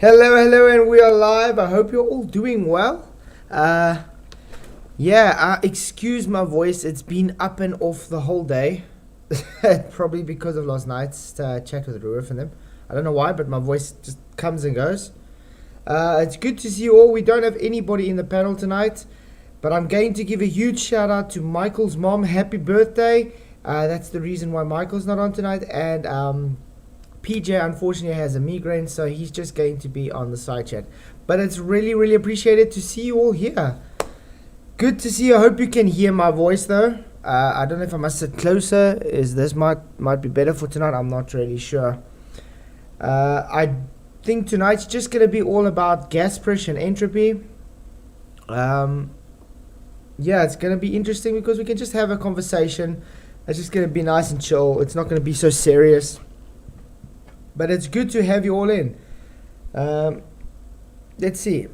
Hello, hello, and we are live. I hope you're all doing well. Excuse my voice. It's been up and off the whole day. Probably because of last night's chat with Rurif and them. I don't know why, but my voice just comes and goes. It's good to see you all. We don't have anybody in the panel tonight, but I'm going to give a huge shout out to Michael's mom. Happy birthday. That's the reason why Michael's not on tonight. And PJ unfortunately has a migraine, so he's just going to be on the side chat. But it's really, really appreciated to see you all here. Good to see you. I hope you can hear my voice though. I don't know if I must sit closer. This might be better for tonight. I'm not really sure. I think tonight's just going to be all about gas pressure and entropy. It's going to be interesting because we can just have a conversation. It's just going to be nice and chill. It's not going to be so serious. But it's good to have you all in. Let's see.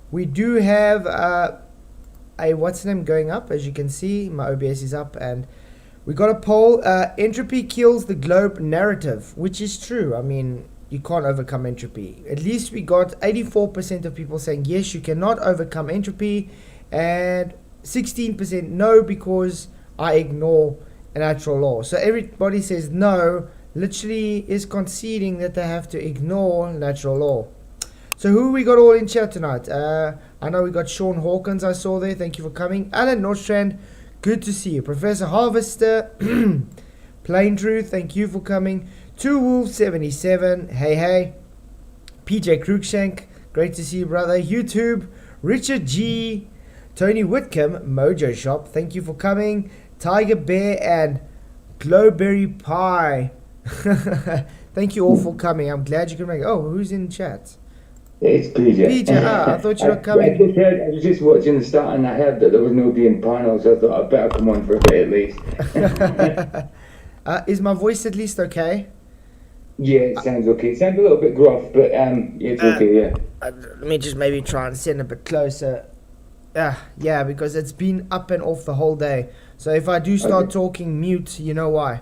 We do have a what's the name going up. As you can see, my OBS is up. And we got a poll. Entropy kills the globe narrative, which is true. I mean, you can't overcome entropy. At least we got 84% of people saying, yes, you cannot overcome entropy. And 16% no, because I ignore a natural law. So everybody says no, literally is conceding that they have to ignore natural law. So who we got all in chat tonight? I know we got Sean Hawkins, I saw there. Thank you for coming. Alan Nordstrand, good to see you. Professor Harvester, Plain Truth, thank you for coming. Two Wolf 77, hey. PJ Cruikshank, great to see you, brother. YouTube, Richard G, Tony Whitcomb, Mojo Shop, thank you for coming. Tiger Bear and Glowberry Pie. Thank you all for coming. I'm glad you can make it. Oh, who's in chat? It's PJ. PJ, I thought you were coming. I was just watching the start and I heard that there was nobody in panel, so I thought I'd better come on for a bit at least. Is my voice at least okay? Yeah, it sounds okay. It sounds a little bit gruff, but it's okay, yeah. Let me just maybe try and sit a bit closer. Yeah, because it's been up and off the whole day. So if I do start talking mute, you know why.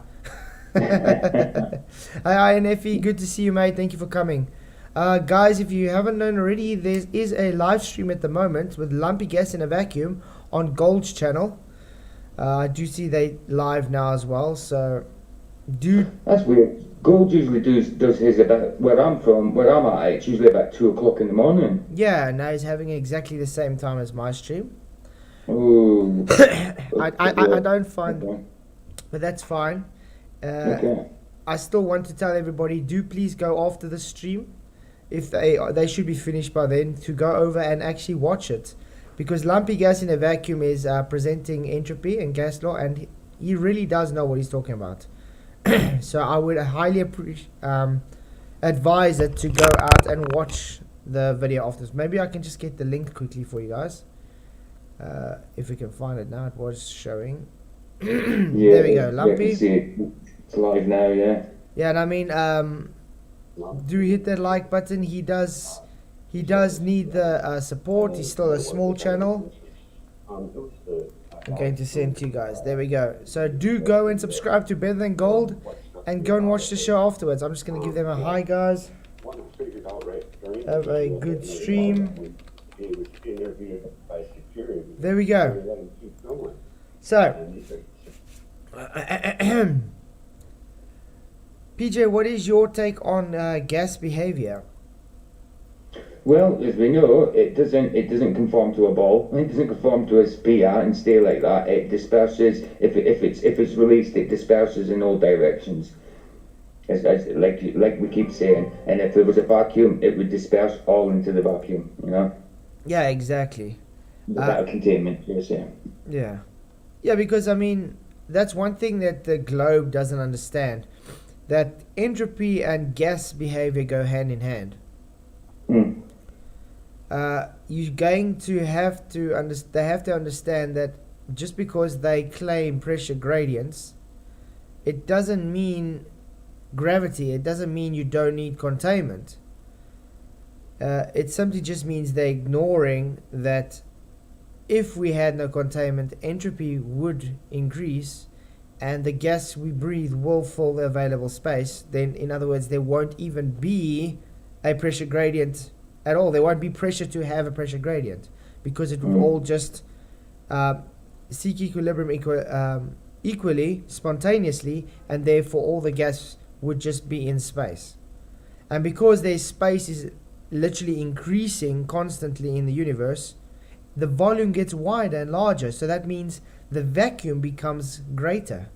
Hi, NFE, good to see you, mate. Thank you for coming. Guys, if you haven't known already, there is a live stream at the moment with Lumpy Gas in a Vacuum on Gold's channel. I do see they live now as well, so That's weird. Gold usually does his about where I'm at. It's usually about 2 o'clock in the morning. Yeah, now he's having exactly the same time as my stream. Ooh. I don't find, but that's fine. Okay. I still want to tell everybody, do please go after the stream. If they should be finished by then, to go over and actually watch it, because Lumpy Gas in a Vacuum is presenting entropy and gas law, and he really does know what he's talking about. So I would highly advise it to go out and watch the video after this. Maybe I can just get the link quickly for you guys. If we can find it now. It was showing. Yeah, there we go, Lumpy. Yeah, see it. It's live now, yeah. Yeah, and I mean, do hit that like button. He does need the support. He's still a small channel. I'm going to send to you guys. There we go. So do go and subscribe to Better Than Gold and go and watch the show afterwards. I'm just going to give them a hi, guys. Have a good stream. There we go. So, PJ, what is your take on gas behavior? Well, as we know, it doesn't conform to a ball. It doesn't conform to a spear and stay like that. It disperses if it's released. It disperses in all directions. As like we keep saying. And if there was a vacuum, it would disperse all into the vacuum. You know. Yeah, exactly. Without containment, you're saying. Yeah, because I mean that's one thing that the globe doesn't understand. That entropy and gas behavior go hand in hand. You're going to have to they have to understand that just because they claim pressure gradients, it doesn't mean gravity. It doesn't mean you don't need containment. It simply just means they're ignoring that if we had no containment, entropy would increase and the gas we breathe will fill the available space, then in other words, there won't even be a pressure gradient at all. There won't be pressure to have a pressure gradient, because it would all just seek equilibrium equally, spontaneously, and therefore all the gas would just be in space. And because their space is literally increasing constantly in the universe, the volume gets wider and larger, so that means the vacuum becomes greater.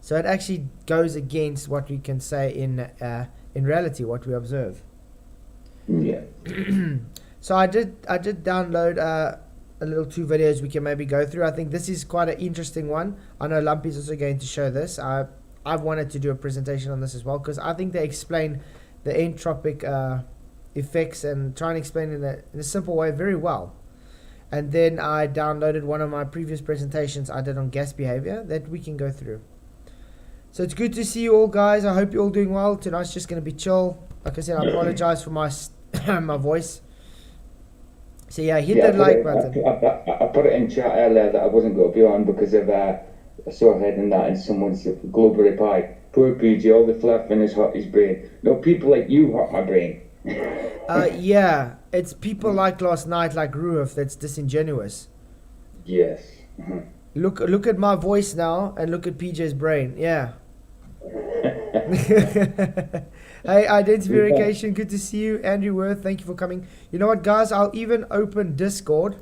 So it actually goes against what we can say in reality, what we observe. Yeah. So I did download a little 2 videos we can maybe go through. I think this is quite an interesting one. I know Lumpy's also going to show this. I've wanted to do a presentation on this as well, because I think they explain the entropic effects and try and explain it in a simple way very well. And then I downloaded one of my previous presentations I did on gas behavior that we can go through. So it's good to see you all, guys. I hope you're all doing well. Tonight's just going to be chill. Like I said, I apologize for my my voice. So yeah, hit that like button. I put it in chat earlier that I wasn't going to be on because of a sore head and that, and someone's global reply. Poor PG, all the fluffing has hurt his brain. No, people like you hurt my brain. Yeah, it's people like last night, like Ruhuf, that's disingenuous. Yes. Look at my voice now, and look at PJ's brain. Yeah. Hey, identification, good to see you. Andrew Worth, thank you for coming. You know what, guys, I'll even open Discord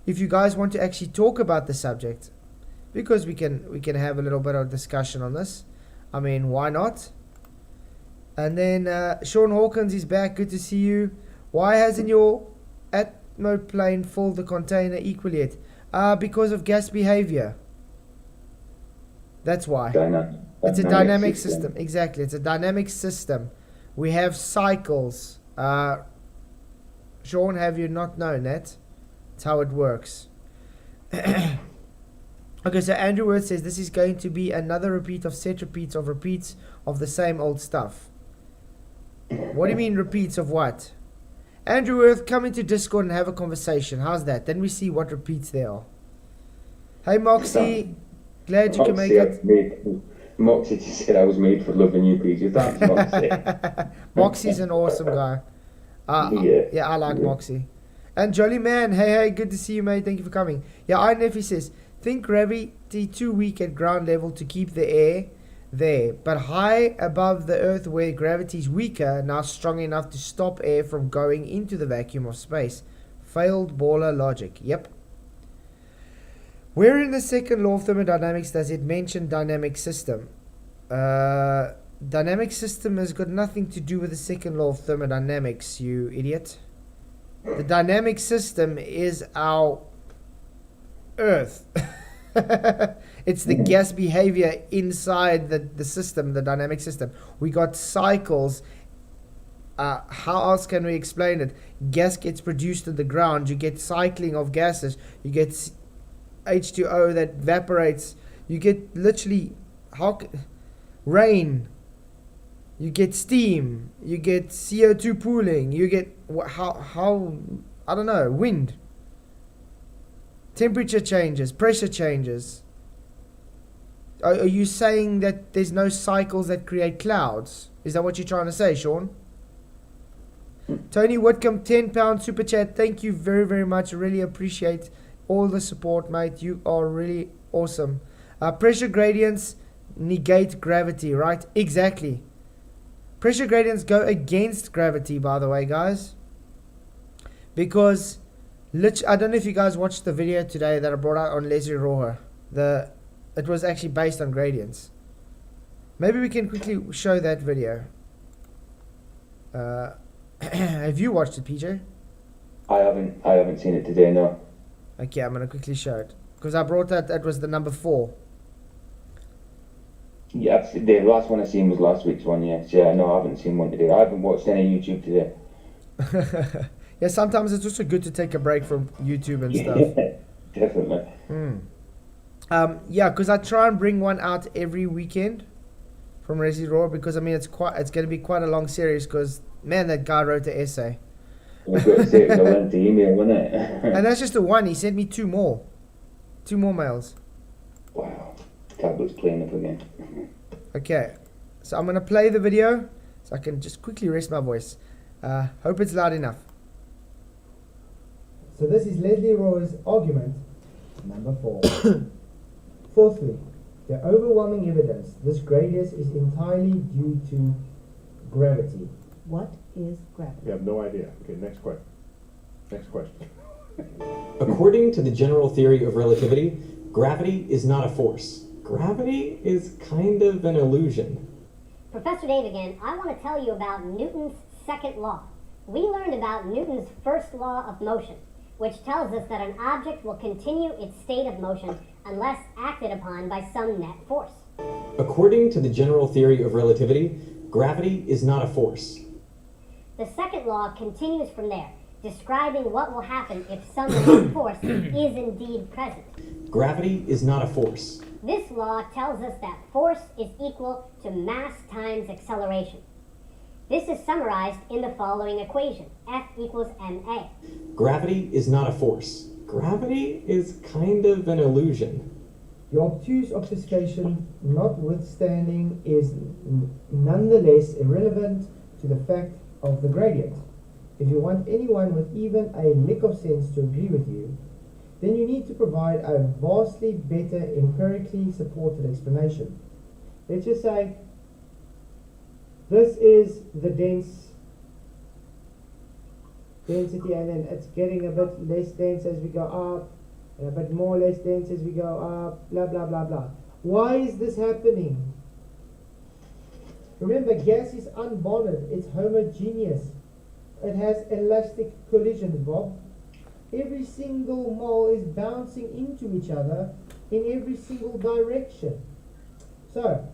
if you guys want to actually talk about the subject, because we can have a little bit of discussion on this. I mean, why not? And then Sean Hawkins is back, good to see you. Why hasn't your Atmo plane filled the container equally yet? Because of gas behavior. That's why. It's a dynamic system. Exactly. It's a dynamic system. We have cycles. Sean, have you not known that? It's how it works. Okay, so Andrew Worth says this is going to be another repeat of set repeats of the same old stuff. What do you mean repeats of what? Andrew Worth, come into Discord and have a conversation. How's that? Then we see what repeats there are. Hey Moxie, glad you can make it. Moxie just said I was made for loving you, PJ. Thanks, Moxie. Moxie's an awesome guy. Yeah, I like Moxie. And Jolly Man, hey, good to see you, mate. Thank you for coming. Yeah, Neffy says, think gravity too weak at ground level to keep the air there, but high above the earth where gravity is weaker, now strong enough to stop air from going into the vacuum of space. Failed baller logic. Yep. Where in the second law of thermodynamics does it mention dynamic system? Dynamic system has got nothing to do with the second law of thermodynamics, you idiot. The dynamic system is our Earth. It's the gas behavior inside the system, the dynamic system. We got cycles. How else can we explain it? Gas gets produced in the ground. You get cycling of gases. You get H2O that evaporates. You get literally rain. You get steam. You get CO2 pooling. You get I don't know, wind. Temperature changes, pressure changes. Are you saying that there's no cycles that create clouds? Is that what you're trying to say, Sean? Tony Whitcomb, £10 super chat. Thank you very, very much. Really appreciate all the support, mate. You are really awesome. Pressure gradients negate gravity, right? Exactly. Pressure gradients go against gravity, by the way, guys. Because I don't know if you guys watched the video today that I brought out on Leslie Roher. It was actually based on gradients. Maybe we can quickly show that video. Have you watched it, PJ? I haven't seen it today, no. Okay, I'm gonna quickly show it because I brought that was the number 4. Yeah, the last one I seen was last week's one. Yes, yeah. No, I haven't seen one today. I haven't watched any YouTube today. Yeah, sometimes it's also good to take a break from YouTube and stuff. Definitely. Yeah, because I try and bring one out every weekend from Resi Raw because I mean it's going to be quite a long series because man, that guy wrote the essay. I've got to say it was a lengthy email, wasn't it? And that's just the one. He sent me 2 more mails. Wow. Tablet's playing up again. Okay, so I'm going to play the video so I can just quickly rest my voice. Hope it's loud enough. So this is Leslie Roy's argument number 4. Fourthly, the overwhelming evidence this gradient is entirely due to gravity. What is gravity? You have no idea. Okay, next question. Next question. According to the general theory of relativity, gravity is not a force. Gravity is kind of an illusion. Professor Dave again, I want to tell you about Newton's second law. We learned about Newton's first law of motion, which tells us that an object will continue its state of motion unless acted upon by some net force. According to the general theory of relativity, gravity is not a force. The second law continues from there, describing what will happen if some net force is indeed present. Gravity is not a force. This law tells us that force is equal to mass times acceleration. This is summarized in the following equation, F equals ma. Gravity is not a force. Gravity is kind of an illusion. The obtuse obfuscation, notwithstanding, is nonetheless irrelevant to the fact of the gradient. If you want anyone with even a lick of sense to agree with you, then you need to provide a vastly better empirically supported explanation. Let's just say, this is the density, and then it's getting a bit less dense as we go up, and a bit more less dense as we go up, blah, blah, blah, blah. Why is this happening? Remember, gas is unbonded, it's homogeneous. It has elastic collisions, Bob. Every single mole is bouncing into each other in every single direction. So,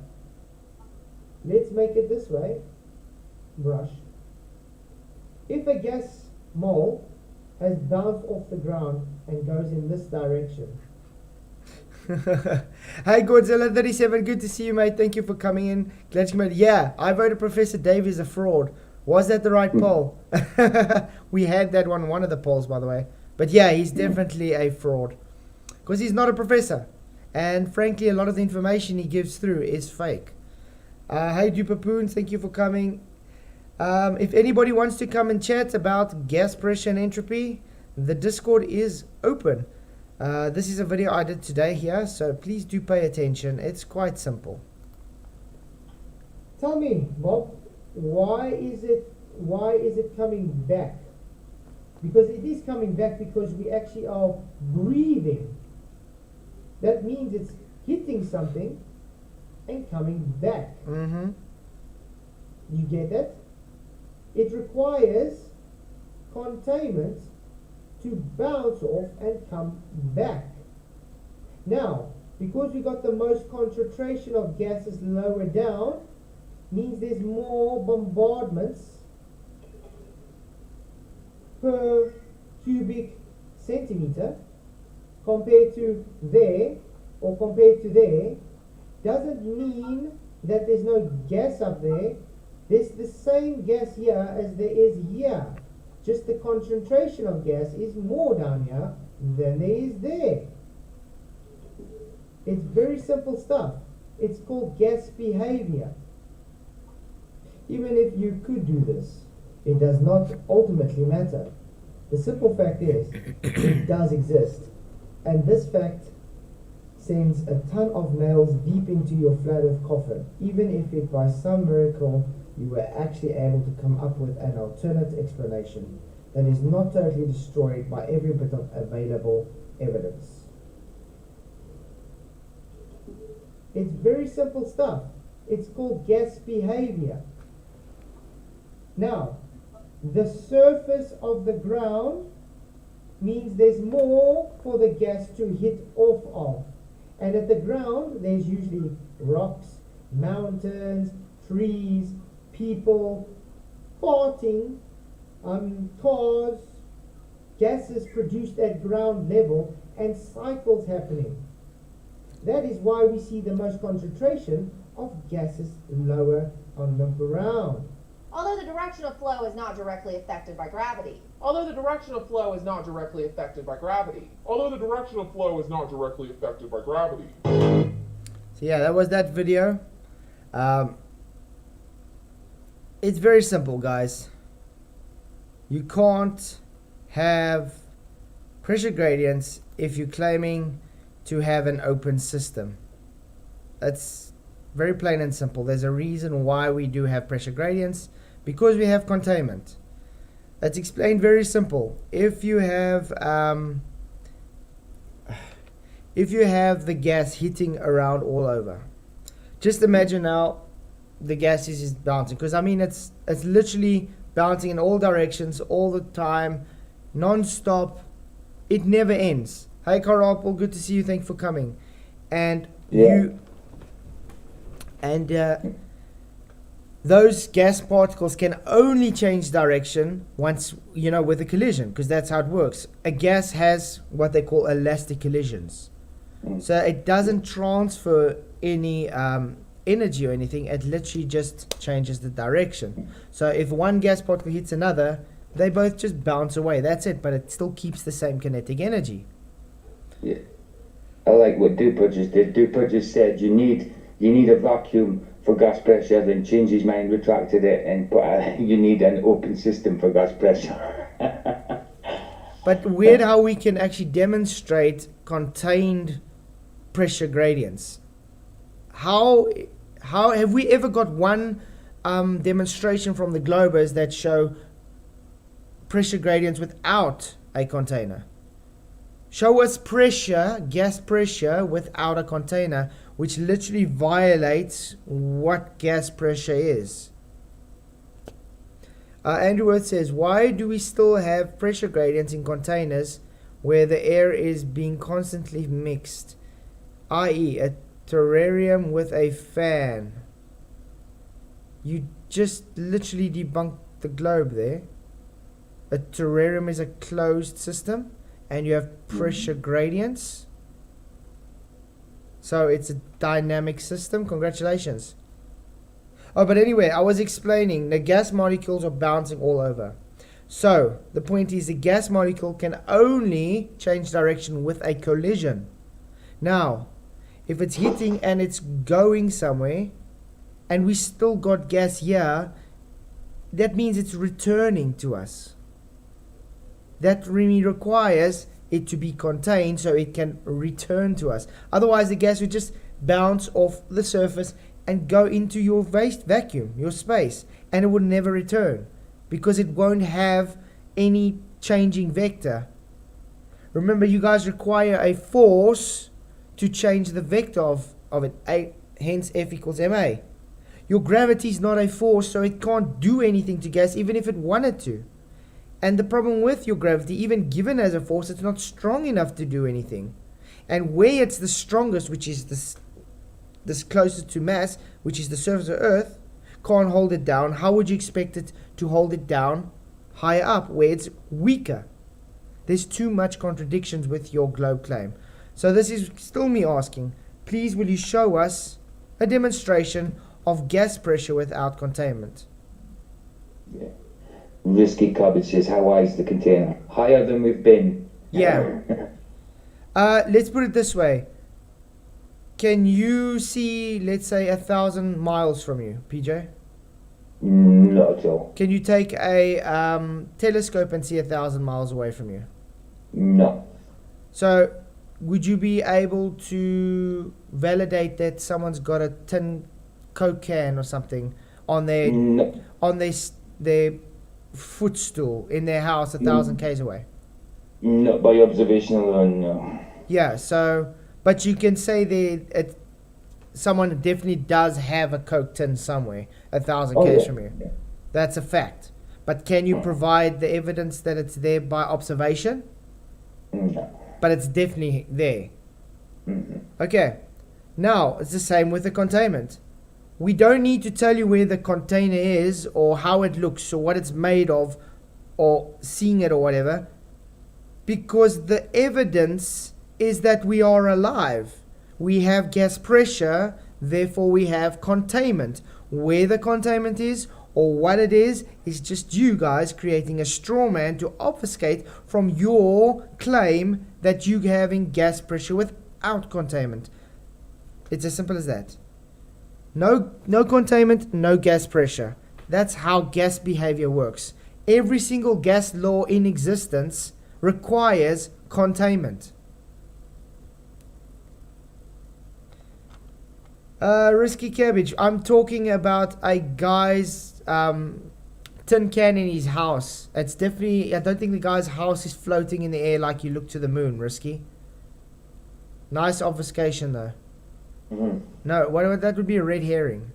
let's make it this way. Brush. If a gas mole has bounced off the ground and goes in this direction. Hey Godzilla37, good to see you, mate. Thank you for coming in. Glad you came in. Yeah, I voted Professor Dave is a fraud. Was that the right poll? We had that one of the polls, by the way. But yeah, he's definitely a fraud. Because he's not a professor. And frankly, a lot of the information he gives through is fake. Hey Dupapoon, thank you for coming. If anybody wants to come and chat about gas pressure and entropy, the Discord is open. This is a video I did today here, so please do pay attention. It's quite simple. Tell me, Bob, why is it coming back? Because it is coming back because we actually are breathing. That means it's hitting something and coming back. Mm-hmm. You get that? It requires containment to bounce off and come back. Now, because we got the most concentration of gases lower down, means there's more bombardments per cubic centimeter compared to there, or compared to there. Doesn't mean that there's no gas up there. There's the same gas here as there is here. Just the concentration of gas is more down here than there is there. It's very simple stuff. It's called gas behavior. Even if you could do this, it does not ultimately matter. The simple fact is, it does exist. And this fact sends a ton of nails deep into your flat earth coffin, even if it by some miracle you were actually able to come up with an alternate explanation that is not totally destroyed by every bit of available evidence. It's very simple stuff. It's called gas behavior. Now, the surface of the ground means there's more for the gas to hit off of. And at the ground, there's usually rocks, mountains, trees, people, farting, cars, gases produced at ground level, and cycles happening. That is why we see the most concentration of gases lower on the ground. Although the direction of flow is not directly affected by gravity. Although the direction of flow is not directly affected by gravity. Although the direction of flow is not directly affected by gravity. So yeah, that was that video. It's very simple, guys. You can't have pressure gradients if you're claiming to have an open system. That's very plain and simple. There's a reason why we do have pressure gradients, because we have containment. It's explained very simple. If you have the gas hitting around all over, just imagine now the gas is bouncing, because I mean it's literally bouncing in all directions all the time, non-stop. It never ends. Hi Carl, good to see you. Thank you for coming. And those gas particles can only change direction once, with a collision, because that's how it works. A gas has what they call elastic collisions. So it doesn't transfer any energy or anything. It literally just changes the direction. So if one gas particle hits another, they both just bounce away. That's it, but it still keeps the same kinetic energy. Yeah. I like what Duper just did. Duper just said you need a vacuum for gas pressure, then changed his mind, retracted it, and put you need an open system for gas pressure. But weird how we can actually demonstrate contained pressure gradients. How have we ever got one demonstration from the globers that show pressure gradients without a container? Show us pressure, gas pressure, without a container, which literally violates what gas pressure is. Andrew Worth says, why do we still have pressure gradients in containers where the air is being constantly mixed, i.e. a terrarium with a fan? You just literally debunked the globe there. A terrarium is a closed system, and you have pressure gradients. So it's a dynamic system. Congratulations. Oh, but anyway, I was explaining the gas molecules are bouncing all over. So the point is the gas molecule can only change direction with a collision. Now, if it's hitting and it's going somewhere, and we still got gas here, that means it's returning to us. That really requires it to be contained so it can return to us. Otherwise, the gas would just bounce off the surface and go into your vacuum, your space, and it would never return because it won't have any changing vector. Remember, you guys require a force to change the vector of it, hence F equals ma. Your gravity is not a force, so it can't do anything to gas even if it wanted to. And the problem with your gravity, even given as a force, it's not strong enough to do anything. And where it's the strongest, which is this closest to mass, which is the surface of Earth, can't hold it down. How would you expect it to hold it down higher up, where it's weaker? There's too much contradictions with your globe claim. So this is still me asking, please will you show us a demonstration of gas pressure without containment? Yeah. Risky Cabbage says, how high is the container? Higher than we've been. Yeah. Let's put it this way. Can you see, let's say, 1,000 miles from you, PJ? Not at all. Can you take a telescope and see 1,000 miles away from you? No. So, would you be able to validate that someone's got a tin Coke can or something on their No. on their footstool in their house 1,000 k's away? Not by observation alone, no. Yeah, so, but you can say someone definitely does have a Coke tin somewhere 1,000 k's from you. Yeah. That's a fact. But can you provide the evidence that it's there by observation? No. But it's definitely there. Mm-hmm. Okay. Now, it's the same with the containment. We don't need to tell you where the container is or how it looks or what it's made of or seeing it or whatever, because the evidence is that we are alive. We have gas pressure, therefore we have containment. Where the containment is or what it is just you guys creating a straw man to obfuscate from your claim that you having gas pressure without containment. It's as simple as that. No containment, no gas pressure. That's how gas behavior works. Every single gas law in existence requires containment. Risky cabbage. I'm talking about a guy's tin can in his house. It's definitely, I don't think the guy's house is floating in the air like you look to the moon, Risky. Nice obfuscation though. Mm-hmm. No, that would be a red herring.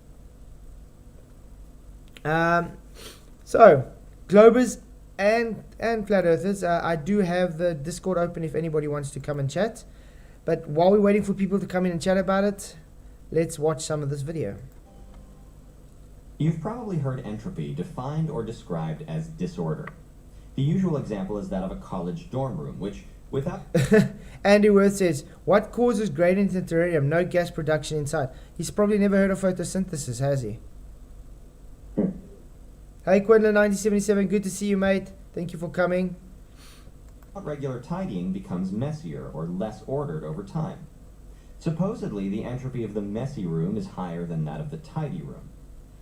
So, Globers and Flat Earthers, I do have the Discord open if anybody wants to come and chat. But while we're waiting for people to come in and chat about it, let's watch some of this video. You've probably heard entropy defined or described as disorder. The usual example is that of a college dorm room, which, without... Andy Worth says, what causes gradient in terrarium? No gas production inside. He's probably never heard of photosynthesis, has he? Hey, Quinlan1977, good to see you, mate. Thank you for coming. Regular tidying becomes messier or less ordered over time. Supposedly, the entropy of the messy room is higher than that of the tidy room.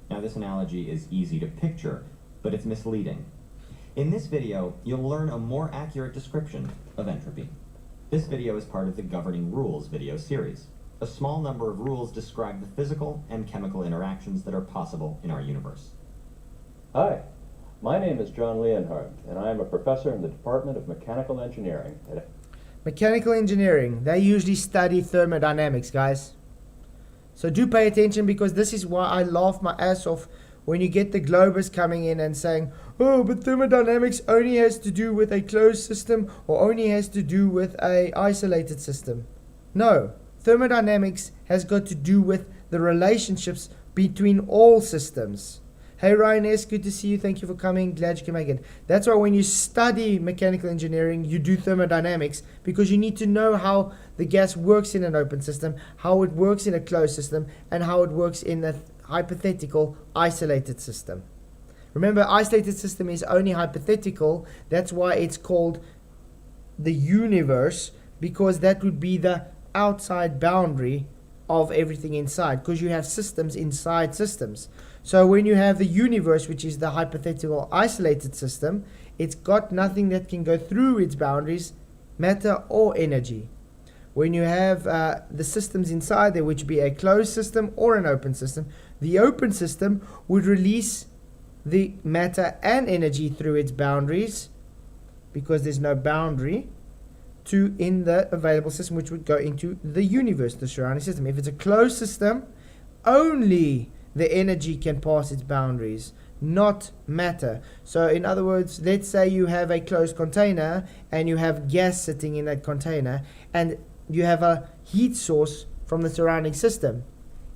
Now, this analogy is easy to picture, but it's misleading. In this video, you'll learn a more accurate description of entropy. This video is part of the Governing Rules video series. A small number of rules describe the physical and chemical interactions that are possible in our universe. Hi, my name is John Leonhardt, and I am a professor in the Department of Mechanical Engineering at... Mechanical engineering, they usually study thermodynamics, guys. So do pay attention, because this is why I laugh my ass off when you get the Globers coming in and saying, oh, but thermodynamics only has to do with a closed system or only has to do with a isolated system. No, thermodynamics has got to do with the relationships between all systems. Hey Ryan S, good to see you. Thank you for coming. Glad you can make it. That's why when you study mechanical engineering, you do thermodynamics, because you need to know how the gas works in an open system, how it works in a closed system, and how it works in a hypothetical isolated system. Remember, isolated system is only hypothetical. That's why it's called the universe, because that would be the outside boundary of everything inside, because you have systems inside systems. So when you have the universe, which is the hypothetical isolated system, it's got nothing that can go through its boundaries, matter or energy. When you have the systems inside there, which be a closed system or an open system, the open system would release the matter and energy through its boundaries, because there's no boundary, to in the available system, which would go into the universe, the surrounding system. If it's a closed system, only the energy can pass its boundaries, not matter. So in other words, let's say you have a closed container and you have gas sitting in that container and you have a heat source from the surrounding system.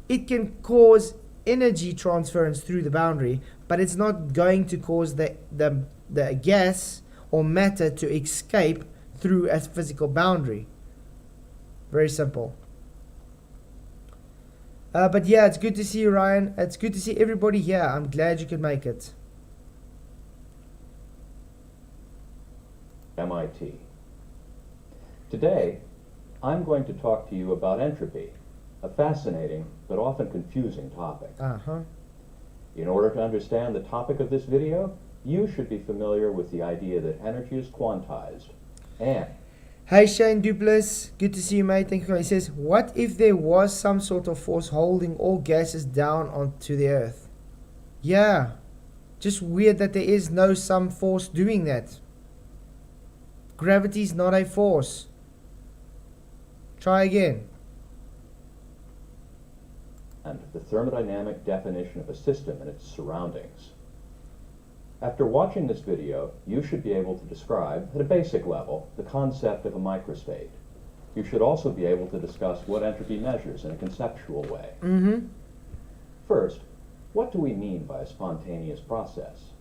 It can cause energy transference through the boundary, but it's not going to cause the gas or matter to escape through a physical boundary. Very simple. But yeah, it's good to see you, Ryan. It's good to see everybody here. I'm glad you could make it. MIT. Today, I'm going to talk to you about entropy, a fascinating but often confusing topic. In order to understand the topic of this video, you should be familiar with the idea that energy is quantized. And hey Shane Duplass, good to see you, mate. Thank you. He says, what if there was some sort of force holding all gases down onto the earth? Yeah, just weird that there is no some force doing that. Gravity's not a force. Try again. And the thermodynamic definition of a system and its surroundings. After watching this video, you should be able to describe, at a basic level, the concept of a microstate. You should also be able to discuss what entropy measures in a conceptual way. First, what do we mean by a spontaneous process?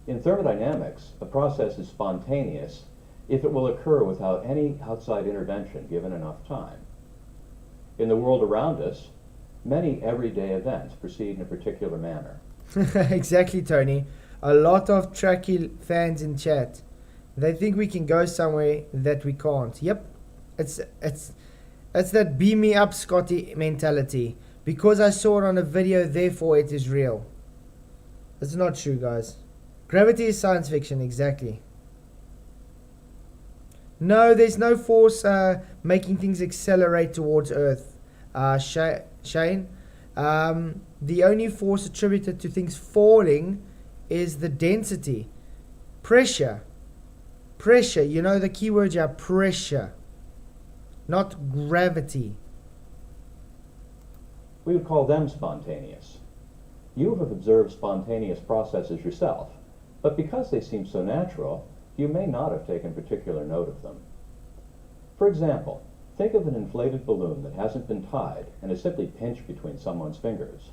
In thermodynamics, a process is spontaneous if it will occur without any outside intervention given enough time. In the world around us, many everyday events proceed in a particular manner. Exactly, Tony. A lot of Trekkie fans in chat. They think we can go somewhere that we can't. Yep. It's that beam me up, Scotty mentality. Because I saw it on a video, therefore it is real. It's not true, guys. Gravity is science fiction, exactly. No, there's no force making things accelerate towards Earth. Shane, the only force attributed to things falling is the density. Pressure. Pressure, you know the key words are pressure, not gravity. We would call them spontaneous. You have observed spontaneous processes yourself, but because they seem so natural, you may not have taken particular note of them. For example, think of an inflated balloon that hasn't been tied and is simply pinched between someone's fingers.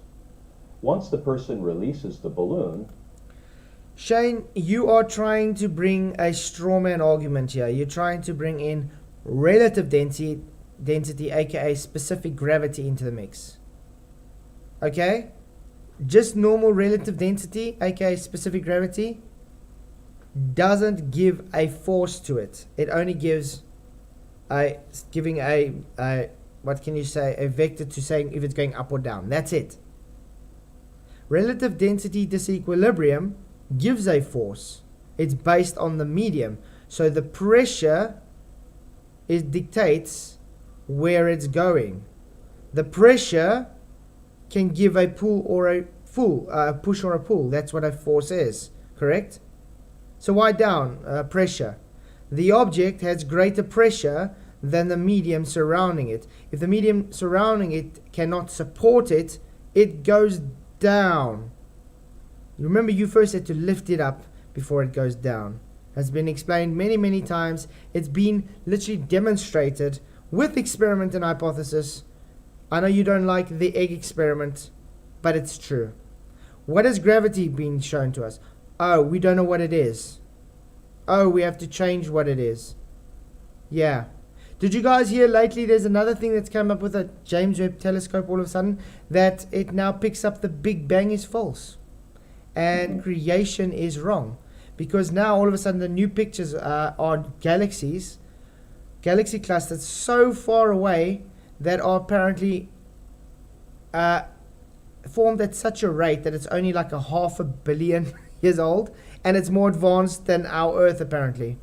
Once the person releases the balloon... Shane, you are trying to bring a strawman argument here. You're trying to bring in relative density, aka specific gravity, into the mix. Okay? Just normal relative density, aka specific gravity, doesn't give a force to it. It only gives giving a what can you say, a vector to saying if it's going up or down. That's it. Relative density disequilibrium gives a force. It's based on the medium. So the pressure dictates where it's going. The pressure can give a pull or a push or a pull. That's what a force is, correct? So why down? Pressure. The object has greater pressure than the medium surrounding it. If the medium surrounding it cannot support it, it goes down. Remember, you first had to lift it up before it goes down. Has been explained many times. It's been literally demonstrated with experiment and hypothesis. I know you don't like the egg experiment, but it's true. What has gravity been shown to us? Oh, we don't know what it is. Oh, we have to change what it is. Yeah. Did you guys hear lately there's another thing that's come up with a James Webb telescope all of a sudden, that it now picks up the Big Bang is false and creation is wrong, because now all of a sudden the new pictures are galaxy clusters so far away that are apparently formed at such a rate that it's only like 500 million years old, and it's more advanced than our Earth apparently,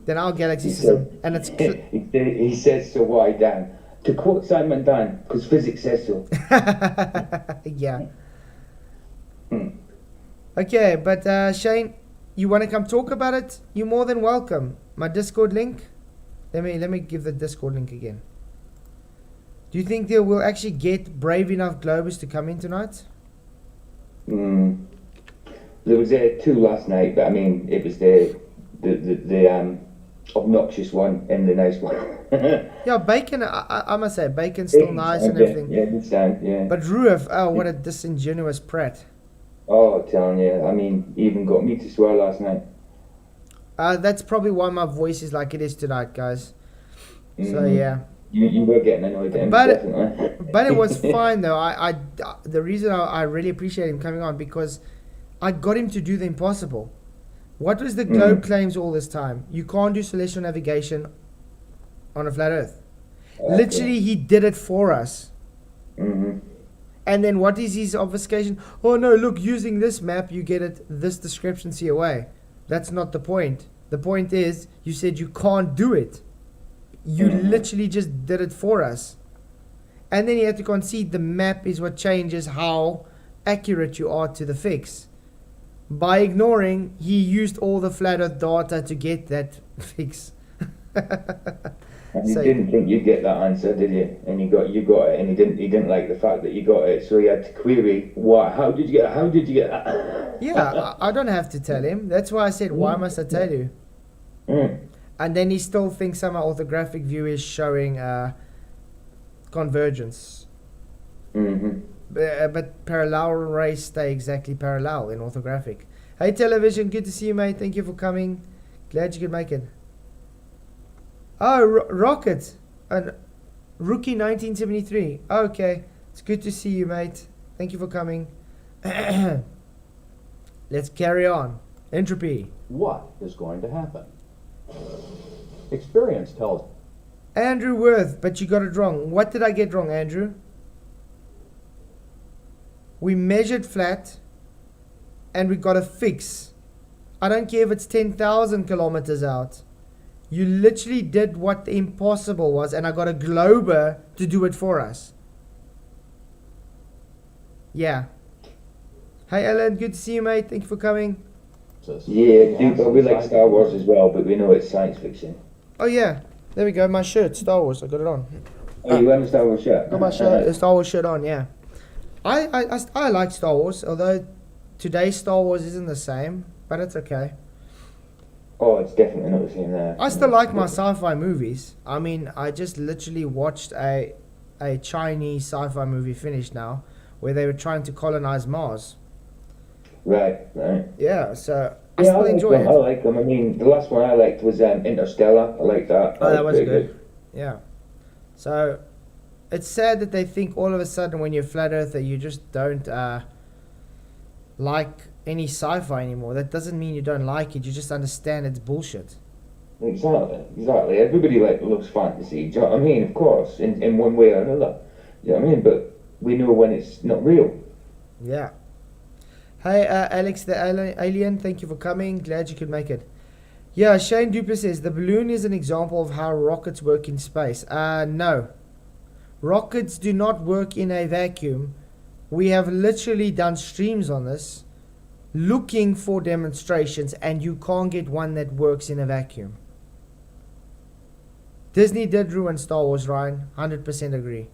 than our galaxy system. And it's he says so. Why, Dan? To quote Simon Dan, because physics says so. Yeah. Okay, but Shane, you want to come talk about it? You're more than welcome. My Discord link. Let me give the Discord link again. Do you think they will actually get brave enough Globers to come in tonight? There was 2 last night, but I mean, it was the obnoxious one and the nice one. Yeah, Bacon, I must say, Bacon's still nice and everything. Yeah, good stand, yeah. But Ruef, oh, what a disingenuous prat. Oh, I'm telling you, I mean, he even got me to swear last night. That's probably why my voice is like it is tonight, guys. So, yeah. You were getting annoyed at him, definitely. But it was fine, though. The reason I really appreciate him coming on, because I got him to do the impossible. What was the globe claims all this time? You can't do celestial navigation on a flat Earth. Literally, he did it for us. And then what is his obfuscation? Oh no, look, using this map, you get it this discrepancy away. That's not the point. The point is, you said you can't do it. You literally just did it for us. And then you have to concede the map is what changes how accurate you are to the fix. By ignoring, he used all the flat Earth data to get that fix. And you didn't think you'd get that answer, did you? And you got it, and he didn't like the fact that you got it, so he had to query, what? How did you get that? Yeah, I don't have to tell him. That's why I said, why must I tell you? And then he still thinks somehow orthographic view is showing convergence. But parallel rays stay exactly parallel in orthographic. Hey television, good to see you, mate. Thank you for coming. Glad you could make it. Oh, Rocket, Rookie 1973. Okay, it's good to see you, mate. Thank you for coming. Let's carry on. Entropy. What is going to happen? Experience tells Andrew Worth, but you got it wrong. What did I get wrong, Andrew? We measured flat and we got a fix. I don't care if it's 10,000 kilometers out. You literally did what the impossible was, and I got a glober to do it for us. Yeah. Hey Alan, good to see you, mate. Thank you for coming. Yeah, but we like Star Wars as well, but we know it's science fiction. Oh yeah, there we go. My shirt, Star Wars. I got it on. Oh, you wearing a Star Wars shirt? Got my shirt, Star Wars shirt on. Yeah. I like Star Wars, although today's Star Wars isn't the same, but it's okay. Oh, it's definitely not the same there. I still like my sci-fi movies. I mean, I just literally watched a Chinese sci-fi movie finished now, where they were trying to colonize Mars. Right. Yeah, so I Yeah, still enjoy them. it. I like them. I mean, the last one I liked was Interstellar. I like that. Oh, that was pretty good. Yeah. So it's sad that they think all of a sudden when you're a flat earther you just don't like any sci-fi anymore. That doesn't mean you don't like it. You just understand it's bullshit. Exactly. Everybody loves fantasy. Do you know what I mean? Of course, in one way or another. You know what I mean? But we know when it's not real. Yeah. Hey, Alex the Alien, thank you for coming. Glad you could make it. Yeah, Shane Duper says, the balloon is an example of how rockets work in space. No. Rockets do not work in a vacuum. We have literally done streams on this, looking for demonstrations, and you can't get one that works in a vacuum. Disney did ruin Star Wars, Ryan. 100% agree.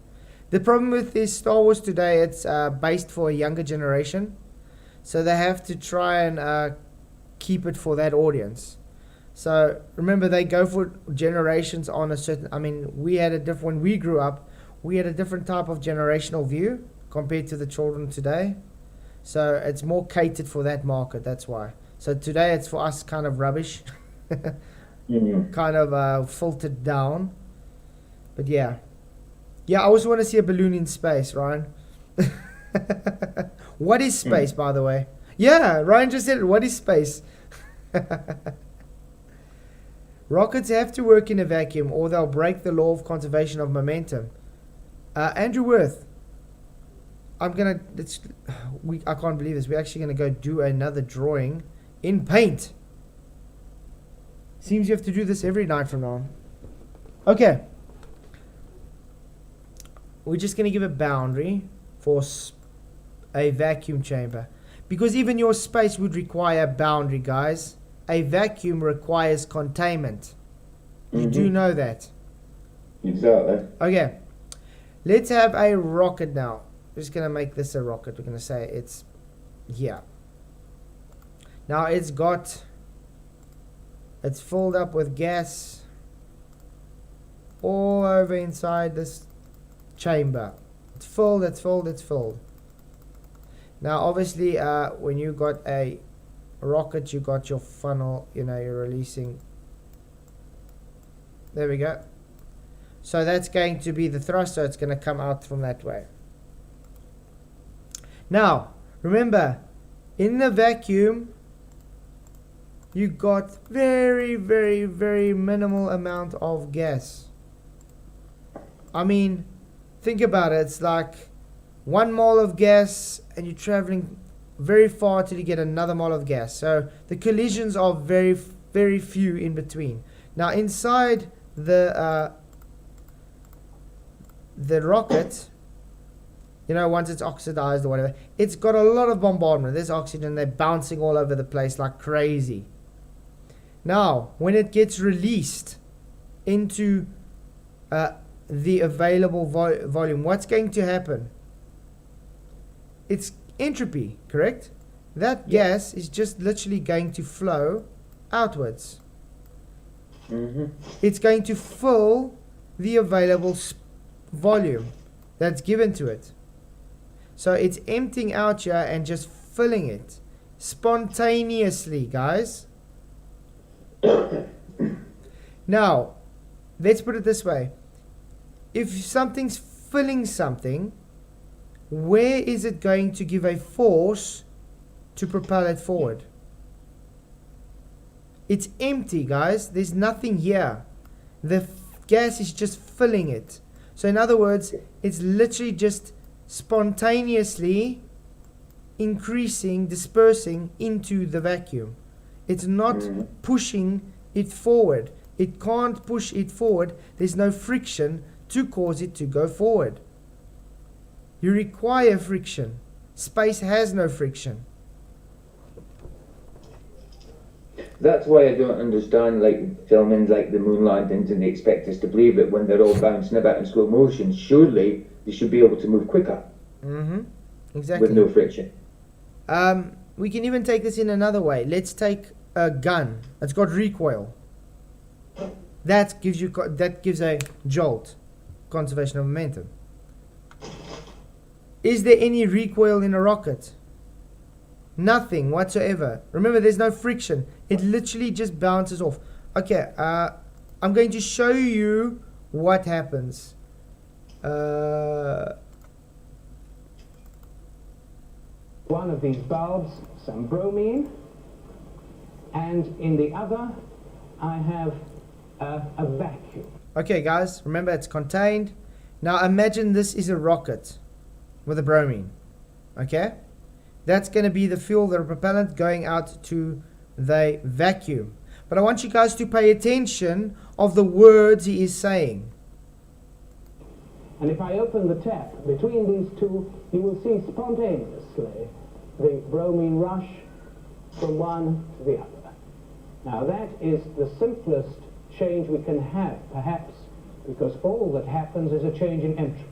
The problem with this Star Wars today, it's based for a younger generation. So they have to try and keep it for that audience. So remember, they go for generations on a certain... I mean, we had a different... When we grew up, we had a different type of generational view compared to the children today. So it's more catered for that market, that's why. So today it's for us kind of rubbish. Kind of filtered down. But yeah. Yeah, I also want to see a balloon in space, Ryan. What is space, by the way? Yeah, Ryan just said it. What is space? Rockets have to work in a vacuum or they'll break the law of conservation of momentum. Andrew Worth, I can't believe this. We're actually going to go do another drawing in paint. Seems you have to do this every night from now on. Okay. We're just going to give a boundary for a vacuum chamber. Because even your space would require a boundary, guys. A vacuum requires containment. You do know that. Exactly. Okay. Let's have a rocket now. We're just going to make this a rocket. We're going to say it's here. Now it's filled up with gas all over inside this chamber. It's filled, it's filled, it's filled. Now obviously when you got a rocket, you got your funnel, you're releasing. There we go. So that's going to be the thrust, so it's going to come out from that way. Now remember, in the vacuum you got very, very, very minimal amount of gas. I mean, think about it. It's like 1 mole of gas and you're traveling very far till you get another mole of gas. So the collisions are very, very few in between. Now inside the rocket, once it's oxidized or whatever, it's got a lot of bombardment. There's oxygen. They're bouncing all over the place like crazy. Now, when it gets released into the available volume, what's going to happen? It's entropy, correct? That gas is just literally going to flow outwards. It's going to fill the available volume that's given to it. So it's emptying out here and just filling it spontaneously, guys. Now, let's put it this way. If something's filling something, where is it going to give a force to propel it forward? It's empty, guys. There's nothing here. The gas is just filling it. So in other words, it's literally just spontaneously increasing, dispersing into the vacuum. It's not pushing it forward. It can't push it forward. There's no friction to cause it to go forward. You require friction. Space has no friction. That's why I don't understand, like, filming like the moon landings, and they expect us to believe it when they're all bouncing about in slow motion. Surely they should be able to move quicker. Exactly. With no friction. We can even take this in another way. Let's take a gun. It's got recoil. That gives a jolt. Conservation of momentum. Is there any recoil in a rocket? Nothing whatsoever. Remember, there's no friction. It literally just bounces off. Okay, I'm going to show you what happens. One of these bulbs, some bromine, and in the other, I have a vacuum. Okay, guys, remember it's contained. Now imagine this is a rocket with a bromine. Okay? That's going to be the fuel, the propellant going out to the vacuum. But I want you guys to pay attention of the words he is saying. And if I open the tap between these two, you will see spontaneously the bromine rush from one to the other. Now that is the simplest change we can have, perhaps, because all that happens is a change in entropy.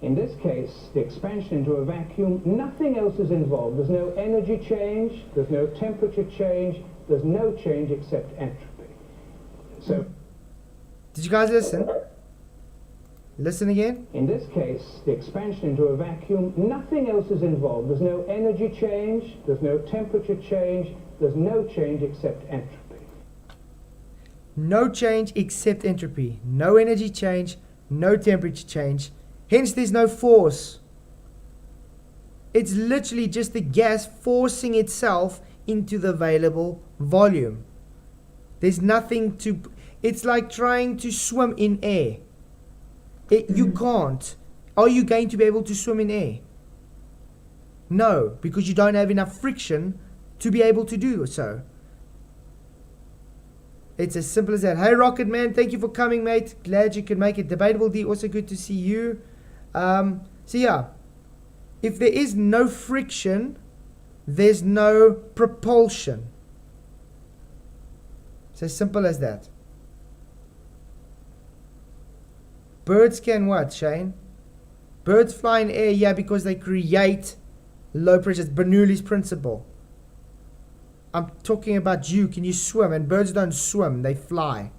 In this case, the expansion into a vacuum, nothing else is involved. There's no energy change, there's no temperature change, there's no change except entropy. So, did you guys listen? Listen again. In this case, the expansion into a vacuum, nothing else is involved. There's no energy change, there's no temperature change, there's no change except entropy. No change except entropy. No energy change, no temperature change. Hence, there's no force. It's literally just the gas forcing itself into the available volume. There's nothing to... It's like trying to swim in air. You can't. Are you going to be able to swim in air? No, because you don't have enough friction to be able to do so. It's as simple as that. Hey, Rocket Man, thank you for coming, mate. Glad you could make it. Debatable D, also good to see you. So yeah, if there is no friction, there's no propulsion. It's as simple as that. Birds can what, Shane? Birds fly in air, yeah, because they create low pressure. It's Bernoulli's principle. I'm talking about you. Can you swim? And birds don't swim, they fly.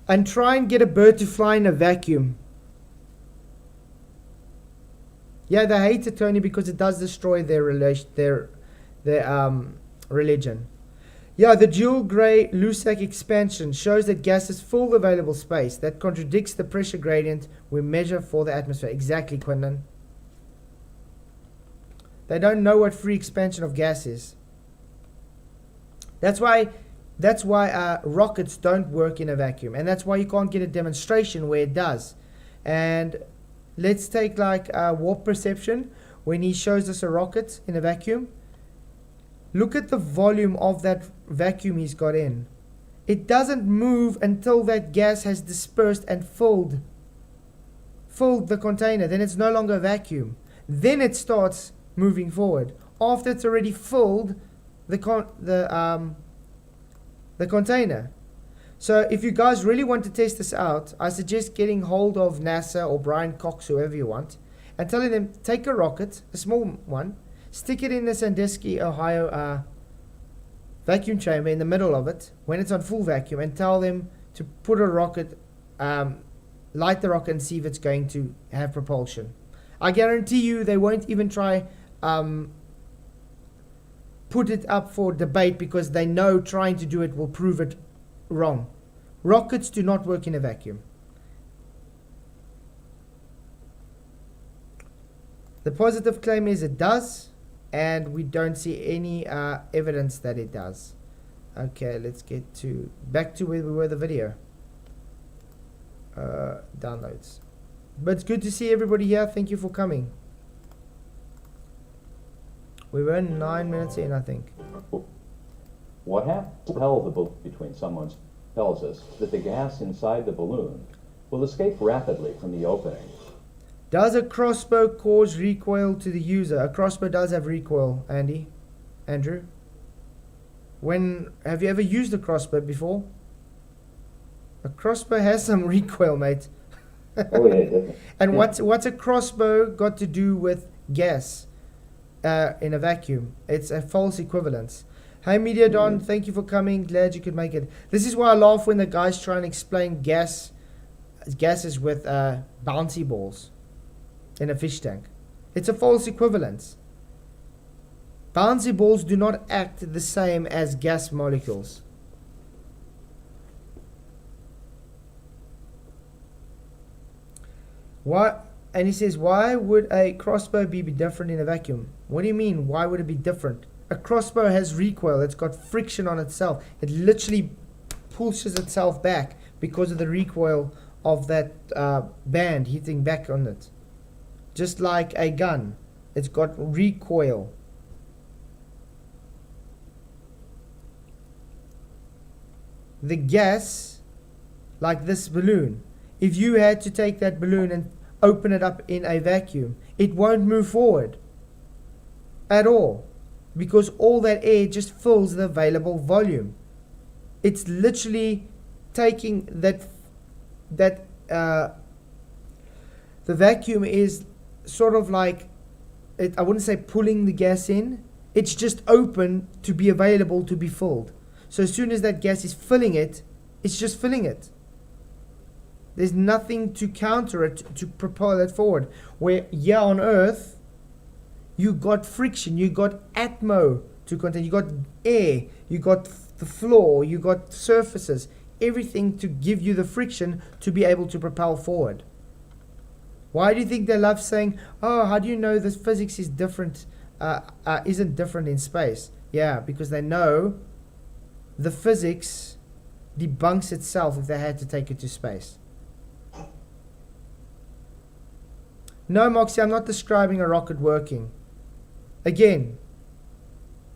And try and get a bird to fly in a vacuum. Yeah, they hate it, Tony, because it does destroy their religion. Yeah, the dual gray Lusac expansion shows that gas has full available space. That contradicts the pressure gradient we measure for the atmosphere. Exactly, Quinlan. They don't know what free expansion of gas is. That's why rockets don't work in a vacuum, and that's why you can't get a demonstration where it does. And let's take like warp perception when he shows us a rocket in a vacuum. Look at the volume of that vacuum he's got in. It doesn't move until that gas has dispersed and filled the container. Then it's no longer a vacuum. Then it starts moving forward. After it's already filled the container. So if you guys really want to test this out, I suggest getting hold of NASA or Brian Cox, whoever you want, and telling them, take a rocket, a small one, stick it in the Sandusky, Ohio vacuum chamber in the middle of it when it's on full vacuum, and tell them to put a rocket, light the rocket and see if it's going to have propulsion. I guarantee you they won't even try put it up for debate because they know trying to do it will prove it wrong. Rockets do not work in a vacuum. The positive claim is it does, and we don't see any evidence that it does. Okay, let's get back to where we were the video. Downloads. But it's good to see everybody here. Thank you for coming. We were 9 minutes in, I think. What happens? Tell the balloon between someone's tells us that the gas inside the balloon will escape rapidly from the opening. Does a crossbow cause recoil to the user? A crossbow does have recoil, Andrew. Have you ever used a crossbow before? A crossbow has some recoil, mate. Oh yeah, definitely. And what's a crossbow got to do with gas in a vacuum? It's a false equivalence. Hey Media Don, thank you for coming. Glad you could make it. This is why I laugh when the guys try and explain gases with bouncy balls in a fish tank. It's a false equivalence. Bouncy balls do not act the same as gas molecules. What? And he says, why would a crossbow be different in a vacuum? What do you mean? Why would it be different? A crossbow has recoil. It's got friction on itself. It literally pushes itself back because of the recoil of that band hitting back on it. Just like a gun. It's got recoil. The gas, like this balloon, if you had to take that balloon and open it up in a vacuum, it won't move forward at all, because all that air just fills the available volume. It's literally taking the vacuum is sort of like, I wouldn't say pulling the gas in, it's just open to be available to be filled. So as soon as that gas is filling it, it's just filling it. There's nothing to counter it, to propel it forward. Where here on Earth, you got friction, you got atmo to contain, you got air, you got the floor, you got surfaces, everything to give you the friction to be able to propel forward. Why do you think they love saying, oh, how do you know this physics is different, isn't different in space? Yeah, because they know the physics debunks itself if they had to take it to space. No, Moxie, I'm not describing a rocket working. Again,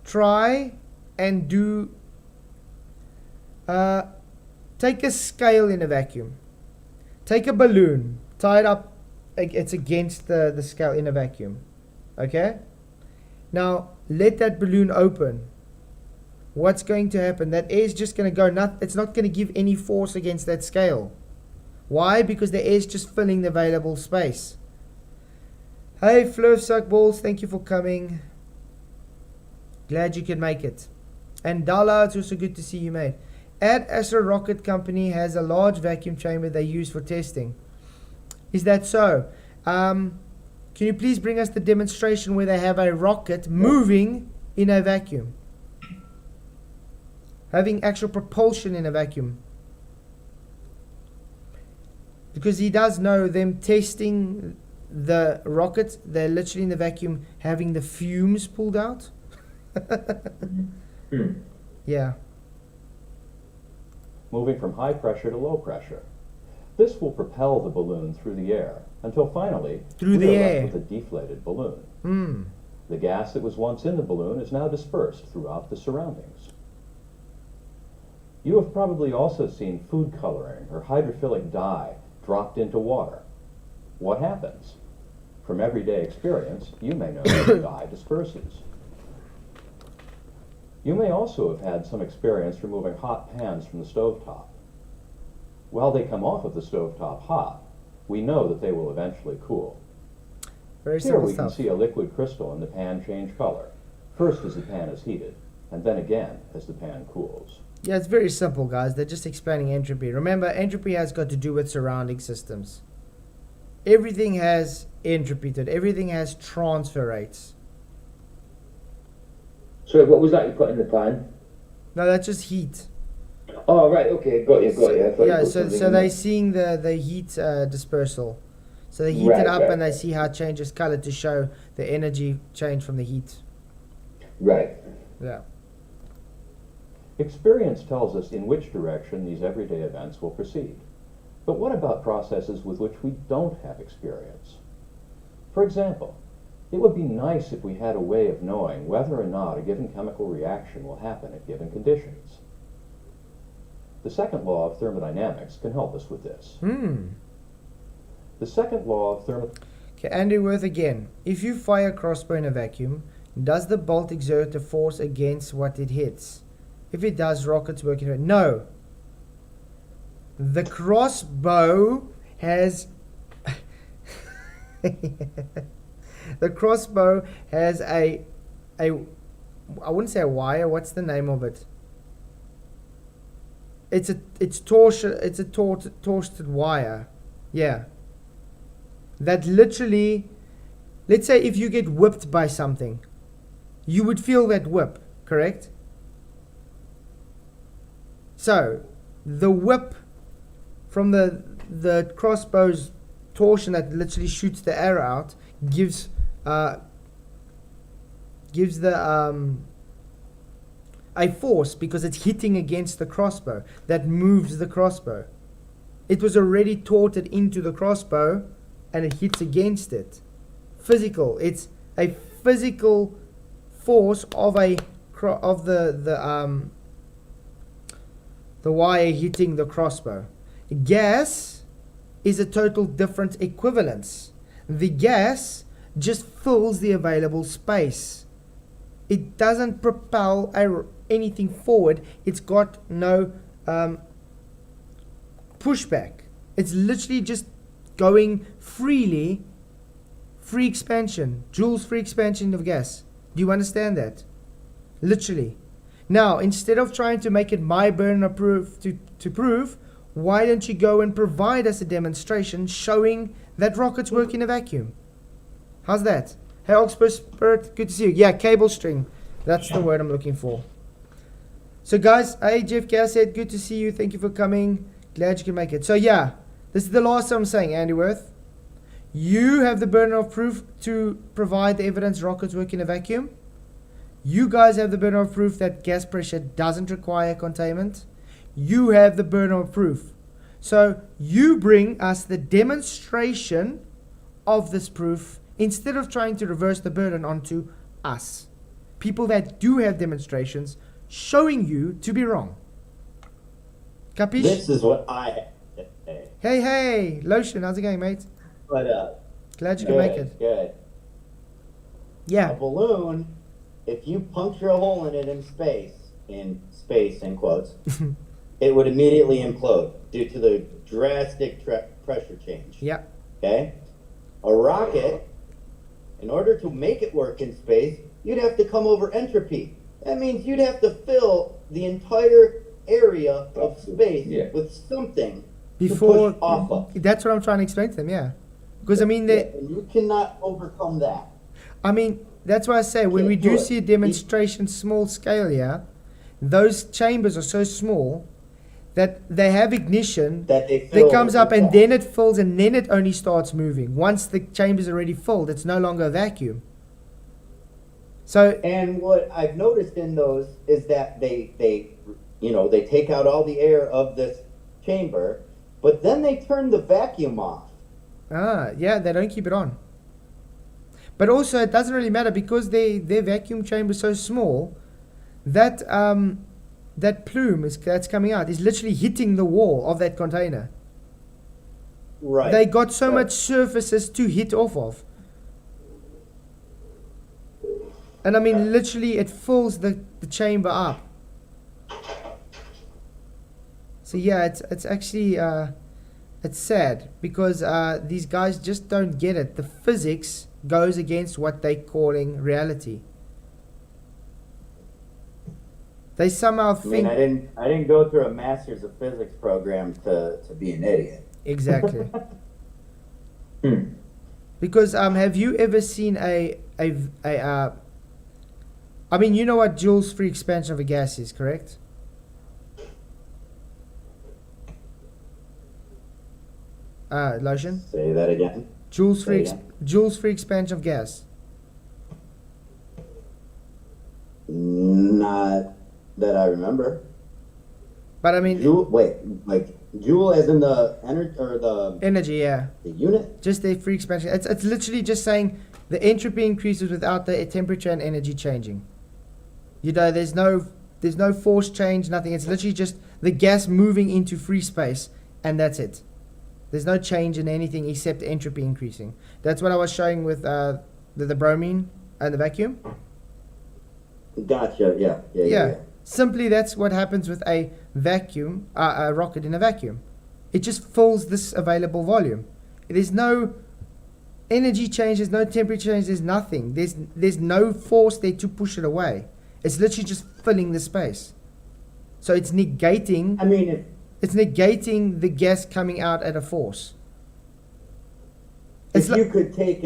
try and do... take a scale in a vacuum. Take a balloon, tie it up, it's against the scale in a vacuum. Okay? Now, let that balloon open. What's going to happen? That air is just going to go, it's not going to give any force against that scale. Why? Because the air is just filling the available space. Hey, Flurf Suck Balls, thank you for coming. Glad you could make it. And Dala, it's also good to see you, mate. At Astro Rocket Company has a large vacuum chamber they use for testing. Is that so? Can you please bring us the demonstration where they have a rocket moving in a vacuum? Having actual propulsion in a vacuum. Because he does know them testing the rockets, they're literally in the vacuum having the fumes pulled out. Yeah. Moving from high pressure to low pressure. This will propel the balloon through the air until finally we are left with a deflated balloon. The gas that was once in the balloon is now dispersed throughout the surroundings. You have probably also seen food coloring or hydrophilic dye dropped into water. What happens? From everyday experience, you may know that dye disperses. You may also have had some experience removing hot pans from the stovetop. While they come off of the stovetop hot, we know that they will eventually cool. Here we can see a liquid crystal in the pan change color, first as the pan is heated, and then again as the pan cools. Yeah, it's very simple, guys. They're just explaining entropy. Remember, entropy has got to do with surrounding systems. Everything has entropy to it. Everything has transfer rates. Sorry, what was that you put in the pan? No, that's just heat. Oh, right, okay, got you. I thought you Yeah, put so something so in they're there. seeing the heat dispersal. So they heat Right, it up right, and they right. see how it changes color to show the energy change from the heat. Right. Yeah. Experience tells us in which direction these everyday events will proceed. But what about processes with which we don't have experience? For example, it would be nice if we had a way of knowing whether or not a given chemical reaction will happen at given conditions. The second law of thermodynamics can help us with this. The second law of thermodynamics... Okay, Andy Worth again. If you fire a crossbow in a vacuum, does the bolt exert a force against what it hits? If it does, rockets work in it. No. The crossbow has... the crossbow has a... I wouldn't say a wire. What's the name of it? It's a torched wire. Yeah. That literally, let's say if you get whipped by something, you would feel that whip, correct? So, the whip from the crossbow's torsion that literally shoots the arrow out gives a force because it's hitting against the crossbow that moves the crossbow. It was already torted into the crossbow and it hits against it. Physical. It's a physical force of the wire hitting the crossbow. Gas is a total different equivalence. The gas just fills the available space. It doesn't propel anything forward. It's got no pushback. It's literally just going freely, free expansion, Joule's free expansion of gas. Do you understand that? Literally. Now, instead of trying to make it my burden of proof to prove, why don't you go and provide us a demonstration showing that rockets work in a vacuum? How's that? Hey, Oxford Spirit, good to see you. Yeah, cable string. That's the word I'm looking for. So, guys, hey, Jeff Gas said, good to see you. Thank you for coming. Glad you can make it. So, yeah, this is the last time I'm saying, Andy Worth. You have the burden of proof to provide the evidence rockets work in a vacuum. You guys have the burden of proof that gas pressure doesn't require containment. You have the burden of proof. So you bring us the demonstration of this proof instead of trying to reverse the burden onto us. People that do have demonstrations showing you to be wrong. Capiche? This is what I have to say. Hey, Lotion, how's it going, mate? What up? Glad you can make it. Good. Yeah. A balloon, if you puncture a hole in it in space, in quotes, it would immediately implode due to the drastic pressure change. Yeah. Okay? A rocket, in order to make it work in space, you'd have to come over entropy. That means you'd have to fill the entire area of space with something Before, to push off of. That's what I'm trying to explain to them, yeah. Because, I mean, And you cannot overcome that. I mean, that's why I say when we do see a demonstration small scale here, those chambers are so small that they have ignition that comes up and then it fills and then it only starts moving. Once the chamber's already filled, it's no longer a vacuum. So, and what I've noticed in those is that they take out all the air of this chamber, but then they turn the vacuum off. Yeah, they don't keep it on. But also, it doesn't really matter because their vacuum chamber is so small that that plume that's coming out is literally hitting the wall of that container. Right. They got so much surfaces to hit off of. And I mean, literally, it fills the chamber up. So yeah, it's actually it's sad because these guys just don't get it. The physics goes against what they're calling reality. They somehow think. I didn't go through a master's of physics program to be an idiot. Exactly. Because have you ever seen a I mean, you know what Joule's free expansion of a gas is, correct? Lotion? Say that again. Joule's Say free, again. Joule's free expansion of gas. Not that I remember. But I mean, Joule, wait, like Joule as in the energy or the energy, yeah. the unit? Just their free expansion. It's literally just saying the entropy increases without the temperature and energy changing. You know, there's no force change, nothing. It's literally just the gas moving into free space, and that's it. There's no change in anything except entropy increasing. That's what I was showing with the bromine and the vacuum. Gotcha. Yeah. Simply, that's what happens with a vacuum, a rocket in a vacuum. It just fills this available volume. There's no energy change, there's no temperature change, there's nothing. There's no force there to push it away. It's literally just filling the space. So it's negating. I mean, it's negating the gas coming out at a force. if you could take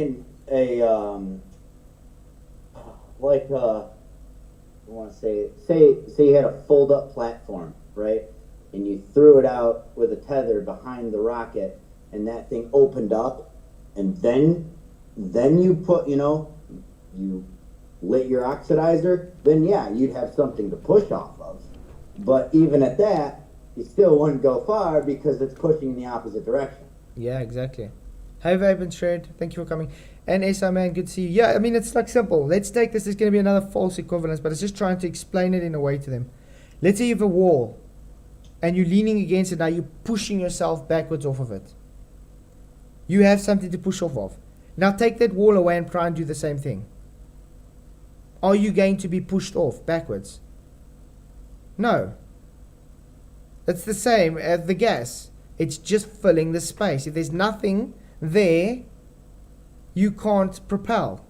I want to say you had a fold up platform, right? And you threw it out with a tether behind the rocket, and that thing opened up, and then you put, you lit your oxidizer, then yeah, you'd have something to push off of. But even at that, you still wouldn't go far because it's pushing in the opposite direction. Yeah, exactly. Hey, Vape and Shred, thank you for coming. And SI Man, good to see you. Yeah, I mean, it's like simple. Let's take this. There's going to be another false equivalence, but it's just trying to explain it in a way to them. Let's say you have a wall, and you're leaning against it. Now you're pushing yourself backwards off of it. You have something to push off of. Now take that wall away and try and do the same thing. Are you going to be pushed off backwards? No. It's the same as the gas. It's just filling the space. If there's nothing there, you can't propel.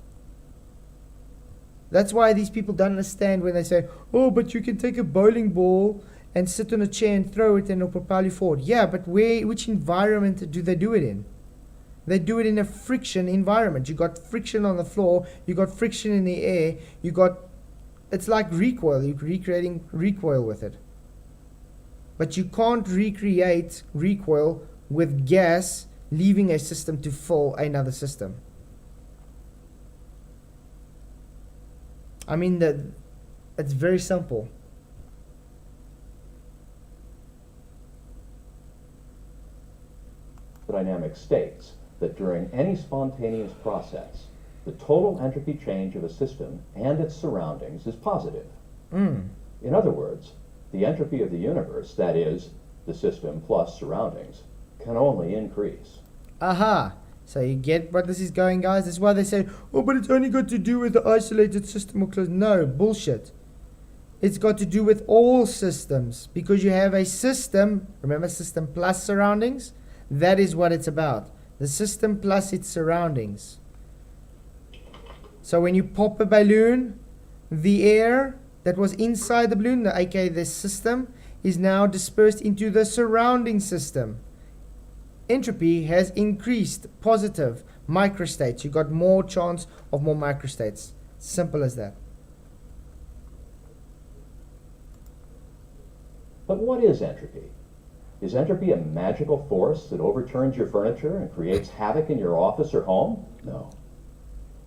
That's why these people don't understand when they say, oh, but you can take a bowling ball and sit on a chair and throw it and it'll propel you forward. Yeah, but which environment do they do it in? They do it in a friction environment. You got friction on the floor, you got friction in the air, it's like recoil. You're recreating recoil with it. But you can't recreate recoil with gas leaving a system to fill another system. I mean, it's very simple. Thermodynamics states that during any spontaneous process, the total entropy change of a system and its surroundings is positive. In other words, the entropy of the universe, that is, the system plus surroundings, can only increase. Aha! So you get what this is going, guys? That's why they say, oh, but it's only got to do with the isolated system or closed. No, bullshit. It's got to do with all systems. Because you have a system, remember system plus surroundings? That is what it's about. The system plus its surroundings. So when you pop a balloon, the air that was inside the balloon, aka the system, is now dispersed into the surrounding system. Entropy has increased, positive, microstates. You got more chance of more microstates. Simple as that. But what is entropy? Is entropy a magical force that overturns your furniture and creates havoc in your office or home? No.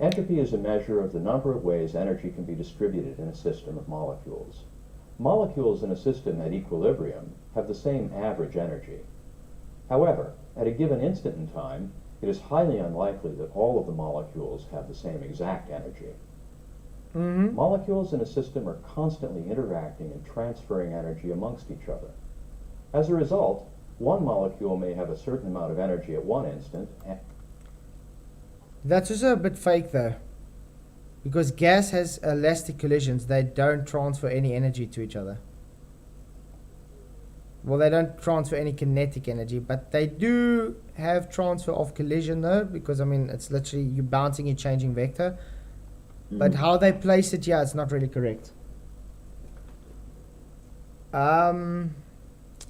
Entropy is a measure of the number of ways energy can be distributed in a system of molecules. Molecules in a system at equilibrium have the same average energy. However, at a given instant in time, it is highly unlikely that all of the molecules have the same exact energy. Molecules in a system are constantly interacting and transferring energy amongst each other. As a result, one molecule may have a certain amount of energy at one instant. That's also a bit fake though. Because gas has elastic collisions, they don't transfer any energy to each other. Well, they don't transfer any kinetic energy, but they do have transfer of collision though, because I mean, it's literally you bouncing, you're changing vector. But how they place it, yeah, it's not really correct. Andrew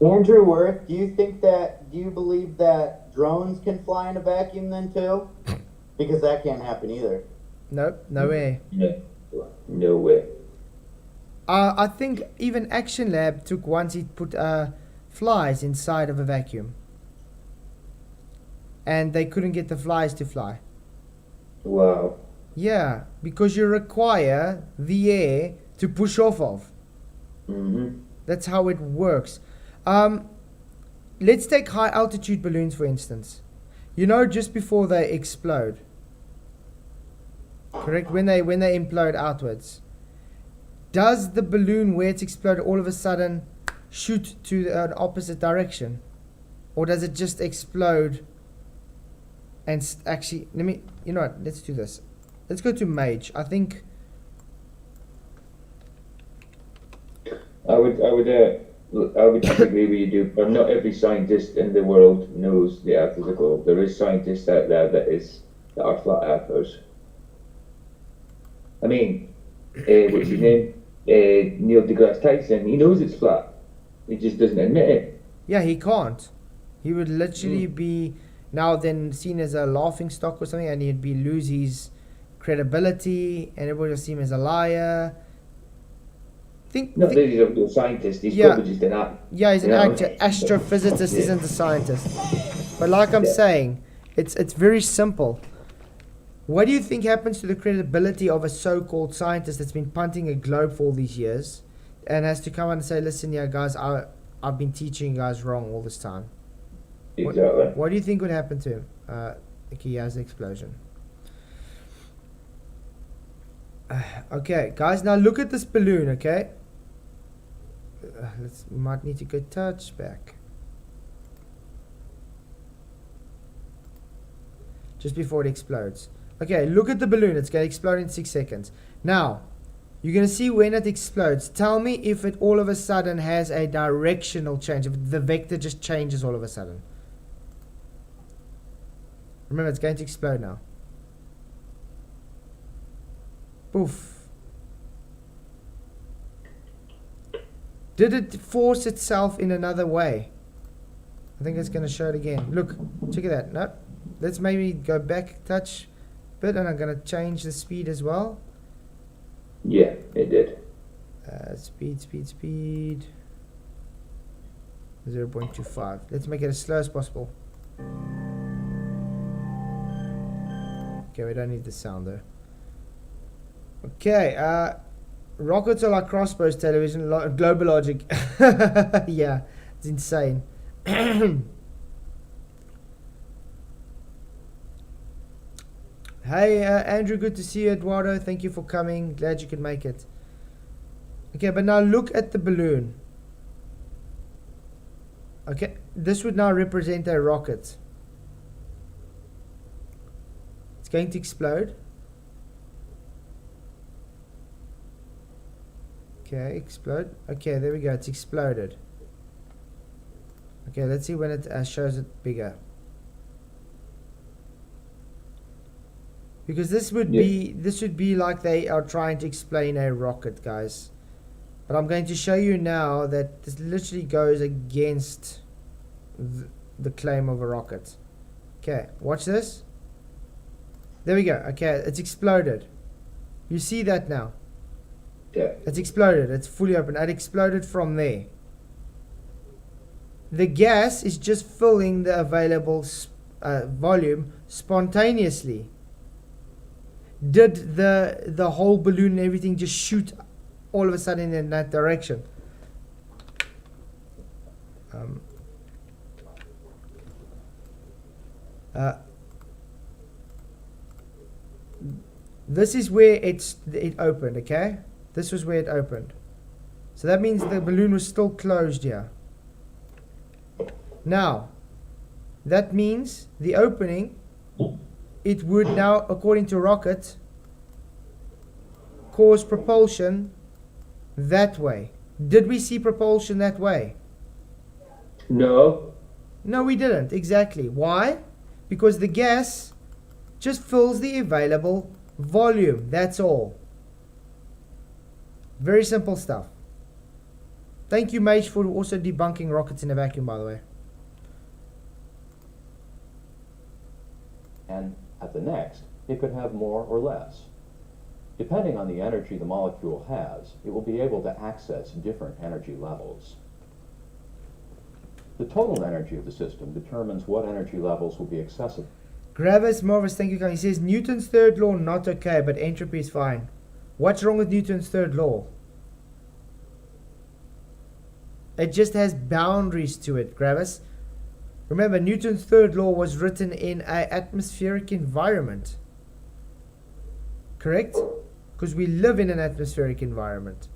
Worth, do you believe that drones can fly in a vacuum then too? Because that can't happen either. Nope, no way. No way. I think even Action Lab took once he put flies inside of a vacuum. And they couldn't get the flies to fly. Wow. Yeah, because you require the air to push off of. Mm-hmm. That's how it works. Let's take high altitude balloons for instance. You know, just before they explode, correct? When they implode outwards, does the balloon where it's exploded all of a sudden shoot to an opposite direction, or does it just explode? And actually, you know what? Let's do this. Let's go to Mage. I think I would disagree with you, Duke. But not every scientist in the world knows the Earth is a globe. There is scientists out there that are flat earthers. I mean, what's his name? Neil deGrasse Tyson. He knows it's flat. He just doesn't admit it. yeah, he can't. He would literally be now then seen as a laughing stock or something, and he'd be lose his credibility, and everybody will see him as a liar. Not that he's a real scientist. He's Yeah. probably just an actor. Yeah, he's an you know? actor. Astrophysicist Yeah. isn't a scientist. But like I'm saying, it's very simple. What do you think happens to the credibility of a so-called scientist that's been punting a globe for all these years and has to come out and say, listen, yeah, guys, I've been teaching you guys wrong all this time? Exactly. What do you think would happen to him? He has the explosion. Okay, guys, now look at this balloon, okay? We might need to go touch back. Just before it explodes. Okay, look at the balloon. It's going to explode in 6 seconds. Now, you're going to see when it explodes. Tell me if it all of a sudden has a directional change. If the vector just changes all of a sudden. Remember, it's going to explode now. Poof. Did it force itself in another way? I think it's going to show it again. Look, check at that. No, let's maybe go back touch a bit, and I'm going to change the speed as well. Yeah, it did. Speed. 0.25. Let's make it as slow as possible. Okay, we don't need the sound though. Okay, rockets are like crossbows, television, global logic. Yeah, it's insane. Hey, Andrew, good to see you. Eduardo, thank you for coming. Glad you could make it. Okay, but now look at the balloon. Okay, this would now represent a rocket. It's going to explode. Okay, explode. Okay, there we go. It's exploded. Okay, let's see when it shows it bigger. Because this would be like they are trying to explain a rocket, guys. But I'm going to show you now that this literally goes against the claim of a rocket. Okay, watch this. There we go. Okay, it's exploded. You see that now? Yeah. It's exploded. It's fully open. It exploded from there. The gas is just filling the available volume spontaneously. Did the whole balloon and everything just shoot all of a sudden in that direction? This is where it opened, okay? This was where it opened. So that means the balloon was still closed here. Now, that means the opening, it would now, according to rocket, cause propulsion that way. Did we see propulsion that way? No. No, we didn't. Exactly. Why? Because the gas just fills the available volume. That's all. Very simple stuff. Thank you, Mage, for also debunking rockets in a vacuum, by the way. And at the next, it could have more or less. Depending on the energy the molecule has, it will be able to access different energy levels. The total energy of the system determines what energy levels will be accessible. Gravis Morris, thank you. He says Newton's third law not okay, but entropy is fine. What's wrong with Newton's third law? It just has boundaries to it, Gravis. Remember, Newton's third law was written in an atmospheric environment. Correct? Because we live in an atmospheric environment.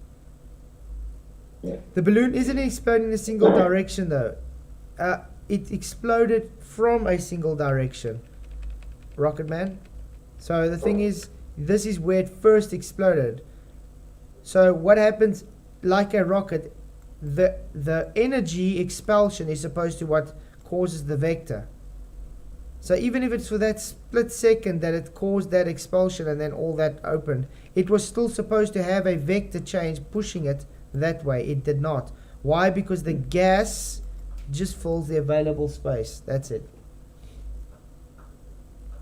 Yeah. The balloon isn't exploding in a single direction though. It exploded from a single direction. Rocket Man. So the thing is, this is where it first exploded. So what happens, like a rocket, the energy expulsion is supposed to what causes the vector. So even if it's for that split second that it caused that expulsion and then all that opened, it was still supposed to have a vector change pushing it that way. It did not. Why? Because the gas just fills the available space. That's it.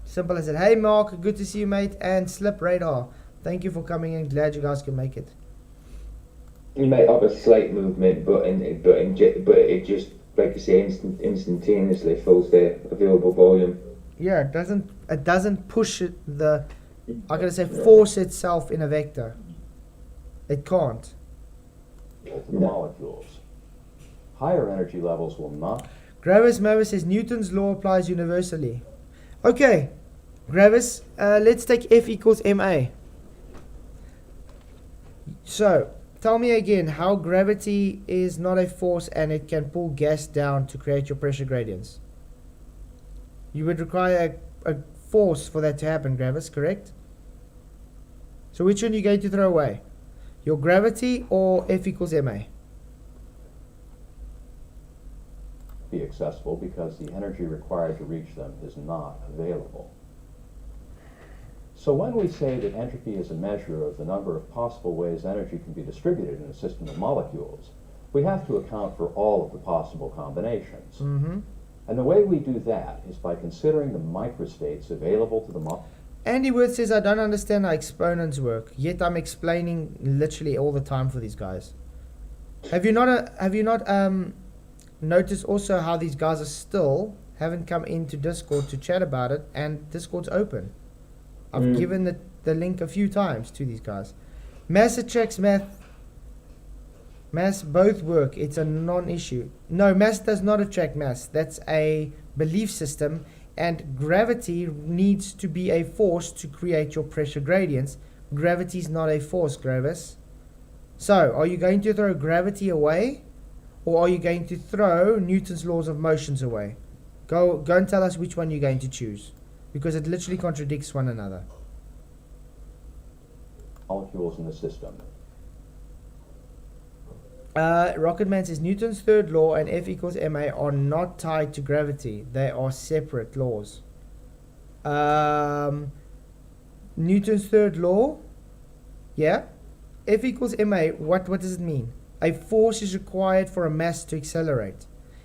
Simple as it. Hey Mark, good to see you, mate. And Slip Radar, thank you for coming in. Glad you guys can make it. You might have a slight movement, but it just, like you say, instantaneously fills the available volume. Yeah, it doesn't push it, I'm gonna say force itself in a vector. It can't. The molecules. Higher energy levels will not. Gravis Mavis says Newton's law applies universally. Okay, Gravis, let's take F equals ma. So, tell me again how gravity is not a force and it can pull gas down to create your pressure gradients. You would require a force for that to happen, Gravis, correct? So which one are you going to throw away? Your gravity or F equals ma? Be accessible because the energy required to reach them is not available. So when we say that entropy is a measure of the number of possible ways energy can be distributed in a system of molecules, we have to account for all of the possible combinations. Mm-hmm. And the way we do that is by considering the microstates available to the molecule. Andy Worth says, I don't understand how exponents work, yet I'm explaining literally all the time for these guys. Have you not noticed also how these guys are still haven't come into Discord to chat about it, and Discord's open? I've given the link a few times to these guys. Mass attracts mass both work. It's a non-issue. No, mass does not attract mass. That's a belief system, and gravity needs to be a force to create your pressure gradients. Gravity is not a force, Gravis. So, are you going to throw gravity away, or are you going to throw Newton's laws of motions away? Go and tell us which one you're going to choose, because it literally contradicts one another. Molecules in the system. Rocketman says Newton's third law and F equals ma are not tied to gravity. They are separate laws. Newton's third law, yeah. F equals ma. What does it mean? A force is required for a mass to accelerate.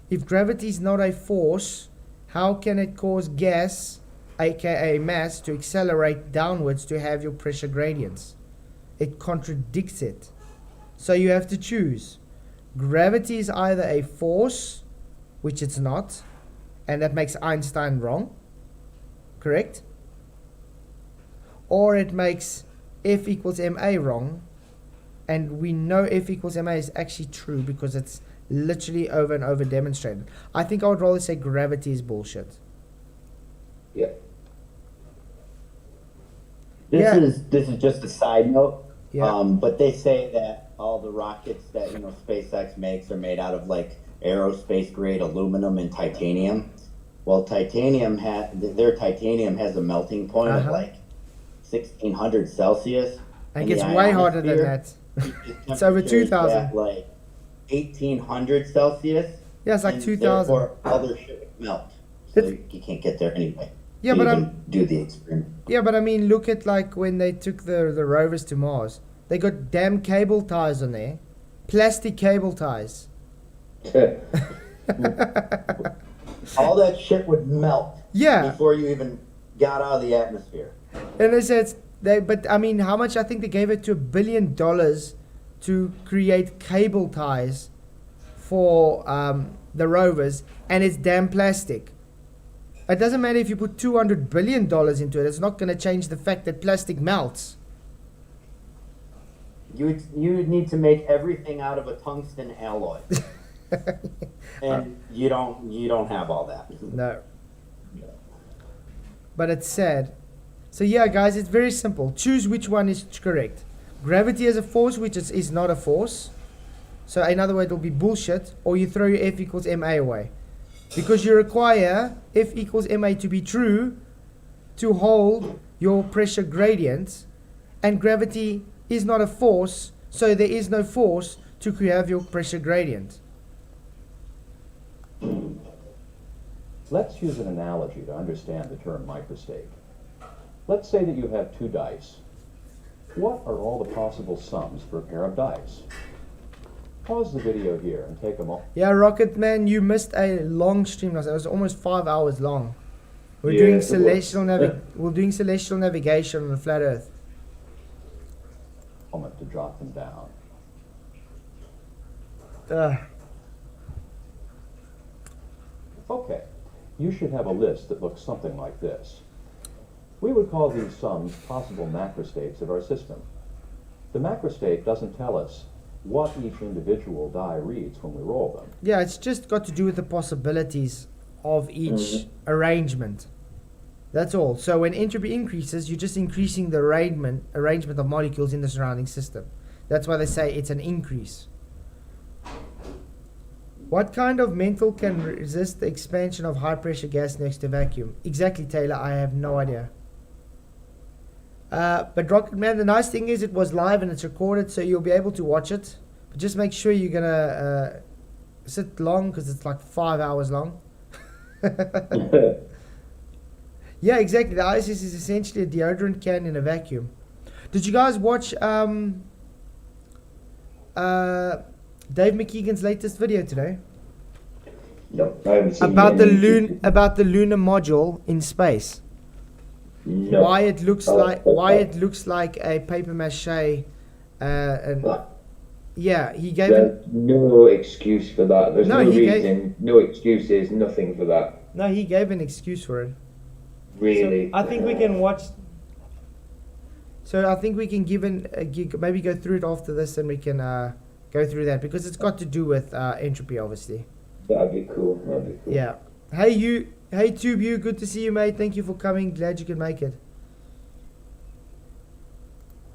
If gravity is not a force, how can it cause gas, aka mass, to accelerate downwards to have your pressure gradients? It contradicts it. So you have to choose. Gravity is either a force, which it's not, and that makes Einstein wrong, correct? Or it makes F equals ma wrong, and we know F equals ma is actually true because it's literally over and over demonstrated. I think I would rather say gravity is bullshit. Yeah. This is just a side note. Yeah. But they say that all the rockets that SpaceX makes are made out of like aerospace grade aluminum and titanium. Well, their titanium has a melting point of like 1600 Celsius. And it gets way harder than that. It's over 2000. Like 1800 Celsius. Yeah, it's like 2000. Therefore, other shit would melt. So you can't get there anyway. Yeah, but do the experiment. Yeah, but I mean, look at like when they took the rovers to Mars. They got damn cable ties on there, plastic cable ties. All that shit would melt. Yeah. Before you even got out of the atmosphere. And they said But I mean, how much? I think they gave it to $1 billion to create cable ties for the rovers, and it's damn plastic. It doesn't matter if you put $200 billion into it. It's not going to change the fact that plastic melts. You would need to make everything out of a tungsten alloy, and you don't have all that. No. But it's sad. So yeah, guys, it's very simple. Choose which one is correct. Gravity as a force, which is not a force. So in other words, it'll be bullshit. Or you throw your F equals ma away, because you require F equals ma to be true to hold your pressure gradient, and gravity is not a force, so there is no force to have your pressure gradient. Let's use an analogy to understand the term microstate. Let's say that you have two dice. What are all the possible sums for a pair of dice? Pause the video here and take a moment. Yeah, Rocket Man, you missed a long stream last night. It was almost 5 hours long. We're Yeah, doing it we're doing celestial navigation on the flat Earth. Moment to jot them down. Okay, you should have a list that looks something like this. We would call these sums possible macrostates of our system. The macrostate doesn't tell us what each individual die reads when we roll them. Yeah, it's just got to do with the possibilities of each arrangement. That's all. So when entropy increases, you're just increasing the arrangement of molecules in the surrounding system. That's why they say it's an increase. What kind of metal can resist the expansion of high pressure gas next to vacuum? Exactly, Taylor, I have no idea. But Rocket Man, the nice thing is it was live and it's recorded, so you'll be able to watch it. But just make sure you're gonna sit long, because it's like 5 hours long. Yeah, exactly. The ISS is essentially a deodorant can in a vacuum. Did you guys watch Dave McKeegan's latest video today? No, I haven't seen About the any. about the lunar module in space. No. Why it looks like a paper mache. Yeah, he gave There's no excuse for that. There's No, no he reason, no excuses, nothing for that. he gave an excuse for it. Really. So I think we can watch. So I think we can maybe go through it after this, and we can go through that, because it's got to do with entropy, obviously. That'd be cool. Yeah. Hey Tube, you, good to see you, mate. Thank you for coming. Glad you could make it.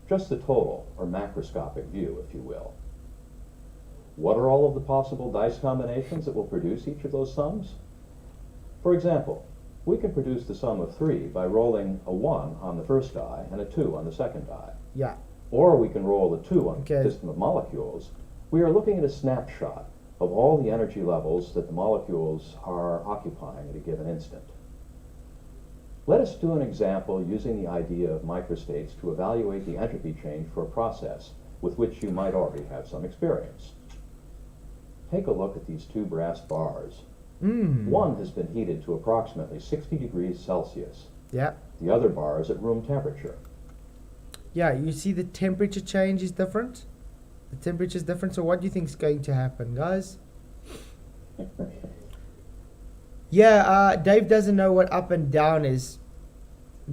Just the total, or macroscopic view, if you will. What are all of the possible dice combinations that will produce each of those sums? For example, we can produce the sum of 3 by rolling a 1 on the first die and a 2 on the second die. Yeah. Or we can roll a 2 on the system of molecules. We are looking at a snapshot of all the energy levels that the molecules are occupying at a given instant. Let us do an example using the idea of microstates to evaluate the entropy change for a process with which you might already have some experience. Take a look at these two brass bars. One has been heated to approximately 60 degrees Celsius. Yeah. The other bar is at room temperature. Yeah, you see the temperature change is different? The temperature is different, so what do you think is going to happen, guys? Yeah, Dave doesn't know what up and down is.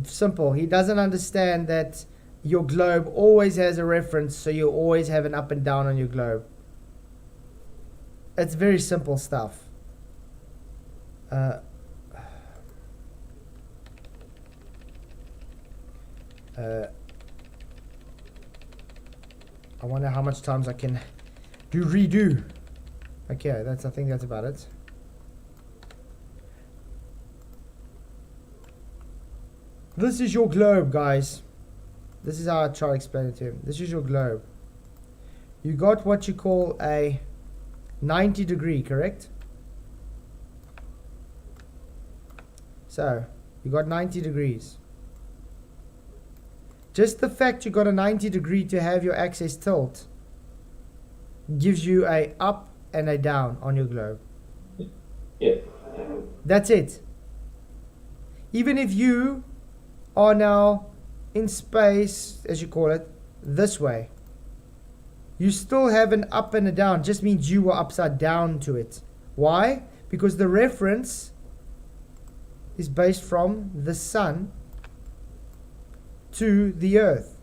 Simple. He doesn't understand that your globe always has a reference, so you always have an up and down on your globe. It's very simple stuff. I wonder how much times I can redo. Okay, I think that's about it. This is your globe, guys. This is how I try to explain it to him. This is your globe. You got what you call a 90 degree, correct? So, you got 90 degrees. Just the fact you got a 90 degree to have your axis tilt gives you a up and a down on your globe. Yeah. That's it. Even if you are now in space, as you call it, this way. You still have an up and a down, just means you were upside down to it. Why? Because the reference is based from the sun to the earth.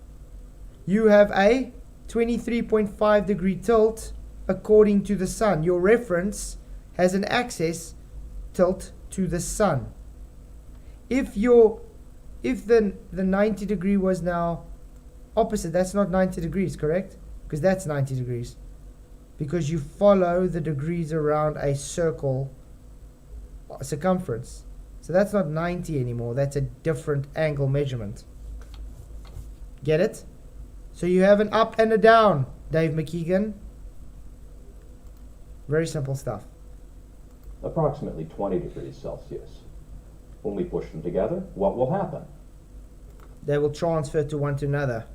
You have a 23.5 degree tilt according to the sun. Your reference has an axis tilt to the sun. If the 90 degree was now opposite, that's not 90 degrees, correct? Because that's 90 degrees. Because you follow the degrees around a circle circumference. So that's not 90 anymore. That's a different angle measurement. Get it? So you have an up and a down, Dave McKeegan. Very simple stuff. Approximately 20 degrees Celsius. When we push them together, what will happen? They will transfer to one to another.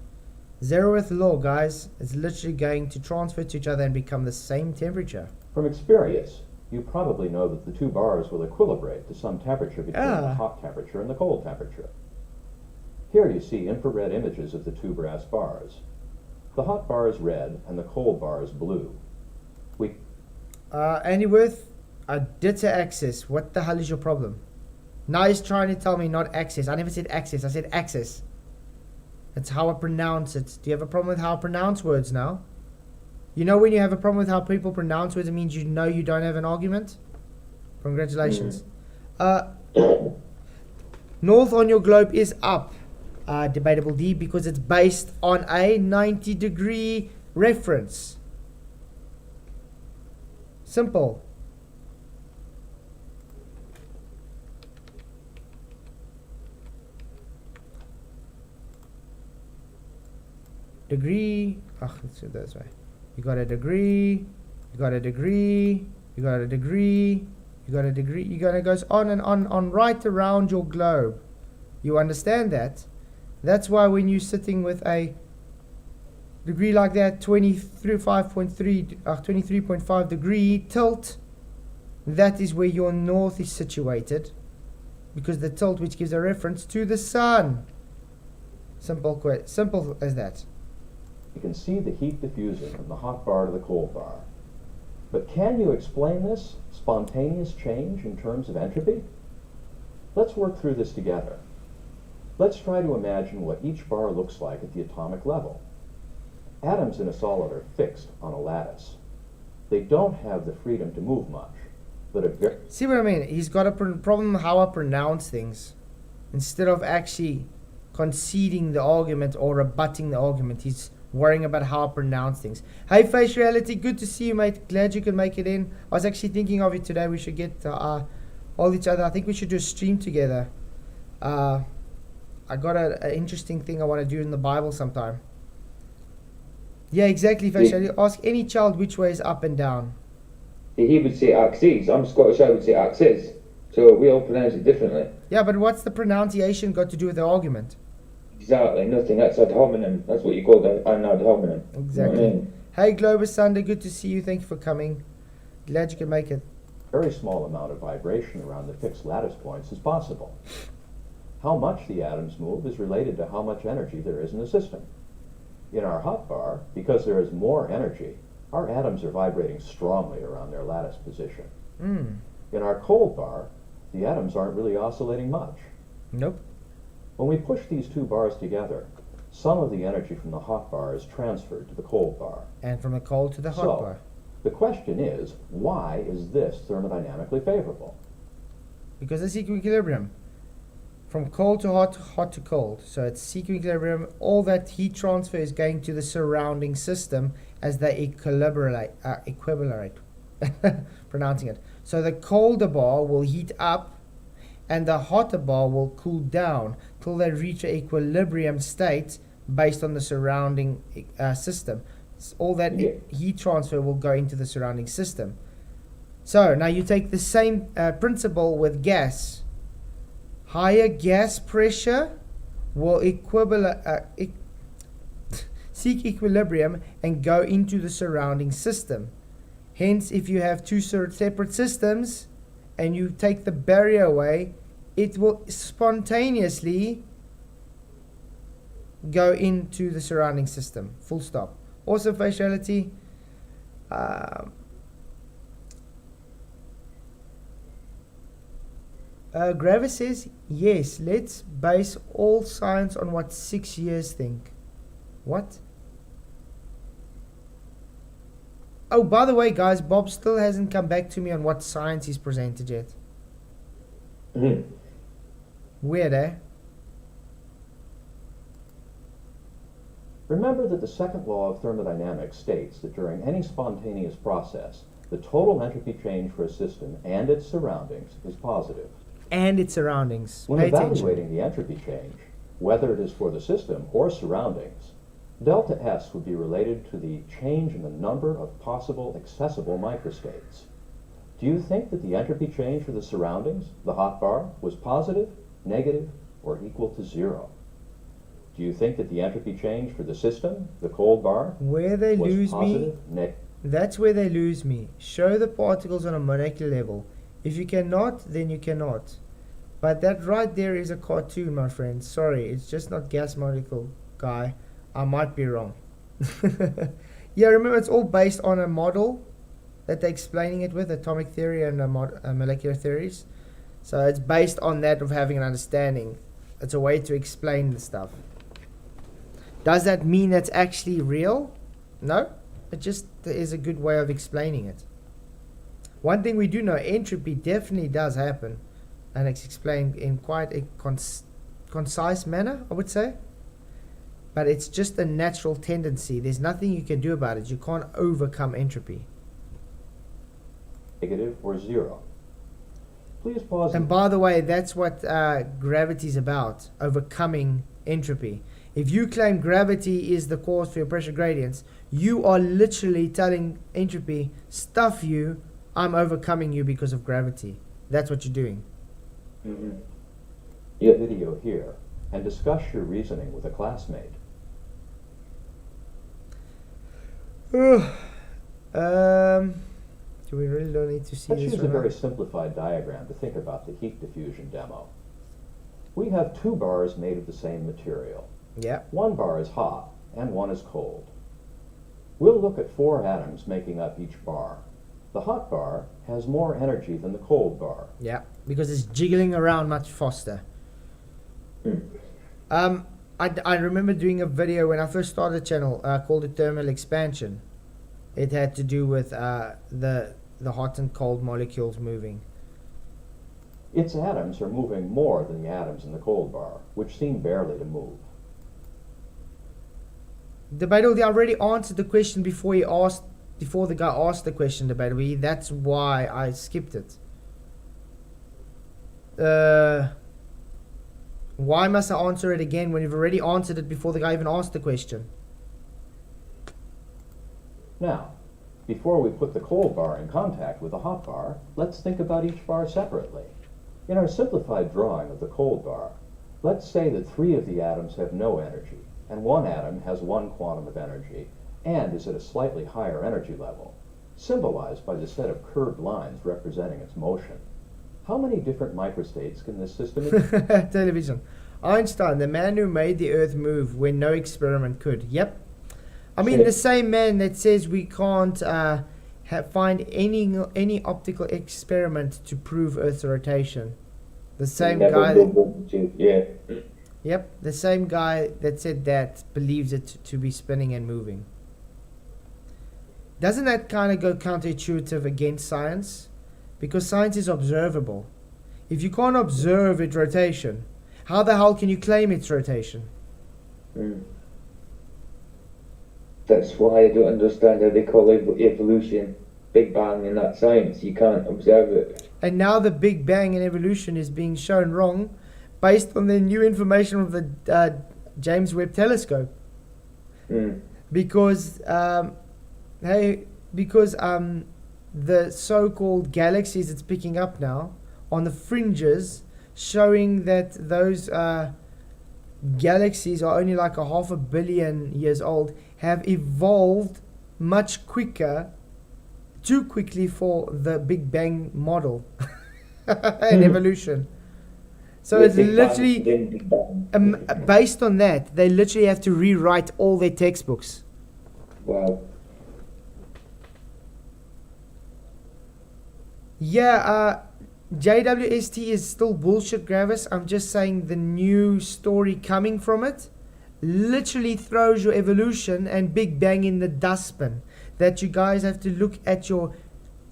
Zeroth law, guys. It's literally going to transfer to each other and become the same temperature. From experience, you probably know that the two bars will equilibrate to some temperature between the hot temperature and the cold temperature. Here you see infrared images of the two brass bars. The hot bar is red and the cold bar is blue. Andy Worth, I did say axis. What the hell is your problem? Now he's trying to tell me not axis. I never said axis. I said axis. That's how I pronounce it. Do you have a problem with how I pronounce words now? You know when you have a problem with how people pronounce words, it means you know you don't have an argument? Congratulations. North on your globe is up. Debatable D, because it's based on a 90 degree reference. Simple. Degree. Let's do it this way. You got a degree. You got a degree. You got a degree. You got a degree. You got it goes on and on right around your globe. You understand that? That's why when you're sitting with a degree like that, 23.5 degree tilt, that is where your north is situated, because the tilt which gives a reference to the sun. Simple as that. You can see the heat diffusing from the hot bar to the cold bar. But can you explain this spontaneous change in terms of entropy? Let's work through this together. Let's try to imagine what each bar looks like at the atomic level. Atoms in a solid are fixed on a lattice. They don't have the freedom to move much, but see what I mean? He's got a problem how I pronounce things. Instead of actually conceding the argument or rebutting the argument, he's worrying about how I pronounce things. Hey, Face Reality, good to see you, mate. Glad you could make it in. I was actually thinking of it today. We should get all each other. I think we should do a stream together. I got an interesting thing I want to do in the Bible sometime. Yeah, exactly, Face Reality. Ask any child which way is up and down. He would say axes. I'm Scottish, I would say axes. So we all pronounce it differently. Yeah, but what's the pronunciation got to do with the argument? Exactly, nothing. That's ad hominem. That's what you call an ad hominem. Exactly. You know what I mean? Hey, Globus Sunday, good to see you. Thank you for coming. Glad you can make it. Very small amount of vibration around the fixed lattice points is possible. How much the atoms move is related to how much energy there is in the system. In our hot bar, because there is more energy, our atoms are vibrating strongly around their lattice position. In our cold bar, the atoms aren't really oscillating much. Nope. When we push these two bars together, some of the energy from the hot bar is transferred to the cold bar. And from the cold to the hot bar. The question is, why is this thermodynamically favorable? Because it's equilibrium. From cold to hot, hot to cold. So it's equilibrium. All that heat transfer is going to the surrounding system as they equilibrate. Pronouncing it. So the colder bar will heat up and the hotter bar will cool down till they reach an equilibrium state based on the surrounding system. So all that heat transfer will go into the surrounding system. So now you take the same principle with gas. Higher gas pressure will seek equilibrium and go into the surrounding system. Hence, if you have two separate systems and you take the barrier away, it will spontaneously go into the surrounding system. Full stop. Also faciality. Gravis says, yes, let's base all science on what 6 years think. What? Oh, by the way, guys, Bob still hasn't come back to me on what science he's presented yet. Weird, eh? Remember that the second law of thermodynamics states that during any spontaneous process, the total entropy change for a system and its surroundings is positive. And its surroundings. When Pay evaluating attention. the entropy change, whether it is for the system or surroundings, delta S would be related to the change in the number of possible accessible microstates. Do you think that the entropy change for the surroundings, the hotbar, was positive, negative, or equal to 0? Do you think that the entropy change for the system, the cold bar, Where they was lose positive, me, that's where they lose me. Show the particles on a molecular level. If you cannot, then you cannot. But that right there is a cartoon, my friend. Sorry, it's just not gas molecule, guy. I might be wrong. Yeah, remember, it's all based on a model that they're explaining it with, atomic theory and molecular theories. So it's based on that of having an understanding. It's a way to explain the stuff. Does that mean that's actually real? No. It just is a good way of explaining it. One thing we do know, entropy definitely does happen. And it's explained in quite a concise manner, I would say. But it's just a natural tendency. There's nothing you can do about it. You can't overcome entropy. negative, or 0? Please pause. And by the way, that's what gravity is about, overcoming entropy. If you claim gravity is the cause for your pressure gradients, you are literally telling entropy, stuff you, I'm overcoming you because of gravity. That's what you're doing. Video here and discuss your reasoning with a classmate. We really don't need to see Let's this use right a very now. simplified diagram to think about the heat diffusion demo. We have 2 bars made of the same material. Yeah. One bar is hot and one is cold. We'll look at 4 atoms making up each bar. The hot bar has more energy than the cold bar. Yeah, because it's jiggling around much faster. I remember doing a video when I first started the channel called it Thermal Expansion. It had to do with the hot and cold molecules moving. Its atoms are moving more than the atoms in the cold bar, which seem barely to move. Debatable, I already answered the question before the guy asked the question, Debatable. That's why I skipped it. Why must I answer it again when you've already answered it before the guy even asked the question? Now, before we put the cold bar in contact with the hot bar, let's think about each bar separately. In our simplified drawing of the cold bar, let's say that 3 of the atoms have no energy, and 1 atom has 1 quantum of energy, and is at a slightly higher energy level, symbolized by the set of curved lines representing its motion. How many different microstates can this system exist? Television. Einstein, the man who made the Earth move when no experiment could. Yep. I mean, the same man that says we can't find any optical experiment to prove Earth's rotation. The same guy. Yep, the same guy that said that believes it to be spinning and moving. Doesn't that kind of go counterintuitive against science? Because science is observable. If you can't observe its rotation, how the hell can you claim its rotation? That's why I don't understand how they call evolution Big Bang in that science. You can't observe it. And now the Big Bang and evolution is being shown wrong based on the new information of the James Webb Telescope. Because the so-called galaxies it's picking up now on the fringes, showing that those galaxies are only like 500 million years old, have evolved much quicker, too quickly for the Big Bang model and evolution. So With it's Big Bang, literally, then Big Bang. based on that, they literally have to rewrite all their textbooks. Wow. Yeah, JWST is still bullshit, Gravis. I'm just saying the new story coming from it literally throws your evolution and Big Bang in the dustbin. That you guys have to look at your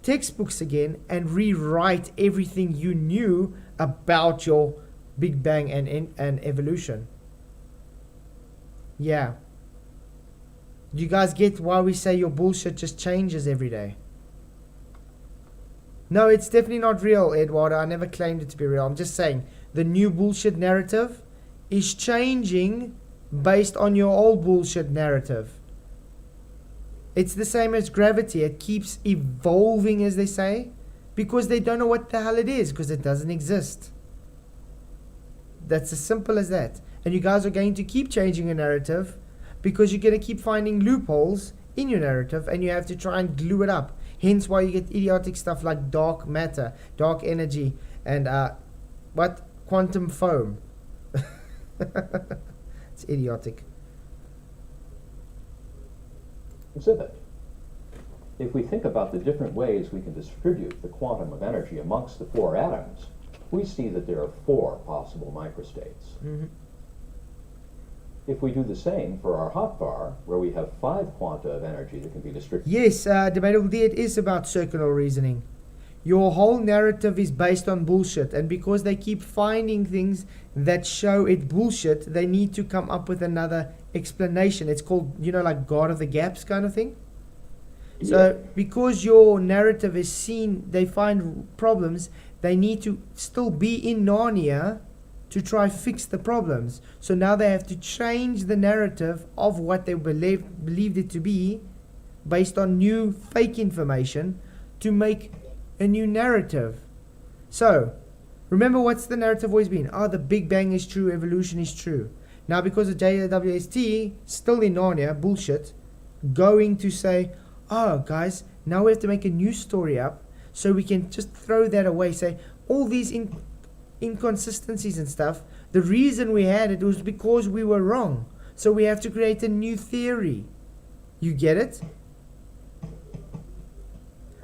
textbooks again and rewrite everything you knew about your Big Bang and evolution. Yeah. Do you guys get why we say your bullshit just changes every day? No, it's definitely not real, Eduardo. I never claimed it to be real. I'm just saying the new bullshit narrative is changing based on your old bullshit narrative. It's the same as gravity. It keeps evolving, as they say, because they don't know what the hell it is, because it doesn't exist. That's as simple as that. And you guys are going to keep changing your narrative because you're going to keep finding loopholes in your narrative and you have to try and glue it up. Hence why you get idiotic stuff like dark matter, dark energy, and quantum foam. It's idiotic. Exhibit. If we think about the different ways we can distribute the quantum of energy amongst the 4 atoms, we see that there are 4 possible microstates. Mm-hmm. If we do the same for our hotbar, where we have 5 quanta of energy that can be distributed. Yes, Debatable D, it is about circular reasoning. Your whole narrative is based on bullshit, and because they keep finding things that show it bullshit, they need to come up with another explanation. It's called, like God of the Gaps kind of thing. Yeah. So because your narrative is seen, they find problems, they need to still be in Narnia to try fix the problems. So now they have to change the narrative of what they believed it to be based on new fake information to make a new narrative. So remember, what's the narrative always been? The Big Bang is true, evolution is true. Now because of JWST, still in Narnia, bullshit, going to say, guys, now we have to make a new story up so we can just throw that away, say all these inconsistencies and stuff, the reason we had it was because we were wrong. So we have to create a new theory. You get it?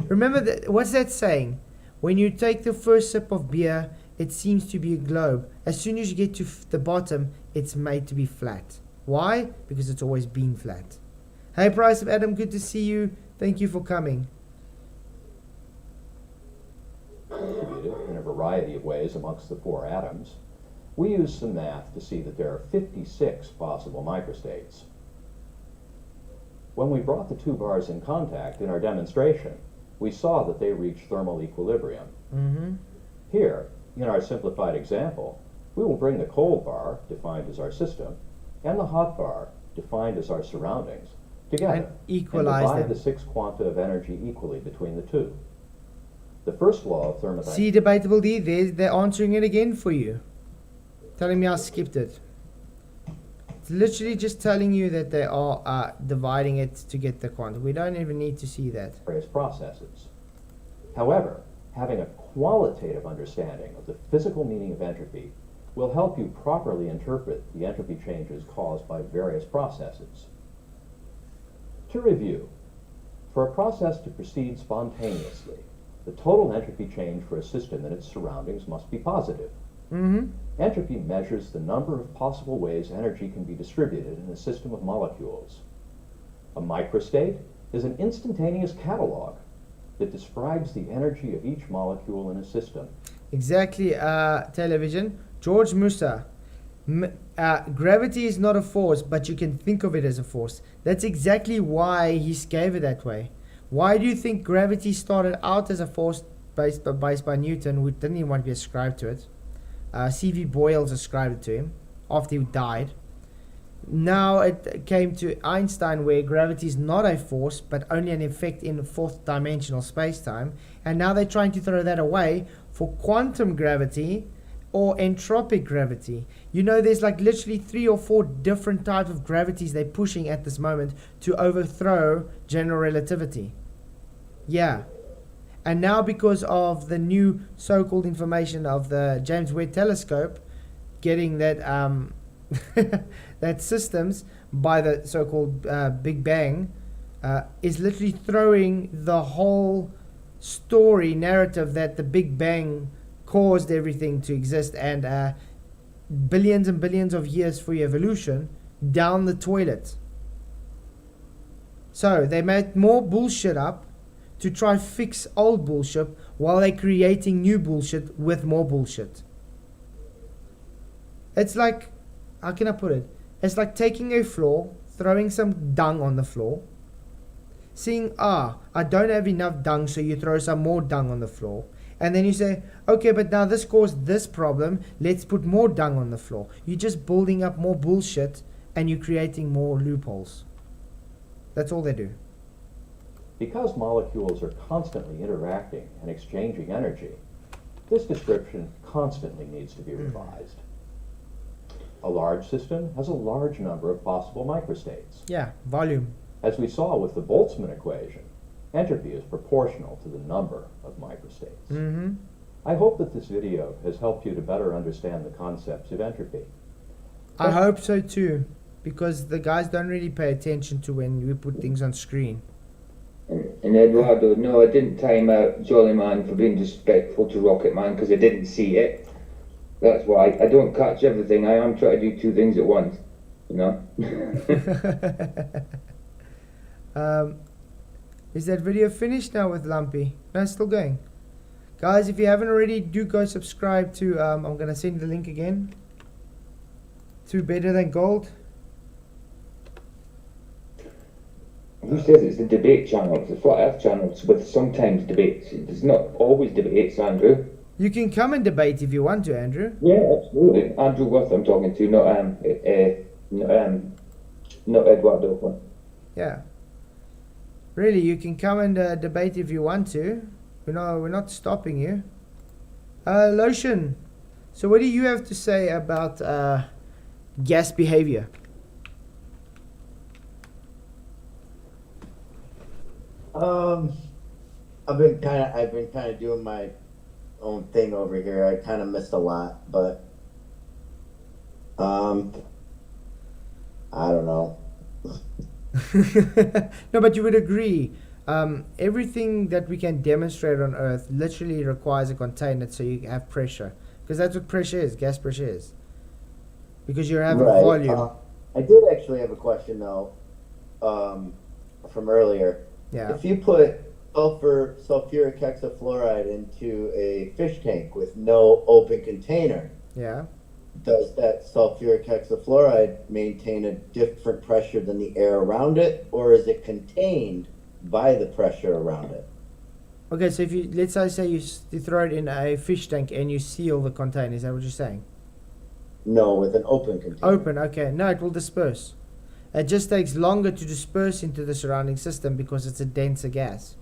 Remember, what's that saying? When you take the first sip of beer, it seems to be a globe. As soon as you get to the bottom, it's made to be flat. Why? Because it's always been flat. Hey, Price of Adam, good to see you. Thank you for coming. Distributed in a variety of ways amongst the 4 atoms. We use some math to see that there are 56 possible microstates. When we brought the 2 bars in contact in our demonstration, we saw that they reach thermal equilibrium. Mm-hmm. Here, in our simplified example, we will bring the cold bar, defined as our system, and the hot bar, defined as our surroundings, together and equalize divide them. the 6 quanta of energy equally between the 2. The first law of thermodynamics. See, Debatable D, they're answering it again for you. Telling me I skipped it. It's literally just telling you that they are dividing it to get the quantum. We don't even need to see that. Various processes. However, having a qualitative understanding of the physical meaning of entropy will help you properly interpret the entropy changes caused by various processes. To review, for a process to proceed spontaneously, the total entropy change for a system and its surroundings must be positive. Mm-hmm. Entropy measures the number of possible ways energy can be distributed in a system of molecules. A microstate is an instantaneous catalog that describes the energy of each molecule in a system. Exactly, television. George Musa. Gravity is not a force, but you can think of it as a force. That's exactly why he gave it that way. Why do you think gravity started out as a force based by Newton, who didn't even want to be ascribed to it? C.V. Boyles ascribed it to him after he died. Now it came to Einstein, where gravity is not a force but only an effect in fourth dimensional space-time, and now they're trying to throw that away for quantum gravity or entropic gravity. There's like literally 3 or 4 different types of gravities they're pushing at this moment to overthrow general relativity. Yeah. And now because of the new so-called information of the James Webb Telescope, getting that that systems by the so-called Big Bang is literally throwing the whole story narrative that the Big Bang caused everything to exist and billions and billions of years for evolution down the toilet. So they made more bullshit up to try fix old bullshit while they're creating new bullshit with more bullshit. It's like, how can I put it? It's like taking a floor, throwing some dung on the floor, seeing, I don't have enough dung, so you throw some more dung on the floor. And then you say, okay, but now this caused this problem, let's put more dung on the floor. You're just building up more bullshit and you're creating more loopholes. That's all they do. Because molecules are constantly interacting and exchanging energy, this description constantly needs to be revised. A large system has a large number of possible microstates. Yeah, volume. As we saw with the Boltzmann equation, entropy is proportional to the number of microstates. Mm-hmm. I hope that this video has helped you to better understand the concepts of entropy. I hope so too, because the guys don't really pay attention to when we put things on screen. And Eduardo, no, I didn't time out Jolly Man for being disrespectful to Rocket Man because I didn't see it. That's why. I don't catch everything. I am trying to do two things at once, you know? Is that video finished now with Lumpy? No, it's still going. Guys, if you haven't already, do go subscribe to, I'm going to send the link again, to Better Than Gold. Who says it's the debate channel? It's the Flat Earth channel with sometimes debates. It's not always debates, Andrew. You can come and debate if you want to, Andrew. Yeah, absolutely. Andrew Worth I'm talking to, not Eduardo. Yeah. Really, you can come and debate if you want to. We're not stopping you. Lotion. So what do you have to say about gas behavior? I've been kind of doing my own thing over here. I kind of missed a lot, but I don't know. No, but you would agree. Everything that we can demonstrate on Earth literally requires a container so you have pressure. Because that's what pressure is, gas pressure is. Because you have a volume. I did actually have a question, though, from earlier. Yeah. If you put sulfuric hexafluoride into a fish tank with no open container, yeah, does that sulfuric hexafluoride maintain a different pressure than the air around it, or is it contained by the pressure around it? Okay, so if you, let's say you throw it in a fish tank and you seal the container, is that what you're saying? No, with an open container. Open, okay. No, it will disperse. It just takes longer to disperse into the surrounding system because it's a denser gas.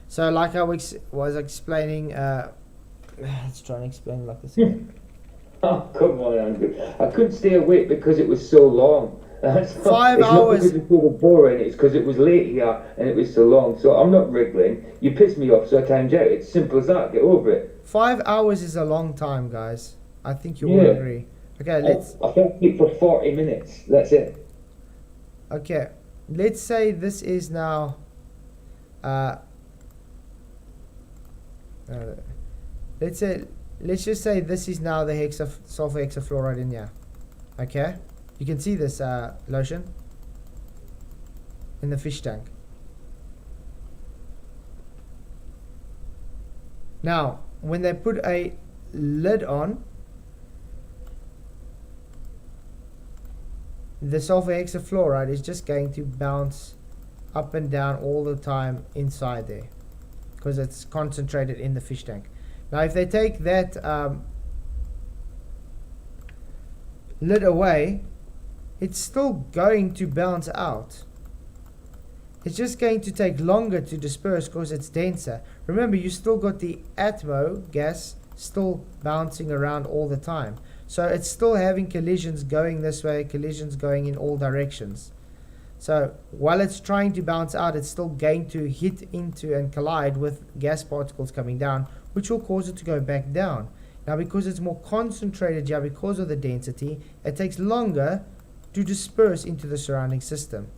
So like I was explaining, let's try and explain like this again. Oh, come on, Andrew. I couldn't stay awake because it was so long. 5 hours. It's not because it was boring, it's because it was late here and it was so long. So I'm not wriggling. You pissed me off, so I timed out. It's simple as that. Get over it. 5 hours is a long time, guys. I think you all agree. Okay, let's... I fell asleep for 40 minutes. That's it. Okay, let's say this is now... let's just say this is now the sulfur hexafluoride in here. Okay, you can see this lotion in the fish tank. Now when they put a lid on, the sulfur hexafluoride is just going to bounce up and down all the time inside there because it's concentrated in the fish tank. Now if they take that lid away, it's still going to bounce out. It's just going to take longer to disperse because it's denser. Remember, you still got the atmo gas still bouncing around all the time. So it's still having collisions going this way, collisions going in all directions. So while it's trying to bounce out, it's still going to hit into and collide with gas particles coming down, which will cause it to go back down. Now, because it's more concentrated here, because of the density, it takes longer to disperse into the surrounding system.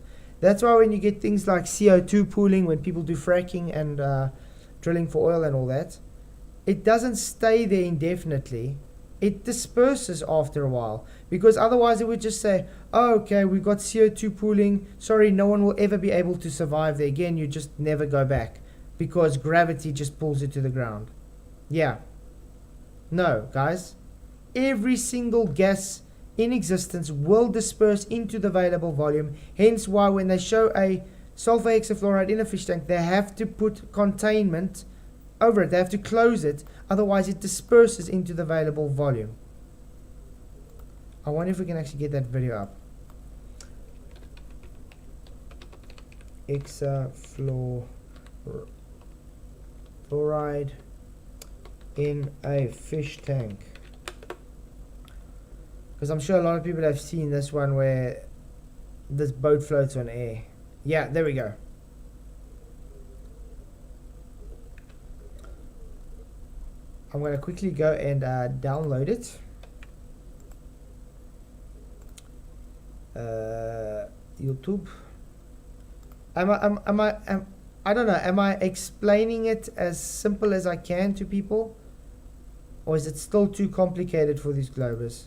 That's why when you get things like CO2 pooling, when people do fracking and drilling for oil and all that, it doesn't stay there indefinitely. It disperses after a while, because otherwise it would just say, oh, okay, we've got CO2 pooling, sorry, no one will ever be able to survive there again, you just never go back, because gravity just pulls it to the ground. Yeah. No, guys. Every single gas in existence will disperse into the available volume, hence why when they show a sulfur hexafluoride in a fish tank, they have to put containment over it, they have to close it, otherwise it disperses into the available volume. I wonder if we can actually get that video up. Hexafluoride in a fish tank. Because I'm sure a lot of people have seen this one where this boat floats on air. Yeah, there we go. I'm going to quickly go and download it. YouTube. I don't know, am I explaining it as simple as I can to people? Or is it still too complicated for these Globers?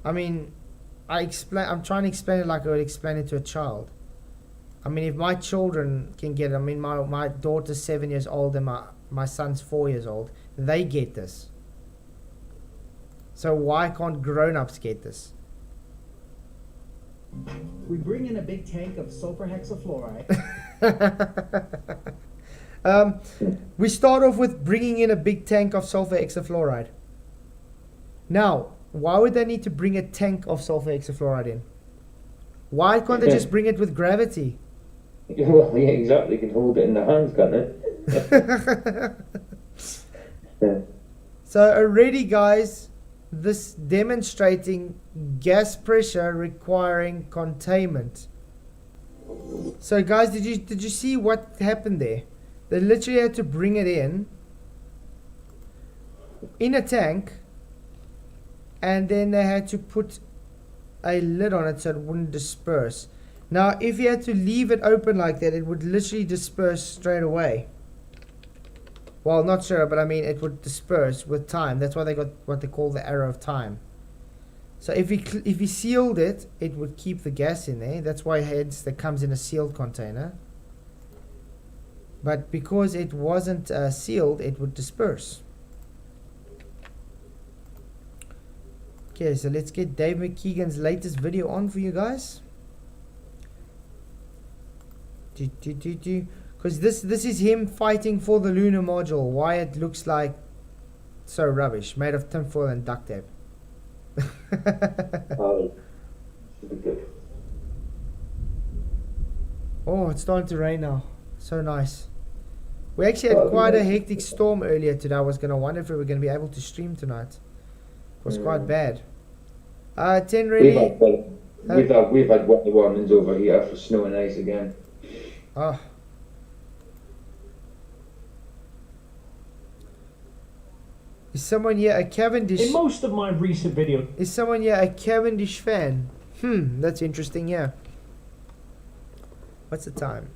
I mean, I'm trying to explain it like I would explain it to a child. I mean, if my children can get it, I mean, my daughter's 7 years old and my son's 4 years old, they get this. So why can't grown-ups get this? We bring in a big tank of sulfur hexafluoride. We start off with bringing in a big tank of sulfur hexafluoride. Now, why would they need to bring a tank of sulfur hexafluoride in? Why can't they just bring it with gravity? Well, yeah, exactly. You can hold it in the hands, can't it? So already, guys, this demonstrating gas pressure requiring containment. So guys, did you see what happened there? They literally had to bring it in a tank, and then they had to put a lid on it so it wouldn't disperse. Now, if you had to leave it open like that, it would literally disperse straight away. Well, not sure, but I mean, it would disperse with time. That's why they got what they call the arrow of time. So if he sealed it, it would keep the gas in there. That's why hence that comes in a sealed container. But because it wasn't sealed, it would disperse. Okay, so let's get Dave McKeegan's latest video on for you guys. Because this is him fighting for the lunar module. Why it looks like so rubbish, made of tinfoil and duct tape. Oh, it's starting to rain now. So nice. We actually had quite a hectic storm earlier today. I was going to wonder if we were going to be able to stream tonight. It was quite bad. 10 really. We've had weather warnings over here for snow and ice again. Oh. Is someone here a Cavendish? In most of my recent videos. Is someone here a Cavendish fan? That's interesting, yeah. What's the time?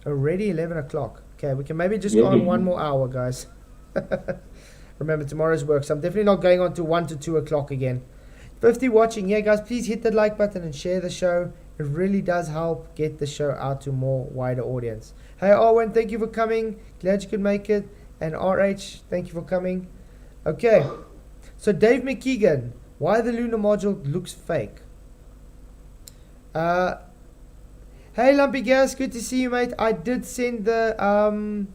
Already 11 o'clock. Okay, we can maybe just go on 1 more hour, guys. Remember, tomorrow's work, so I'm definitely not going on to 1 to 2 o'clock again. 50 watching. Yeah, guys, please hit the like button and share the show. It really does help get the show out to more wider audience. Hey, Owen, thank you for coming. Glad you could make it. And RH, thank you for coming. Okay, so Dave McKeegan, why the lunar module looks fake. Hey, Lumpy Gas, good to see you, mate. I did send the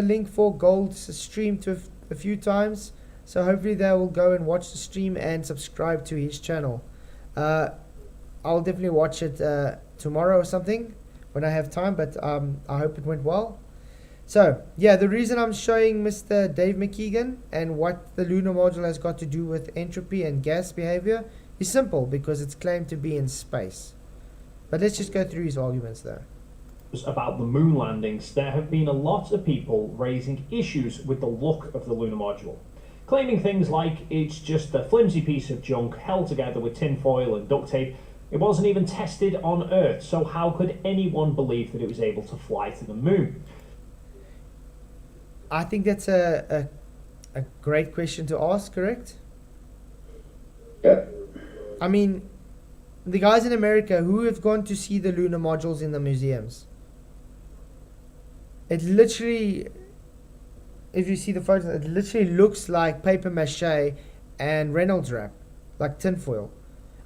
link for Gold's stream to a few times, so hopefully they will go and watch the stream and subscribe to his channel. I'll definitely watch it tomorrow or something when I have time, but I hope it went well. So, yeah, the reason I'm showing Mr. Dave McKeegan and what the lunar module has got to do with entropy and gas behavior is simple, because it's claimed to be in space. But let's just go through his arguments though. About the moon landings, there have been a lot of people raising issues with the look of the lunar module, claiming things like it's just a flimsy piece of junk held together with tinfoil and duct tape. It wasn't even tested on Earth, so how could anyone believe that it was able to fly to the moon? I think that's a great question to ask, correct? Yeah. I mean, the guys in America who have gone to see the lunar modules in the museums, it literally, if you see the photos, it literally looks like paper mache and Reynolds wrap, like tinfoil.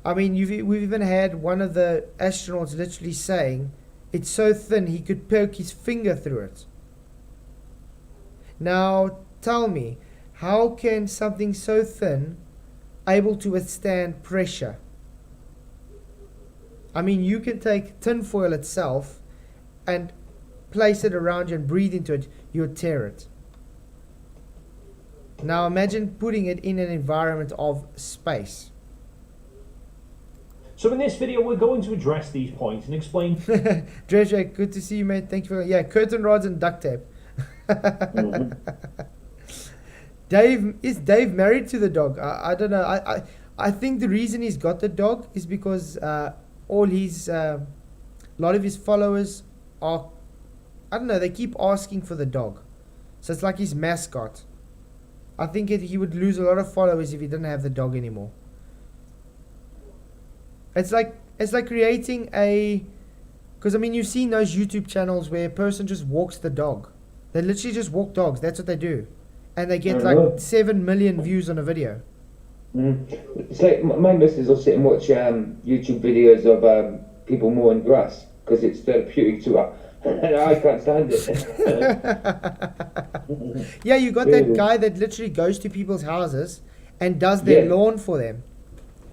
I mean, we've even had one of the astronauts literally saying it's so thin he could poke his finger through it. Now, tell me, how can something so thin able to withstand pressure? I mean, you can take tinfoil itself and place it around you and breathe into it, you'll tear it. Now imagine putting it in an environment of space. So in this video, we're going to address these points and explain... Dredge, good to see you, mate. Thank you for... Yeah, curtain rods and duct tape. Is Dave married to the dog? I don't know. I think the reason he's got the dog is because all his a lot of his followers are, I don't know, they keep asking for the dog, so it's like his mascot. I think he would lose a lot of followers if he didn't have the dog anymore. It's like creating a, because I mean, you've seen those YouTube channels where a person just walks the dog. They literally just walk dogs. That's what they do. And they get like 7 million views on a video. It's like my missus will sit and watch YouTube videos of people mowing grass because it's therapeutic to her. And I can't stand it. Yeah, you got that guy that literally goes to people's houses and does their lawn for them.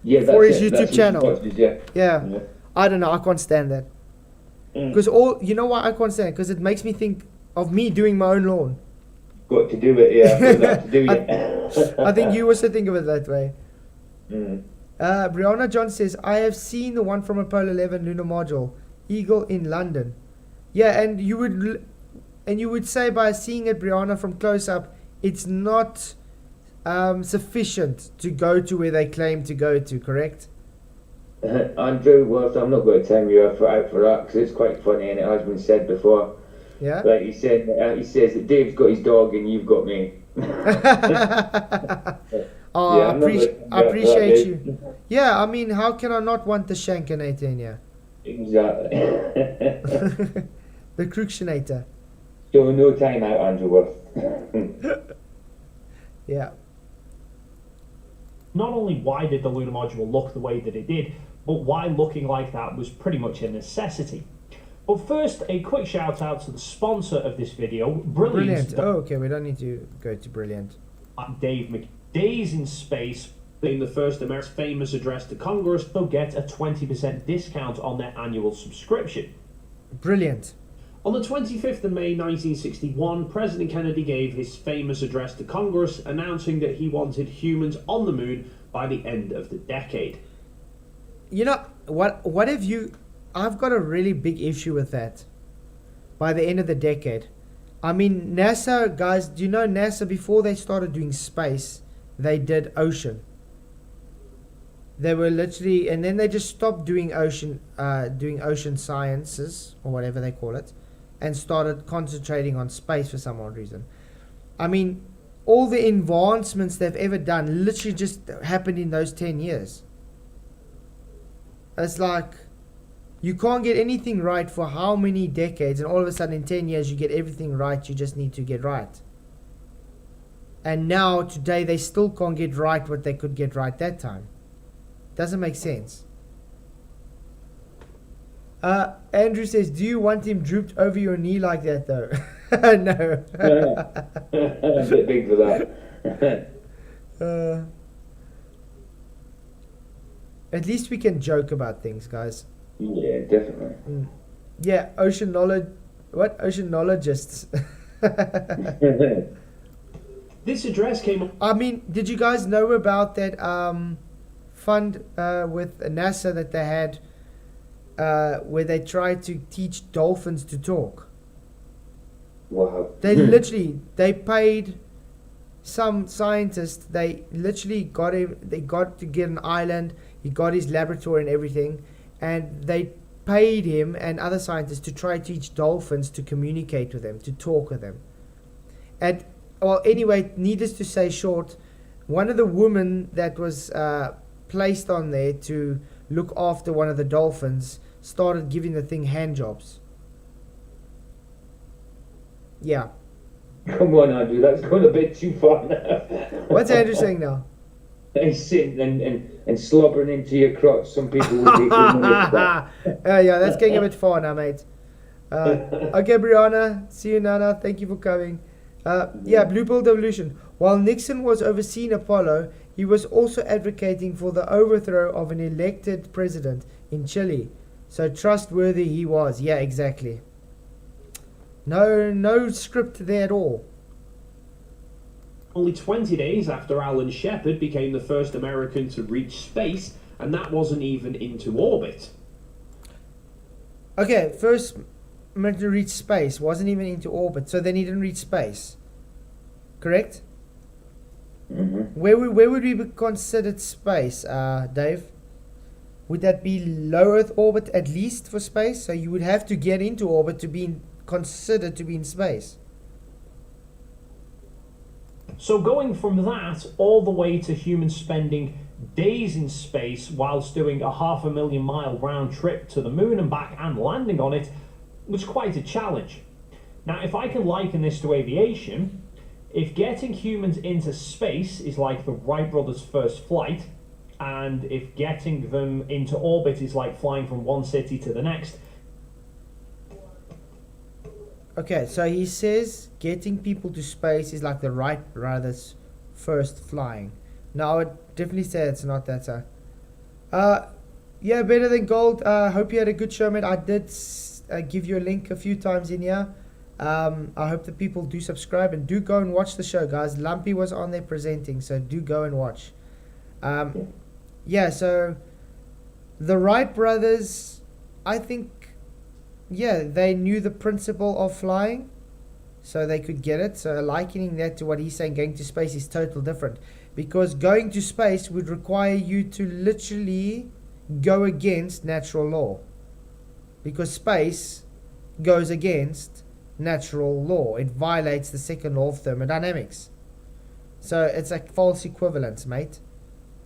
Yeah, for his that's YouTube channel. Watches, yeah. I don't know. I can't stand that. Because you know why I can't stand it? Because it makes me think of me doing my own lawn. Got to do it, yeah. Got to do it. I think you also think of it that way. Brianna John says, I have seen the one from Apollo 11 lunar module, Eagle in London. Yeah, and you would say by seeing it, Brianna, from close up, it's not sufficient to go to where they claim to go to, correct? Andrew, well, I'm not going to time you out for that because it's quite funny and it has been said before. Yeah. Like he says that Dave's got his dog and you've got me. Oh, yeah, I appreciate you. Yeah, I mean, how can I not want the Shankinator in here? Exactly. The Cruxinator. So no time out, Andrew Worth. Yeah. Not only why did the lunar module look the way that it did, but why looking like that was pretty much a necessity. But first, a quick shout out to the sponsor of this video, Brilliant. Oh, okay, we don't need to go to Brilliant. Dave McKeegan. Days in Space, being the first America's famous address to Congress, they'll get a 20% discount on their annual subscription. Brilliant. On the 25th of May 1961, President Kennedy gave his famous address to Congress announcing that he wanted humans on the moon by the end of the decade. You know, what if you... I've got a really big issue with that. By the end of the decade. I mean, NASA, guys, do you know NASA, before they started doing space, they did ocean. They were literally... And then they just stopped doing ocean sciences, or whatever they call it, and started concentrating on space for some odd reason. I mean, all the advancements they've ever done literally just happened in those 10 years. It's like, you can't get anything right for how many decades, and all of a sudden in 10 years you get everything right you just need to get right. And now, today, they still can't get right what they could get right that time. Doesn't make sense. Andrew says, do you want him drooped over your knee like that, though? No. A bit big for that. At least we can joke about things, guys. Yeah, definitely. Yeah, oceanologists. This address came up. I mean, did you guys know about that fund with NASA that they had where they tried to teach dolphins to talk? Wow. They paid some scientist, they literally got him, they got to get an island, he got his laboratory and everything, and they paid him and other scientists to try to teach dolphins to communicate with them, to talk with them. And, well, anyway, needless to say short, one of the women that was placed on there to look after one of the dolphins started giving the thing hand jobs. Yeah. Come on, Andrew, that's going a bit too far now. What's Andrew saying now? He's sitting and slobbering into your crotch. Some people would be that. Yeah, that's getting a bit far now, mate. Okay, Brianna, see you, Nana. Thank you for coming. Yeah, Blue Pill Devolution. While Nixon was overseeing Apollo, he was also advocating for the overthrow of an elected president in Chile. So trustworthy he was. Yeah, exactly. No script there at all. Only 20 days after Alan Shepard became the first American to reach space, and that wasn't even into orbit. Okay, first American to reach space, wasn't even into orbit, so then he didn't reach space. Correct? Mm-hmm. Where would we be considered space, Dave? Would that be low Earth orbit at least for space? So you would have to get into orbit to be considered to be in space. So going from that all the way to humans spending days in space whilst doing a 500,000 mile round trip to the moon and back and landing on it was quite a challenge. Now, if I can liken this to aviation, if getting humans into space is like the Wright brothers' first flight, and if getting them into orbit is like flying from one city to the next. Okay, so he says getting people to space is like the Wright brothers' first flying. Now, I would definitely say it's not that so. Yeah, better than gold. Hope you had a good show, mate. I did give you a link a few times in here. I hope that people do subscribe and do go and watch the show, guys. Lumpy was on there presenting, so do go and watch. Yeah, so the Wright brothers, I think, yeah, they knew the principle of flying, so they could get it. So likening that to what he's saying, going to space is total different. Because going to space would require you to literally go against natural law. Because space goes against natural law. It violates the second law of thermodynamics. So it's a false equivalence, mate.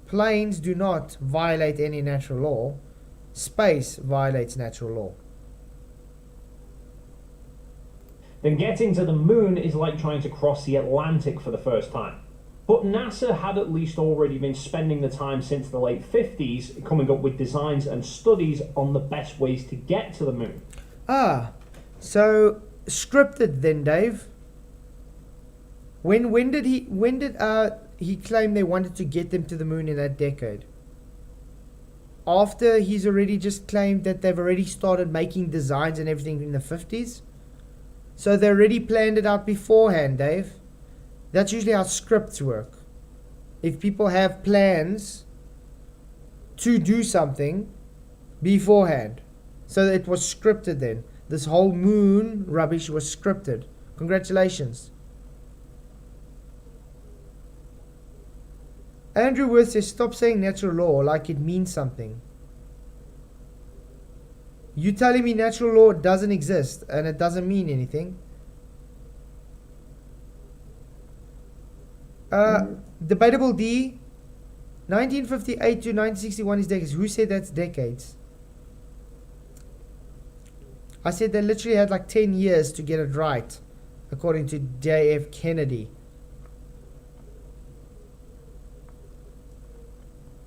Planes do not violate any natural law. Space violates natural law. Then getting to the moon is like trying to cross the Atlantic for the first time. But NASA had at least already been spending the time since the late 50s coming up with designs and studies on the best ways to get to the moon. So scripted then, Dave. When did he claim they wanted to get them to the moon in that decade? After he's already just claimed that they've already started making designs and everything in the 50s? So they already planned it out beforehand, Dave. That's usually how scripts work. If people have plans to do something beforehand. So it was scripted then. This whole moon rubbish was scripted. Congratulations. Andrew Worth says, stop saying natural law like it means something. You telling me natural law doesn't exist and it doesn't mean anything? Debatable D, 1958 to 1961 is decades. Who said that's decades? I said they literally had like 10 years to get it right, according to J.F. Kennedy.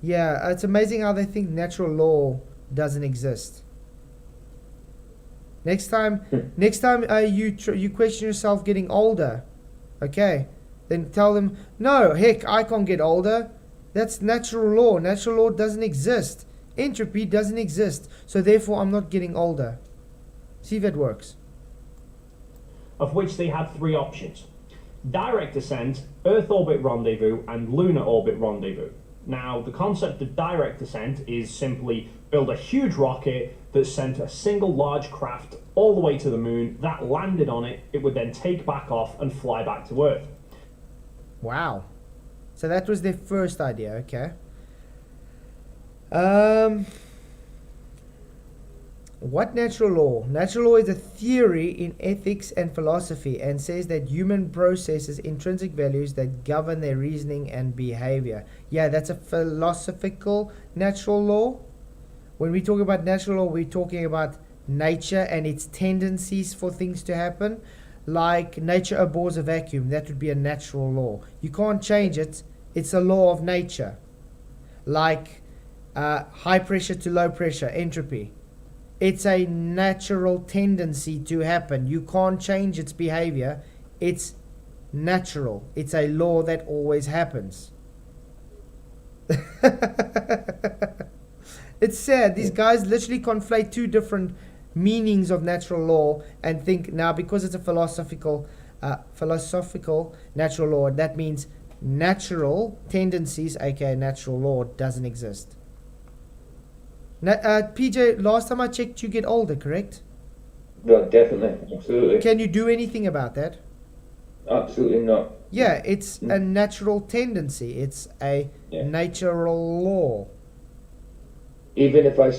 Yeah, it's amazing how they think natural law doesn't exist. Next time you question yourself getting older, okay, then tell them, no, heck, I can't get older. That's natural law. Natural law doesn't exist. Entropy doesn't exist. So therefore, I'm not getting older. See if it works. of which they had three options: direct descent, Earth orbit rendezvous, and lunar orbit rendezvous. Now, the concept of direct descent is simply build a huge rocket that sent a single large craft all the way to the moon, that landed on it, it would then take back off and fly back to Earth. Wow. So that was their first idea, okay. What natural law? Natural law is a theory in ethics and philosophy and says that human processes intrinsic values that govern their reasoning and behavior. Yeah, that's a philosophical natural law. When we talk about natural law, we're talking about nature and its tendencies for things to happen. Like nature abhors a vacuum, that would be a natural law. You can't change it, it's a law of nature. Like high pressure to low pressure, entropy. It's a natural tendency to happen. You can't change its behavior. It's natural. It's a law that always happens. It's sad. These guys literally conflate two different meanings of natural law and think now because it's a philosophical natural law, that means natural tendencies, aka natural law, doesn't exist. PJ, last time I checked, you get older, correct? No, definitely, absolutely. Can you do anything about that? Absolutely not. Yeah, it's a natural tendency. It's a natural law. Even if I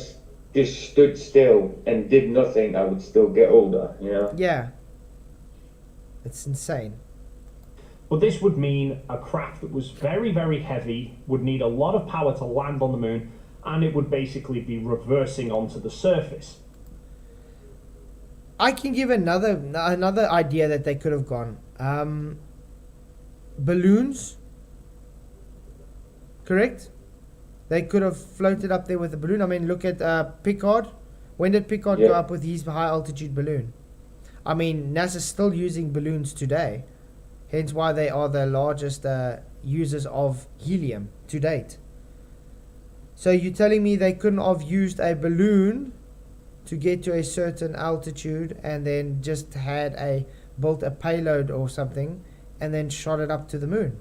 just stood still and did nothing, I would still get older, you know? Yeah. It's insane. But this would mean a craft that was very, very heavy, would need a lot of power to land on the moon, and it would basically be reversing onto the surface. I can give another idea that they could have gone. Balloons. Correct? They could have floated up there with a balloon. I mean, look at Picard. When did Picard go up with his high altitude balloon? I mean, NASA's still using balloons today. Hence why they are the largest users of helium to date. So you're telling me they couldn't have used a balloon to get to a certain altitude and then just built a payload or something and then shot it up to the moon?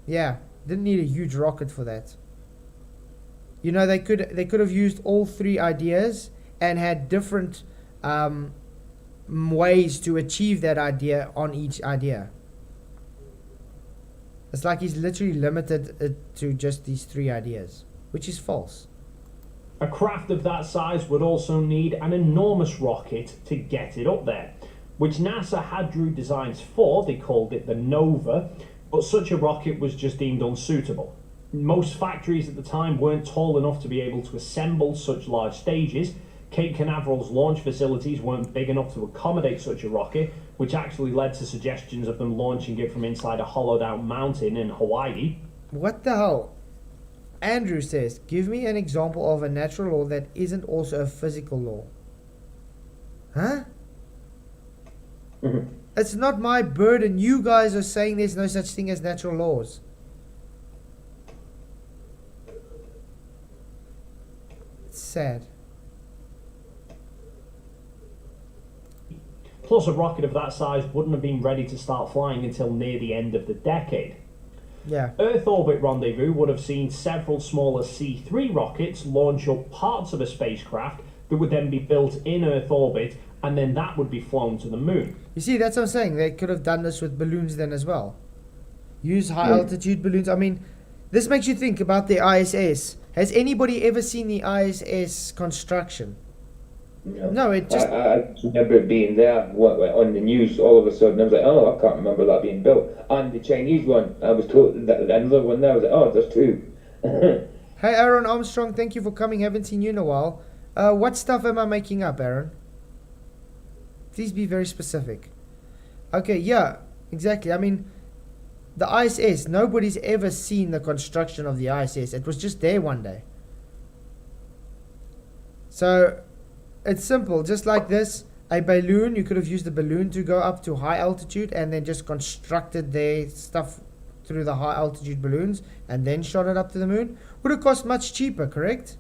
Yeah, didn't need a huge rocket for that. You know, they could have used all three ideas and had different ways to achieve that idea on each idea. It's like he's literally limited it to just these three ideas, which is false. A craft of that size would also need an enormous rocket to get it up there, which NASA had drew designs for. They called it the Nova, but such a rocket was just deemed unsuitable. Most factories at the time weren't tall enough to be able to assemble such large stages. Cape Canaveral's launch facilities weren't big enough to accommodate such a rocket, which actually led to suggestions of them launching it from inside a hollowed out mountain in Hawaii. What the hell? Andrew says, give me an example of a natural law that isn't also a physical law. Huh? It's not my burden. You guys are saying there's no such thing as natural laws. It's sad. Plus, a rocket of that size wouldn't have been ready to start flying until near the end of the decade. Yeah. Earth orbit rendezvous would have seen several smaller C-3 rockets launch up parts of a spacecraft that would then be built in Earth orbit, and then that would be flown to the moon. You see, that's what I'm saying. They could have done this with balloons then as well. Use high altitude balloons. I mean, this makes you think about the ISS. Has anybody ever seen the ISS construction? No, it just... I remember it being there on the news all of a sudden. I was like, oh, I can't remember that being built. And the Chinese one, I was told that another one there. I was like, oh, there's two. Hey, Aaron Armstrong, thank you for coming. Haven't seen you in a while. What stuff am I making up, Aaron? Please be very specific. Okay, yeah, exactly. I mean, the ISS, nobody's ever seen the construction of the ISS. It was just there one day. So... it's simple, just like this. A balloon, you could have used the balloon to go up to high altitude and then just constructed their stuff through the high altitude balloons and then shot it up to the moon. Would have cost much cheaper, correct?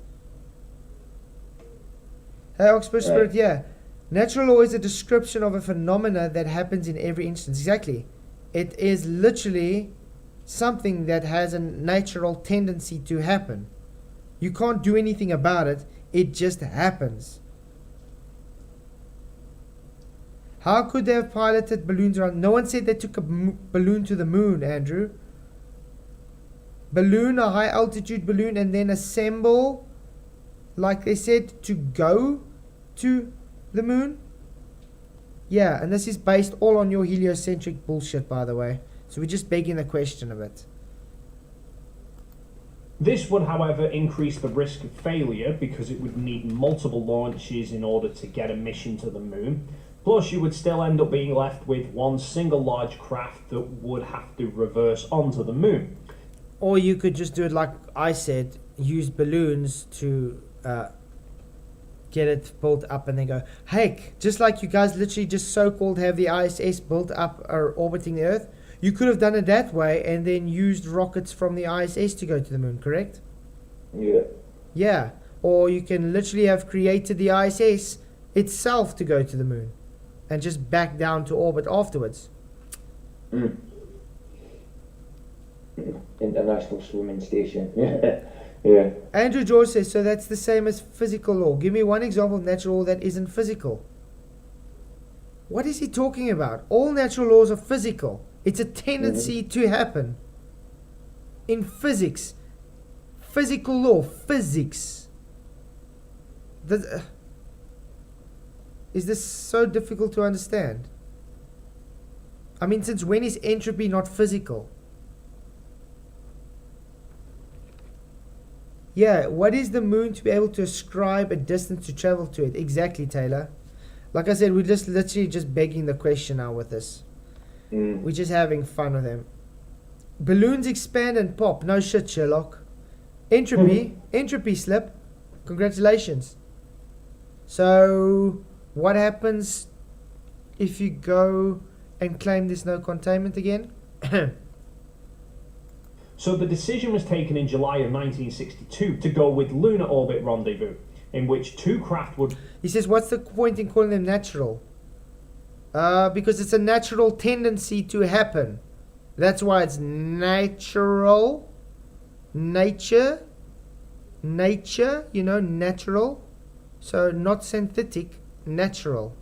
Hey, Oxford Spirit, yeah. Natural law is a description of a phenomena that happens in every instance. Exactly. It is literally something that has a natural tendency to happen. You can't do anything about it. It just happens. How could they have piloted balloons around? No one said they took a balloon to the moon, Andrew. Balloon, a high altitude balloon, and then assemble, like they said, to go to the moon. Yeah, and this is based all on your heliocentric bullshit, by the way. So we're just begging the question a bit. This would, however, increase the risk of failure because it would need multiple launches in order to get a mission to the moon. Plus, you would still end up being left with one single large craft that would have to reverse onto the moon. Or you could just do it like I said, use balloons to get it built up and then go, heck, just like you guys literally just so-called have the ISS built up or orbiting the Earth, you could have done it that way and then used rockets from the ISS to go to the moon, correct? Yeah. Yeah. Or you can literally have created the ISS itself to go to the moon and just back down to orbit afterwards. International Swimming Station. Yeah. Andrew George says, so that's the same as physical law. Give me one example of natural law that isn't physical. What is he talking about? All natural laws are physical. It's a tendency to happen. In physics, physical law, physics. Is this so difficult to understand? I mean, since when is entropy not physical? Yeah, what is the moon to be able to ascribe a distance to travel to it? Exactly, Taylor. Like I said, we're just literally just begging the question now with this. We're just having fun with them. Balloons expand and pop. No shit, Sherlock. Entropy. Entropy slip. Congratulations. So, what happens if you go and claim there's no containment again? So the decision was taken in July of 1962 to go with Lunar Orbit Rendezvous, in which two craft would... He says, what's the point in calling them natural? Because it's a natural tendency to happen. That's why it's natural. Nature, you know, natural. So not synthetic, natural.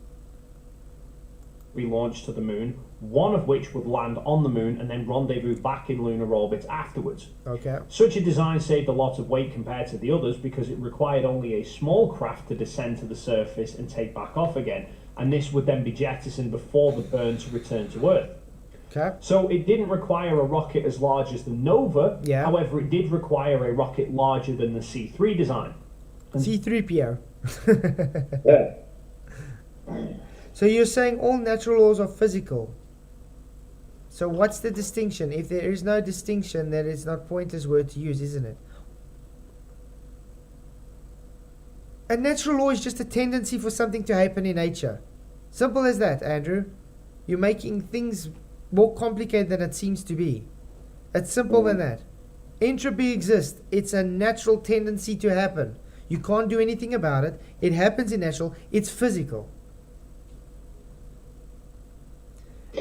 be launched to the moon, one of which would land on the moon and then rendezvous back in lunar orbit afterwards. Okay. Such a design saved a lot of weight compared to the others because it required only a small craft to descend to the surface and take back off again, and this would then be jettisoned before the burn to return to Earth. Okay. So it didn't require a rocket as large as the Nova, however it did require a rocket larger than the C3 design. C3PO. So you're saying all natural laws are physical. So what's the distinction? If there is no distinction, then it's not pointless word to use, isn't it? A natural law is just a tendency for something to happen in nature. Simple as that, Andrew. You're making things more complicated than it seems to be. It's simple than that. Entropy exists. It's a natural tendency to happen. You can't do anything about it. It happens in natural. It's physical.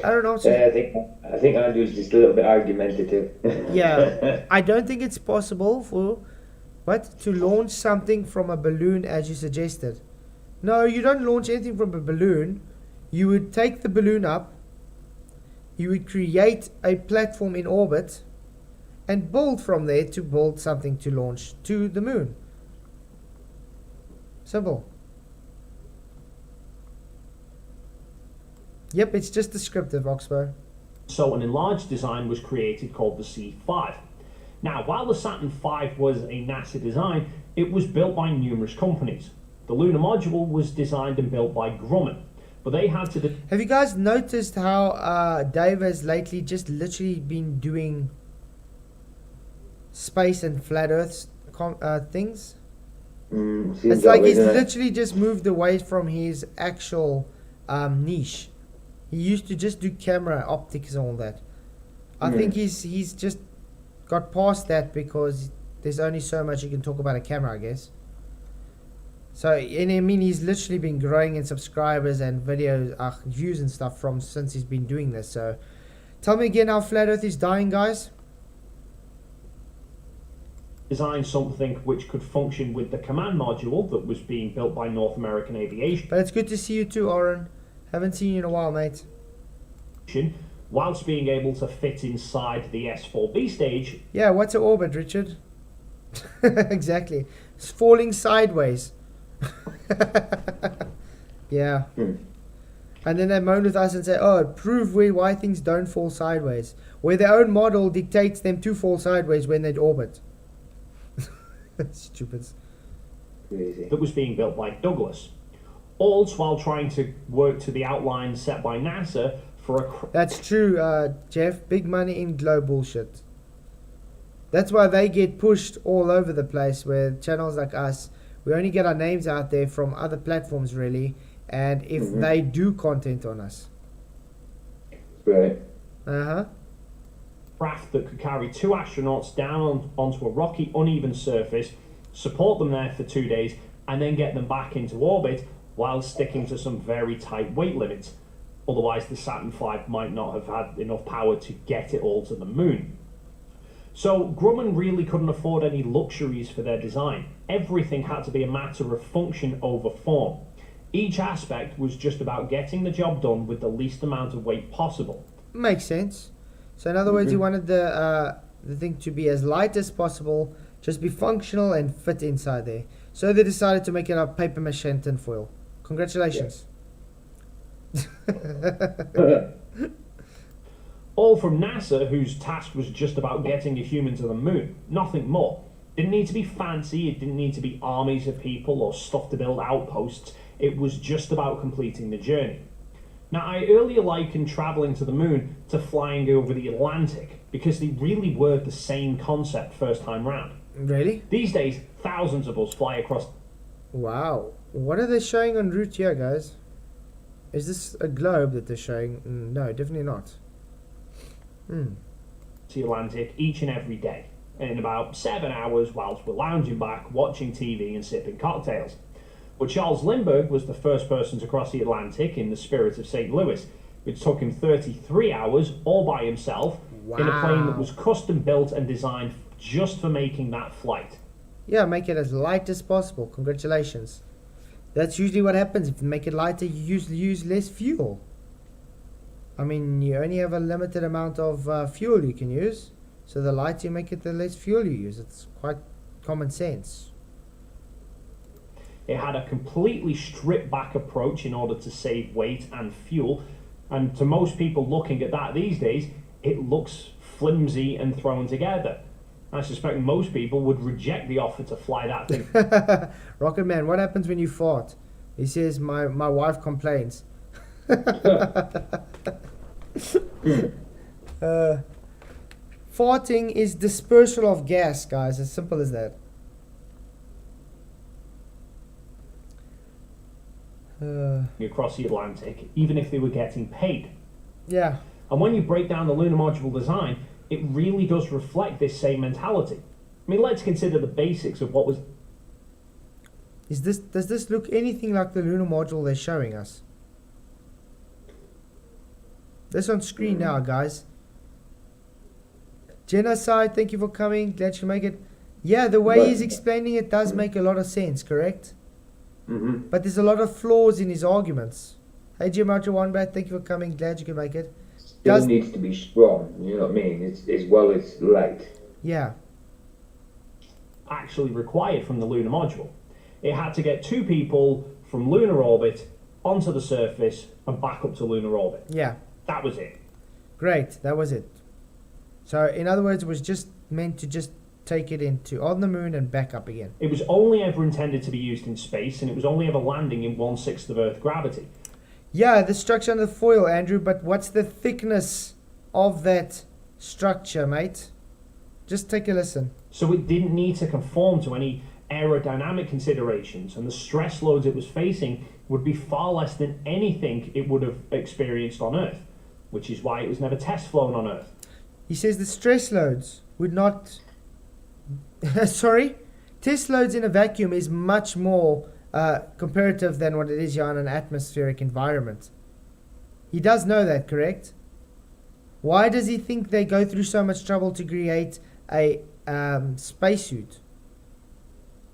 I don't know. I think Andrew's just a little bit argumentative. Yeah, I don't think it's possible to launch something from a balloon as you suggested. No, you don't launch anything from a balloon. You would take the balloon up, you would create a platform in orbit, and build from there to build something to launch to the moon. Simple. Yep, it's just descriptive, Oxbow. So an enlarged design was created called the C5. Now, while the Saturn V was a NASA design, it was built by numerous companies. The lunar module was designed and built by Grumman, but they had to... Have you guys noticed how Dave has lately just literally been doing space and flat Earth things? It's like he's literally just moved away from his actual niche. He used to just do camera optics and all that. I think he's just got past that because there's only so much you can talk about a camera, I guess. So, and I mean, he's literally been growing in subscribers and videos, views and stuff since he's been doing this. So, tell me again how Flat Earth is dying, guys. Design something which could function with the command module that was being built by North American Aviation. But it's good to see you too, Oren. Haven't seen you in a while, mate. Whilst being able to fit inside the S4B stage. Yeah, what's an orbit, Richard? Exactly. It's falling sideways. Yeah. And then they moan with us and say, oh, prove why things don't fall sideways. Where their own model dictates them to fall sideways when they orbit. Stupid. Crazy. That was being built by Douglas. All while trying to work to the outline set by NASA for a... That's true, Jeff. Big money in glow bullshit. That's why they get pushed all over the place, where channels like us, we only get our names out there from other platforms, really, and if they do content on us. Right. Craft that could carry 2 astronauts down onto a rocky, uneven surface, support them there for 2 days, and then get them back into orbit while sticking to some very tight weight limits. Otherwise, the Saturn V might not have had enough power to get it all to the moon. So Grumman really couldn't afford any luxuries for their design. Everything had to be a matter of function over form. Each aspect was just about getting the job done with the least amount of weight possible. Makes sense. So in other words, he wanted the thing to be as light as possible, just be functional and fit inside there. So they decided to make it a paper mache and tin foil. Congratulations. All from NASA, whose task was just about getting a human to the moon. Nothing more. Didn't need to be fancy, it didn't need to be armies of people or stuff to build outposts. It was just about completing the journey. Now, I earlier likened travelling to the moon to flying over the Atlantic, because they really were the same concept first time round. Really? These days, thousands of us fly across... Wow. What are they showing en route here, guys? Is this a globe that they're showing? No, definitely not. The Atlantic each and every day, in about 7 hours whilst we're lounging back, watching TV and sipping cocktails. But Charles Lindbergh was the first person to cross the Atlantic in the spirit of St. Louis, which took him 33 hours all by himself in a plane that was custom built and designed just for making that flight. Yeah, make it as light as possible. Congratulations. That's usually what happens. If you make it lighter, you usually use less fuel. I mean, you only have a limited amount of fuel you can use. So the lighter you make it, the less fuel you use. It's quite common sense. It had a completely stripped back approach in order to save weight and fuel. And to most people looking at that these days, it looks flimsy and thrown together. I suspect most people would reject the offer to fly that thing. Rocket Man, what happens when you fart? He says, my wife complains. Farting is dispersal of gas, guys. As simple as that. Across the Atlantic, even if they were getting paid. Yeah. And when you break down the lunar module design, it really does reflect this same mentality. I mean, let's consider the basics of what was... Does this look anything like the lunar module they're showing us? This on screen now, guys. Genocide, thank you for coming. Glad you make it. Yeah, the way he's explaining it does make a lot of sense, correct? But there's a lot of flaws in his arguments. Hey, Jim Roger Wombat, thank you for coming. Glad you could make it. Still needs to be strong, you know what I mean? It's, as well as light. Yeah. Actually required from the lunar module. It had to get 2 people from lunar orbit onto the surface and back up to lunar orbit. Yeah. That was it. Great, that was it. So, in other words, it was just meant to just take it into on the moon and back up again. It was only ever intended to be used in space, and it was only ever landing in 1/6 of Earth gravity. Yeah, the structure on the foil, Andrew, but what's the thickness of that structure, mate? Just take a listen. So it didn't need to conform to any aerodynamic considerations, and the stress loads it was facing would be far less than anything it would have experienced on Earth, which is why it was never test flown on Earth. He says the stress loads would not... Sorry? Test loads in a vacuum is much more comparative than what it is here in an atmospheric environment. He does know that, correct? Why does he think they go through so much trouble to create a spacesuit?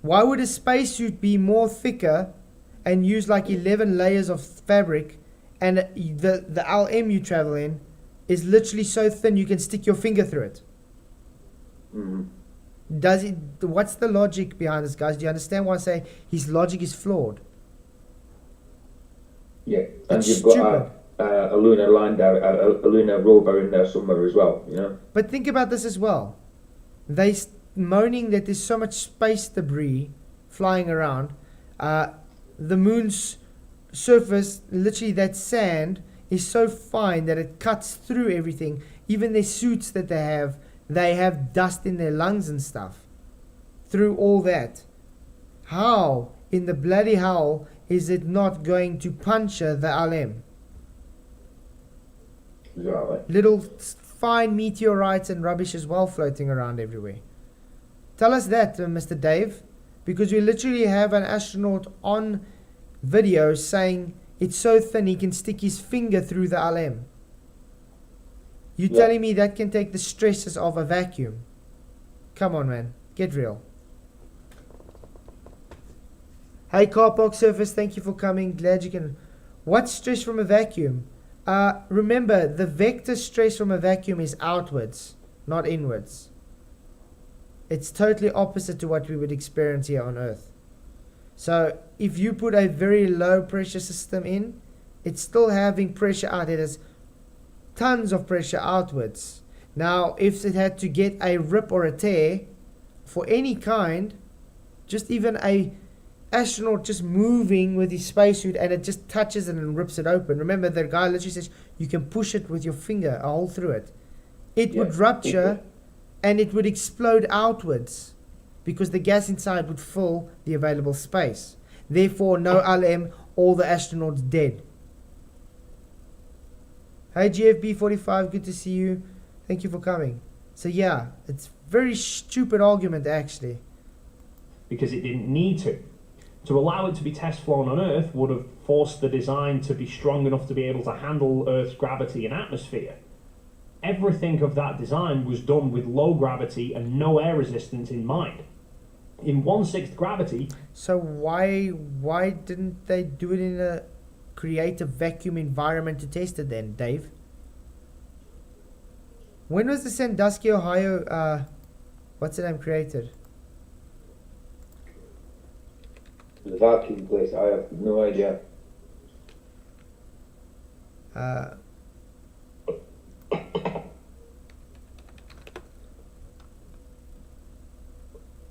Why would a spacesuit be more thicker and use like 11 layers of fabric, and the LM you travel in is literally so thin you can stick your finger through it? What's the logic behind this, guys? Do you understand why I say his logic is flawed? Yeah, and It's you've stupid. got a lunar lander, a lunar rover in there somewhere as well, you know? But think about this as well. They moaning that there's so much space debris flying around. The moon's surface, literally that sand, is so fine that it cuts through everything. Even their suits that they have dust in their lungs and stuff. Through all that. How in the bloody hell is it not going to puncture the LM? Exactly. Little fine meteorites and rubbish as well floating around everywhere. Tell us that, Mr. Dave, because we literally have an astronaut on video saying it's so thin he can stick his finger through the LM. You telling me that can take the stresses of a vacuum? Come on, man. Get real. Hey, Carpark Surface, thank you for coming. Glad you can... What's stress from a vacuum? Remember, the vector stress from a vacuum is outwards, not inwards. It's totally opposite to what we would experience here on Earth. So, if you put a very low pressure system in, it's still having pressure out. It has tons of pressure outwards. Now, if it had to get a rip or a tear for any kind, just even a astronaut just moving with his spacesuit and it just touches it and rips it open. Remember, the guy literally says you can push it with your finger a hole through it. It would rupture and it would explode outwards because the gas inside would fill the available space. Therefore, no LM, all the astronauts dead. Hey GFB45, good to see you. Thank you for coming. So yeah, it's very stupid argument actually. Because it didn't need to. To allow it to be test flown on Earth would have forced the design to be strong enough to be able to handle Earth's gravity and atmosphere. Everything of that design was done with low gravity and no air resistance in mind. In 1/6 gravity... So why didn't they do it in a creative vacuum environment to test it then, Dave? When was the Sandusky, Ohio, what's the name, created? The vacuum place, I have no idea.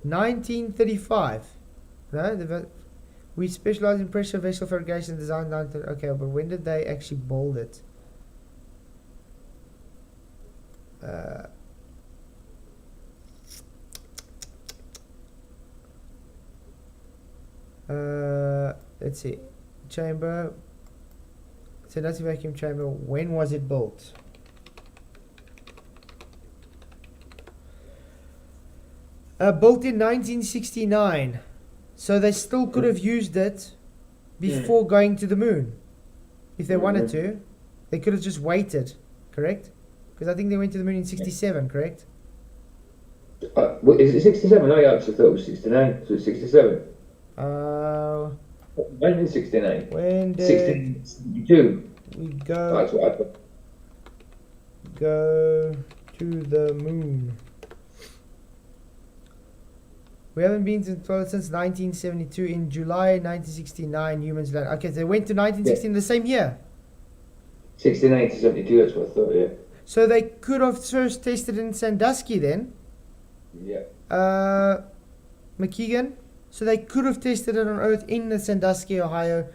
1935. No, we specialize in pressure vessel fabrication design. Okay, but when did they actually build it? Let's see. Chamber. Sandusky vacuum chamber. When was it built? Built in 1969. So they still could have used it before going to the moon. If they wanted to. They could have just waited. Correct? Because I think they went to the moon in 67, correct? Is it 67? I actually thought it was 69. So it's 67. When in 69? When did 62? we go? That's what I thought. Go to the moon. We haven't been to the toilet since 1972. In July 1969, humans landed. Okay, they went to 1916 the same year. 69 to 72, that's what I thought, yeah. So they could have first tested in Sandusky then. Yeah. McKeegan. So they could have tested it on Earth in the Sandusky, Ohio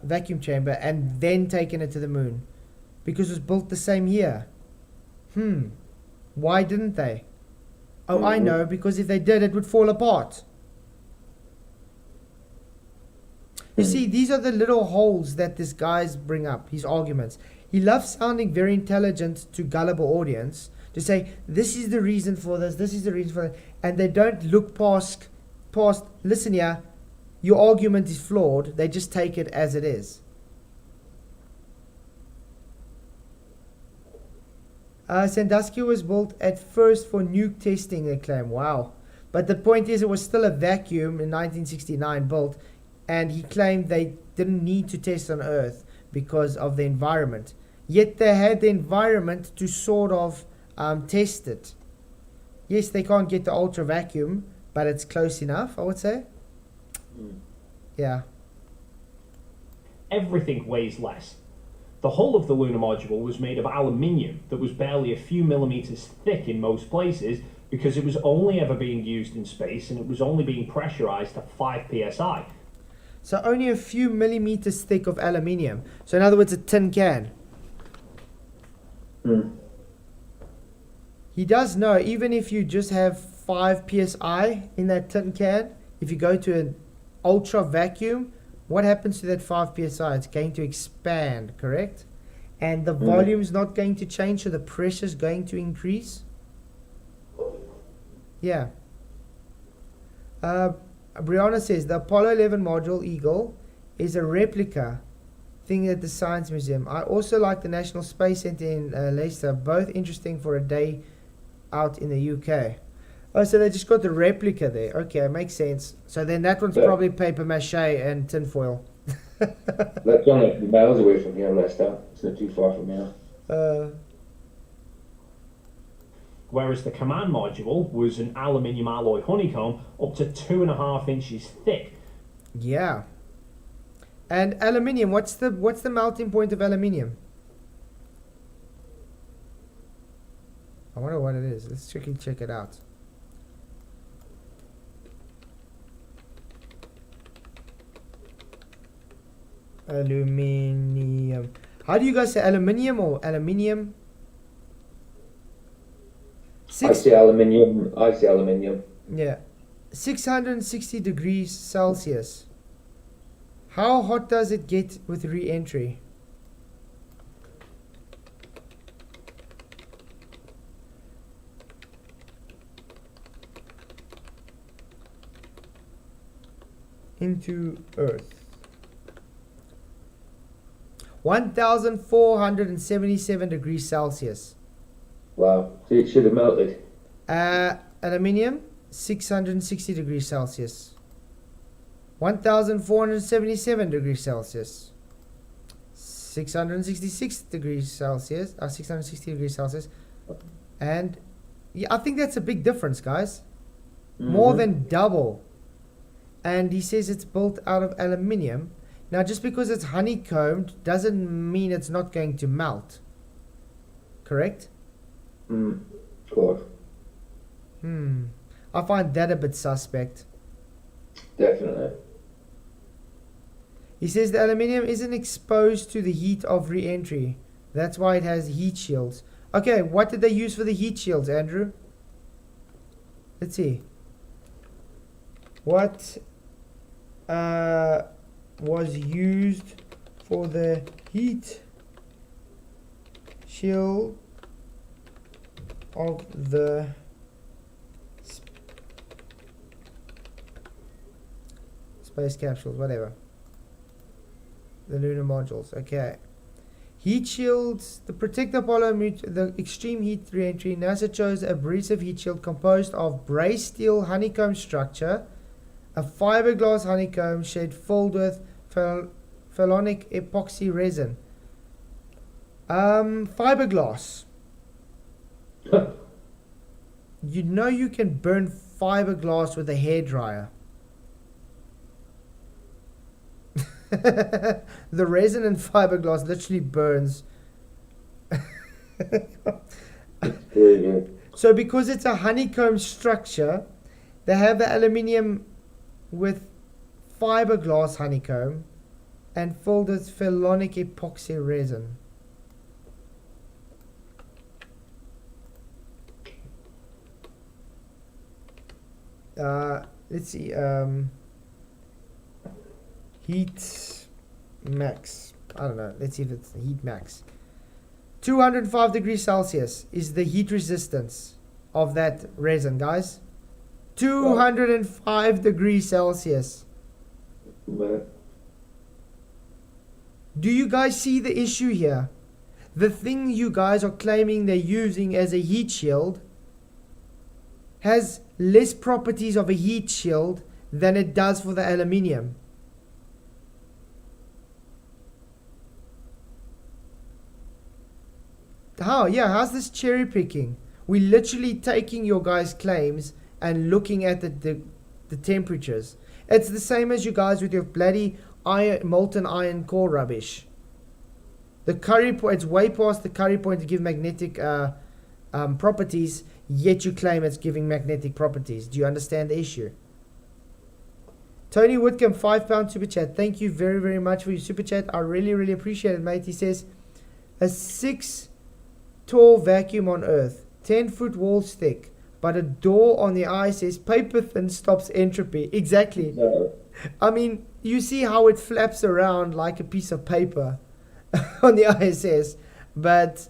vacuum chamber and then taken it to the moon. Because it was built the same year. Why didn't they? Oh, I know, because if they did, it would fall apart. You see, these are the little holes that this guy's bring up, his arguments. He loves sounding very intelligent to gullible audience, to say, this is the reason for this is the reason for that, and they don't look past, listen here, your argument is flawed. They just take it as it is. Sandusky was built at first for nuke testing, they claim. Wow. But the point is, it was still a vacuum in 1969 built, and he claimed they didn't need to test on Earth because of the environment. Yet they had the environment to sort of test it. Yes, they can't get the ultra vacuum, but it's close enough, I would say. Yeah. Everything weighs less. The hull of the lunar module was made of aluminium that was barely a few millimeters thick in most places because it was only ever being used in space and it was only being pressurized to 5 psi. So only a few millimeters thick of aluminium. So in other words, a tin can. He does know, even if you just have 5 psi in that tin can, if you go to an ultra vacuum, what happens to that 5 psi? It's going to expand, correct? And the volume is not going to change, so the pressure is going to increase. Yeah. Brianna says the Apollo 11 module Eagle is a replica thing at the Science Museum. I also like the National Space Center in Leicester, both interesting for a day out in the UK. Oh, so they just got the replica there. Okay, makes sense. So then that one's probably paper mache and tinfoil. That's only a few miles away from here, Leicester. It's not too far from here. Whereas the command module was an aluminium alloy honeycomb up to 2.5 inches thick. Yeah. And aluminium, what's the melting point of aluminium? I wonder what it is. Let's check it out. Aluminium. How do you guys say aluminium or aluminium? I say aluminium. Yeah. 660 degrees Celsius. How hot does it get with re-entry? Into Earth. 1477 degrees Celsius. Wow, so it should have melted. Aluminium, 660 degrees Celsius. 1477 degrees Celsius. 666 degrees Celsius. 660 degrees Celsius. And yeah, I think that's a big difference, guys. More than double. And he says it's built out of aluminium. Now, just because it's honeycombed doesn't mean it's not going to melt. Correct? Of course. I find that a bit suspect. Definitely. He says the aluminium isn't exposed to the heat of re-entry. That's why it has heat shields. Okay, what did they use for the heat shields, Andrew? Let's see. What was used for the heat shield of the space capsules, whatever. The lunar modules, okay. Heat shields, the protect Apollo, the extreme heat re-entry. NASA chose a abrasive heat shield composed of brace steel honeycomb structure, a fiberglass honeycomb shed filled with phenolic epoxy resin. Fiberglass. You know you can burn fiberglass with a hairdryer. The resin in fiberglass literally burns. So because it's a honeycomb structure, they have the aluminium with fiberglass honeycomb and filled with phenolic epoxy resin. Let's see. Heat max. I don't know. Let's see if it's heat max. 205 degrees Celsius is the heat resistance of that resin, guys. 205 degrees Celsius. Do you guys see the issue here? The thing you guys are claiming they're using as a heat shield has less properties of a heat shield than it does for the aluminium. How? Yeah, how's this cherry picking? We're literally taking your guys' claims and looking at the temperatures. It's the same as you guys with your bloody molten iron core rubbish. The curry point, it's way past the curry point to give magnetic properties, yet you claim it's giving magnetic properties. Do you understand the issue? Tony Whitcomb, £5 super chat. Thank you very, very much for your super chat. I really, really appreciate it, mate. He says, a 6 tall vacuum on Earth, 10-foot walls thick, but a door on the ISS, paper thin, stops entropy. Exactly. No. I mean, you see how it flaps around like a piece of paper on the ISS. But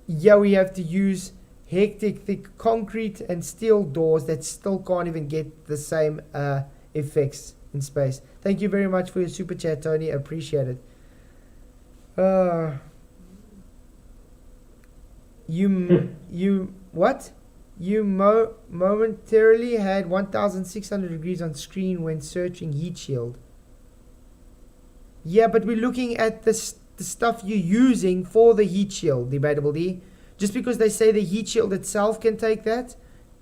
yeah, we have to use hectic thick concrete and steel doors that still can't even get the same effects in space. Thank you very much for your super chat, Tony. Appreciate it. You what? You momentarily had 1600 degrees on screen when searching heat shield. Yeah, but we're looking at the stuff you're using for the heat shield, Debatable D. Just because they say the heat shield itself can take that,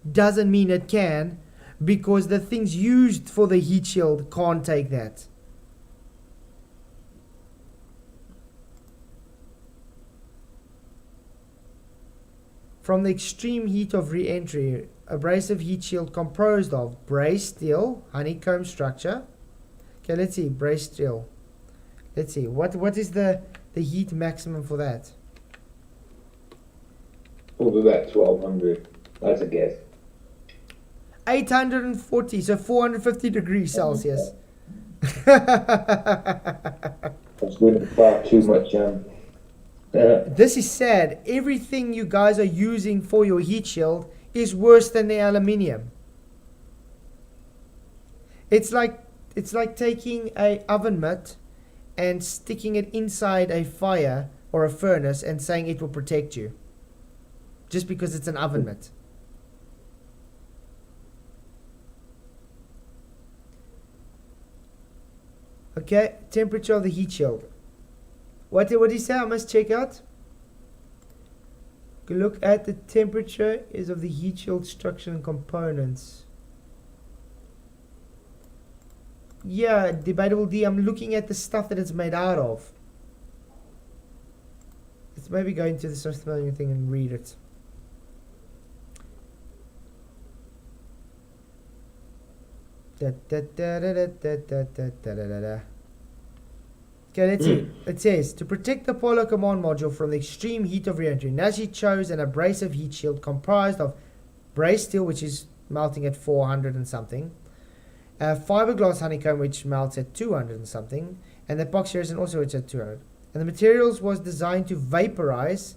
doesn't mean it can, because the things used for the heat shield can't take that. From the extreme heat of re-entry, abrasive heat shield composed of brazed steel, honeycomb structure. Okay, let's see, brazed steel. Let's see, what is the heat maximum for that? Probably about 1200. That's a guess. 840, so 450 degrees Celsius. That's doing far too much. This is sad. Everything you guys are using for your heat shield is worse than the aluminium. It's like taking a oven mitt and sticking it inside a fire or a furnace and saying it will protect you, just because it's an oven mitt. Okay, temperature of the heat shield. What did he say? I must check out. Look at the temperature is of the heat shield structure and components. Yeah, Debatable D, I'm looking at the stuff that it's made out of. Let's maybe go into the Smithsonian thing and read it. Okay, let's see. It says, to protect the Apollo command module from the extreme heat of re-entry, NASA chose an abrasive heat shield comprised of brazed steel, which is melting at 400 and something, fiberglass honeycomb, which melts at 200 and something, and the epoxy resin also, which at 200. And the materials was designed to vaporize,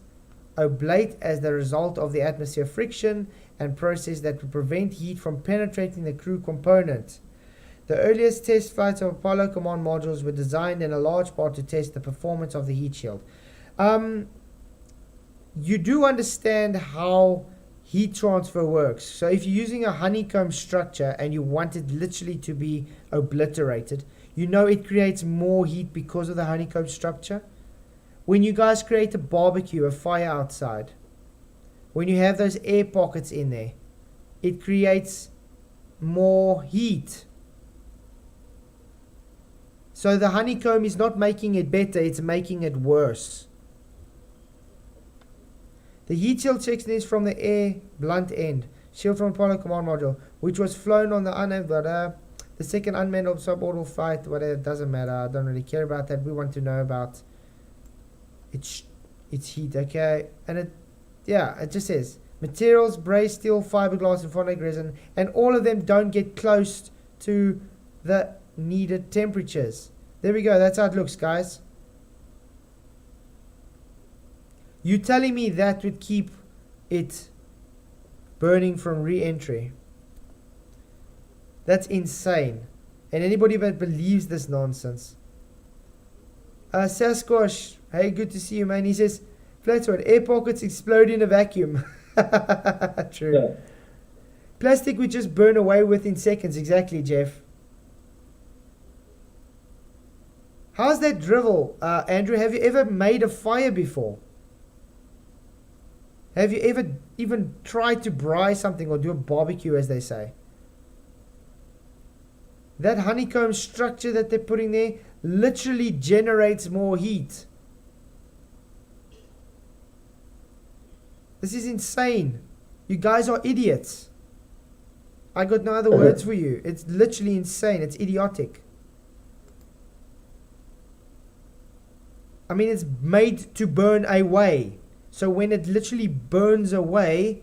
oblate as the result of the atmosphere friction and process that would prevent heat from penetrating the crew component. The earliest test flights of Apollo command modules were designed in a large part to test the performance of the heat shield. You do understand how heat transfer works. So if you're using a honeycomb structure and you want it literally to be obliterated, you know it creates more heat because of the honeycomb structure. When you guys create a barbecue, a fire outside, when you have those air pockets in there, it creates more heat. So the honeycomb is not making it better, it's making it worse. The heat shield section is from the air blunt end, shield from Apollo command module, which was flown on the unmanned, the second unmanned suborbital flight, whatever, it doesn't matter, I don't really care about that. We want to know about its heat, okay? And it just says, materials, brazed steel, fiberglass, and phonic resin, and all of them don't get close to the needed temperatures. There we go, that's how it looks, guys. You telling me that would keep it burning from re-entry? That's insane. And anybody that believes this nonsense. Sasquatch, hey, good to see you, man. He says, Flatsword, air pockets explode in a vacuum. True. Yeah. Plastic would just burn away within seconds. Exactly, Jeff. How's that drivel? Andrew, have you ever made a fire before? Have you ever even tried to braai something or do a barbecue, as they say? That honeycomb structure that they're putting there literally generates more heat. This is insane. You guys are idiots. I got no other words for you. It's literally insane. It's idiotic. I mean, it's made to burn away. So when it literally burns away,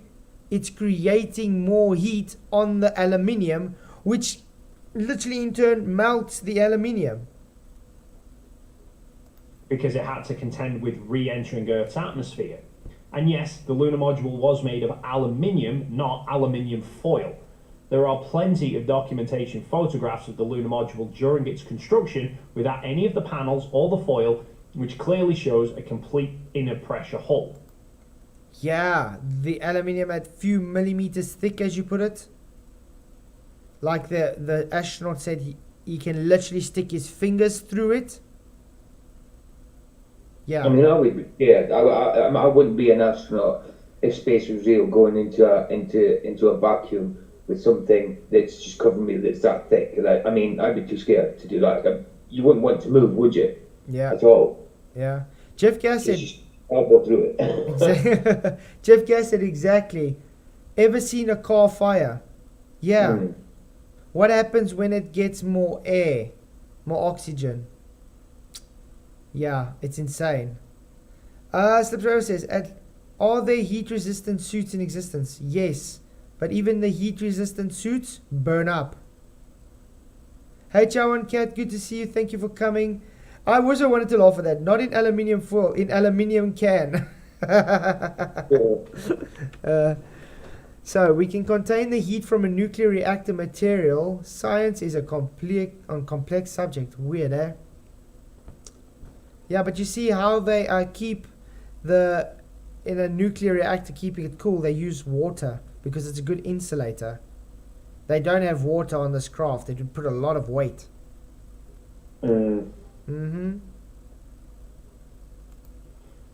it's creating more heat on the aluminium, which literally in turn melts the aluminium. Because it had to contend with re-entering Earth's atmosphere. And yes, the lunar module was made of aluminium, not aluminium foil. There are plenty of documentation photographs of the lunar module during its construction without any of the panels or the foil, which clearly shows a complete inner pressure hull. Yeah, the aluminium at few millimeters thick, as you put it. Like the astronaut said, he can literally stick his fingers through it. Yeah. I mean, I would be scared. I wouldn't be an astronaut if space was real, going into a vacuum with something that's just covering me that's that thick. Like, I mean, I'd be too scared to do that. You wouldn't want to move, would you? Yeah. At all. Yeah. Jeff Gass said. I'll go through it. Jeff Gass said exactly. Ever seen a car fire? Yeah. Mm. What happens when it gets more air, more oxygen? Yeah, it's insane. Slipsrow says, are there heat-resistant suits in existence? Yes, but even the heat-resistant suits burn up. Hey, Chow and Cat, good to see you. Thank you for coming. I also wanted to laugh at that. Not in aluminium foil, in aluminium can. So we can contain the heat from a nuclear reactor material. Science is a complex subject. Weird, eh? Yeah, but you see how they keep in a nuclear reactor, keeping it cool, they use water because it's a good insulator. They don't have water on this craft. They would put a lot of weight. Mm-hmm.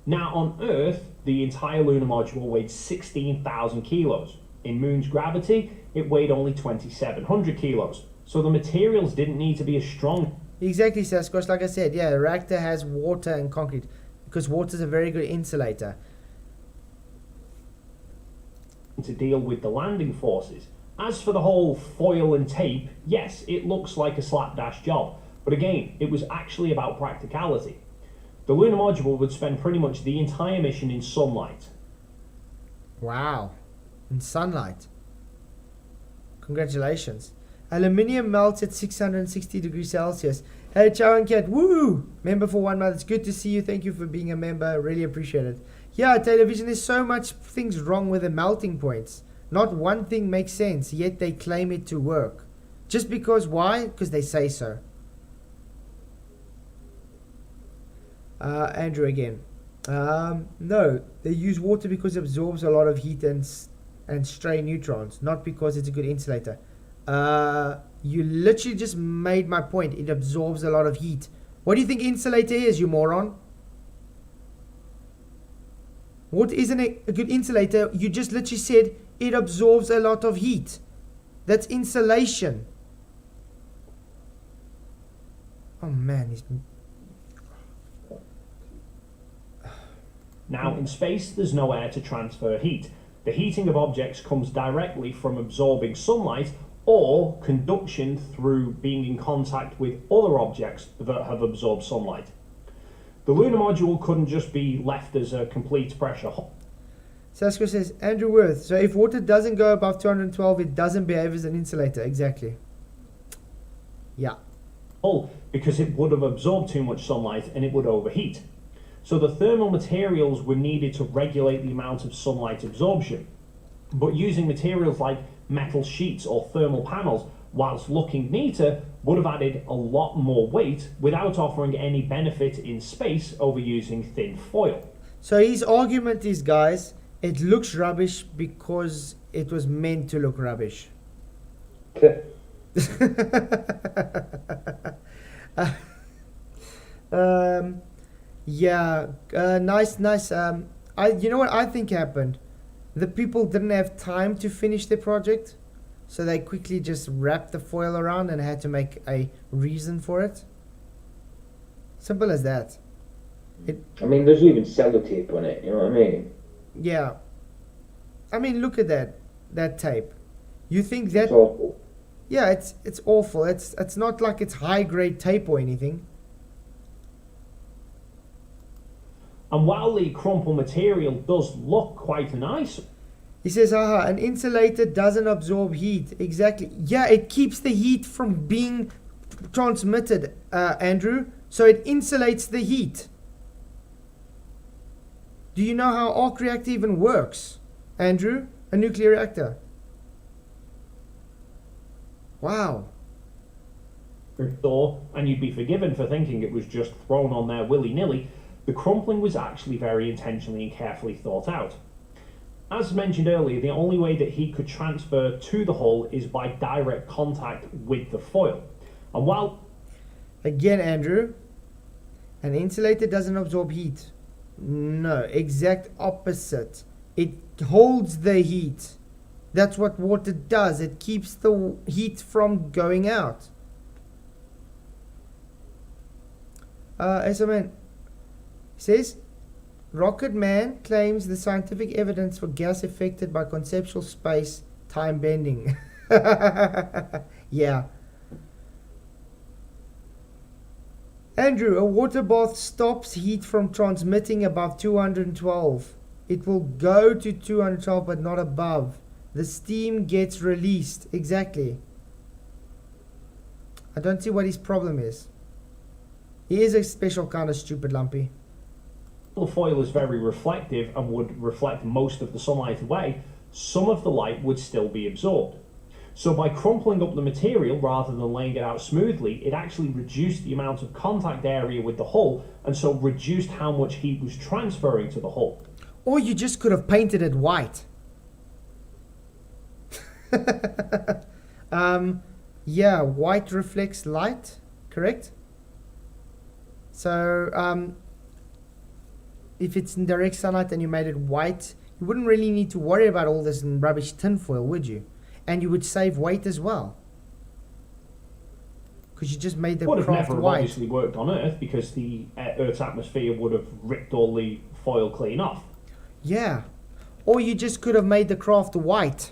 Now, on Earth, the entire lunar module weighed 16,000 kilos. In Moon's gravity, it weighed only 2,700 kilos. So the materials didn't need to be as strong. Exactly, Sasquatch. Like I said, yeah, the reactor has water and concrete because water is a very good insulator. To deal with the landing forces. As for the whole foil and tape, yes, it looks like a slapdash job. But again, it was actually about practicality. The lunar module would spend pretty much the entire mission in sunlight. Wow. In sunlight. Congratulations. Aluminium melts at 660 degrees Celsius. Hey, Chow and Cat. Woo! Member for 1 month. It's good to see you. Thank you for being a member. Really appreciate it. Yeah, television, there's so much things wrong with the melting points. Not one thing makes sense, yet they claim it to work. Just because, why? Because they say so. Andrew again. No, they use water because it absorbs a lot of heat and stray neutrons, not because it's a good insulator. You literally just made my point. It absorbs a lot of heat. What do you think insulator is, you moron? What isn't a good insulator? You just literally said it absorbs a lot of heat. That's insulation. Oh man, he's... Now, in space, there's no air to transfer heat. The heating of objects comes directly from absorbing sunlight or conduction through being in contact with other objects that have absorbed sunlight. The lunar module couldn't just be left as a complete pressure hull. Sasquatch says, Andrew Worth, so if water doesn't go above 212, it doesn't behave as an insulator. Exactly. Yeah. Because it would have absorbed too much sunlight and it would overheat. So the thermal materials were needed to regulate the amount of sunlight absorption. But using materials like metal sheets or thermal panels whilst looking neater would have added a lot more weight without offering any benefit in space over using thin foil. So his argument is, guys, it looks rubbish because it was meant to look rubbish. Nice. You know what I think happened? The people didn't have time to finish their project, so they quickly just wrapped the foil around and had to make a reason for it. Simple as that. I mean, there's even sellotape on it, you know what I mean? Yeah. I mean, look at that tape. You think that? It's awful. Yeah, it's awful. It's not like it's high grade tape or anything. And while the crumple material does look quite nice, he says, an insulator doesn't absorb heat. Exactly. Yeah, it keeps the heat from being transmitted, Andrew. So it insulates the heat. Do you know how arc reactor even works, Andrew? A nuclear reactor. Wow. And you'd be forgiven for thinking it was just thrown on there willy-nilly. The crumpling was actually very intentionally and carefully thought out. As mentioned earlier, the only way that heat could transfer to the hull is by direct contact with the foil. And while... Again, Andrew, an insulator doesn't absorb heat. No, exact opposite. It holds the heat. That's what water does. It keeps the heat from going out. SMN says, Rocket Man claims the scientific evidence for gas affected by conceptual space time bending. Yeah. Andrew, a water bath stops heat from transmitting above 212. It will go to 212 but not above. The steam gets released. Exactly. I don't see what his problem is. He is a special kind of stupid lumpy. The foil is very reflective and would reflect most of the sunlight away. Some of the light would still be absorbed. So by crumpling up the material rather than laying it out smoothly, it actually reduced the amount of contact area with the hull and so reduced how much heat was transferring to the hull. Or you just could have painted it white. Yeah, white reflects light, correct? So if it's in direct sunlight and you made it white, you wouldn't really need to worry about all this rubbish tinfoil, would you? And you would save weight as well, because you just made the would have craft never white. Obviously worked on Earth because the Earth's atmosphere would have ripped all the foil clean off. Yeah, or you just could have made the craft white,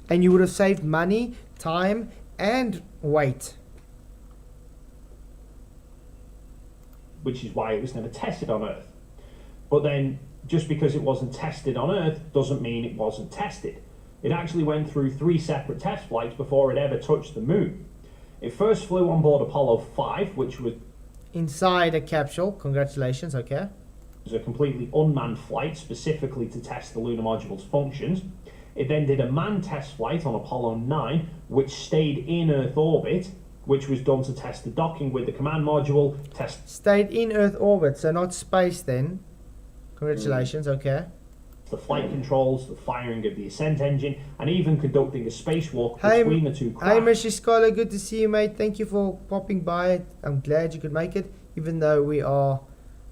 and you would have saved money, time, and weight. Which is why it was never tested on Earth. But then, just because it wasn't tested on Earth doesn't mean it wasn't tested. It actually went through 3 separate test flights before it ever touched the moon. It first flew on board Apollo 5, which was inside a capsule. Congratulations, okay. It was a completely unmanned flight specifically to test the lunar module's functions. It then did a manned test flight on Apollo 9, which stayed in Earth orbit, which was done to test the docking with the command module. Stayed in Earth orbit, so not space then. Congratulations, okay. The flight controls, the firing of the ascent engine, and even conducting a spacewalk between the two craft. Hey, Mr. Scholar, good to see you, mate. Thank you for popping by. I'm glad you could make it, even though we are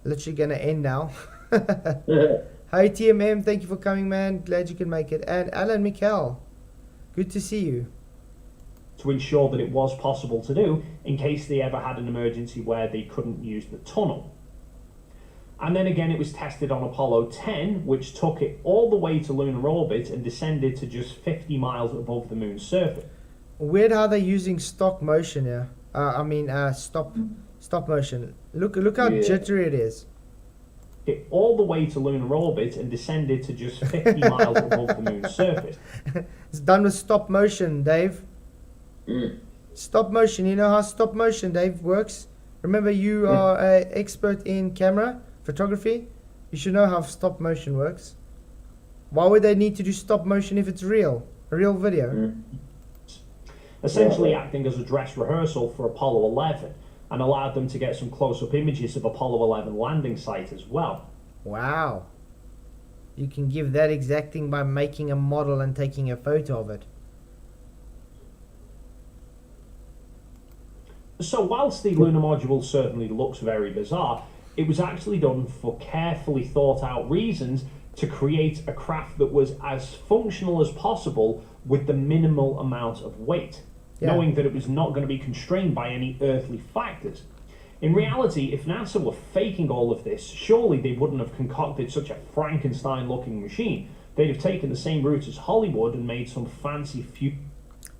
literally going to end now. Hey, TMM, thank you for coming, man. Glad you could make it. And Alan Mikkel, good to see you. To ensure that it was possible to do in case they ever had an emergency where they couldn't use the tunnel. And then again, it was tested on Apollo 10, which took it all the way to lunar orbit and descended to just 50 miles above the moon's surface. Weird how they're using stock motion here. Stop motion. Look how jittery it is. It all the way to lunar orbit and descended to just 50 miles above the moon's surface. It's done with stop motion, Dave. Stop motion. You know how stop motion, Dave, works? Remember, you are an expert in camera photography. You should know how stop motion works. Why would they need to do stop motion if it's real? A real video. essentially acting as a dress rehearsal for Apollo 11, and allowed them to get some close-up images of Apollo 11 landing site as well. Wow. You can give that exact thing by making a model and taking a photo of it. So whilst the lunar module certainly looks very bizarre, it was actually done for carefully thought out reasons to create a craft that was as functional as possible with the minimal amount of weight, knowing that it was not going to be constrained by any earthly factors. In reality, if NASA were faking all of this, surely they wouldn't have concocted such a Frankenstein-looking machine. They'd have taken the same route as Hollywood and made some fancy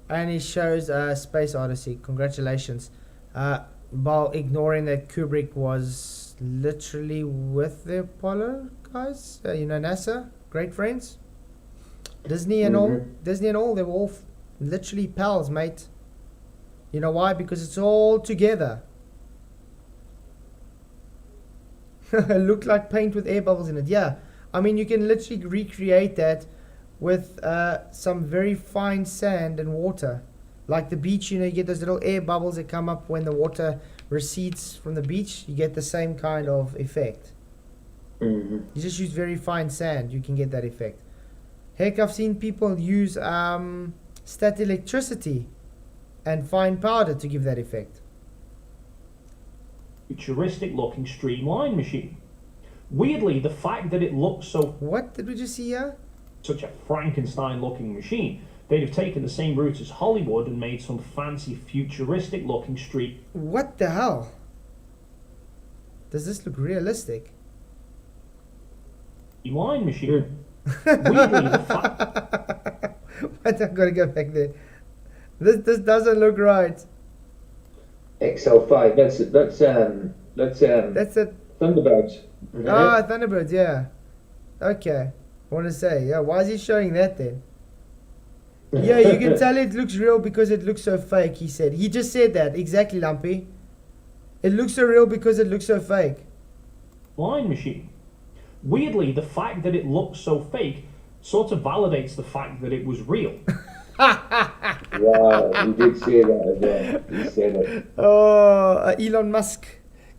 And he shows Space Odyssey. Congratulations. While ignoring that Kubrick was literally with the Apollo guys, NASA, great friends. Disney and all, they were all literally pals, mate. You know why? Because it's all together. Look like paint with air bubbles in it. Yeah, I mean, you can literally recreate that with some very fine sand and water. Like the beach, you get those little air bubbles that come up when the water recedes from the beach. You get the same kind of effect. You just use very fine sand, you can get that effect. Heck, I've seen people use static electricity and fine powder to give that effect. futuristic looking streamline machine. Weirdly, the fact that it looks so... What did we just see here? Such a Frankenstein looking machine. They'd have taken the same route as Hollywood and made some fancy futuristic looking street. What the hell? Does this look realistic? Line machine. Weirdly, the fact... Wait, I've got to go back there. This doesn't look right. XL5. That's Thunderbirds. Ah, Thunderbirds. Yeah. Okay. I want to say, yeah. Why is he showing that then? Yeah, you can tell it looks real because it looks so fake. He said. He just said that exactly, Lumpy. It looks so real because it looks so fake. Line machine. Weirdly, the fact that it looks so fake sort of validates the fact that it was real. Wow, he did say that as well. He said it. Oh, Elon Musk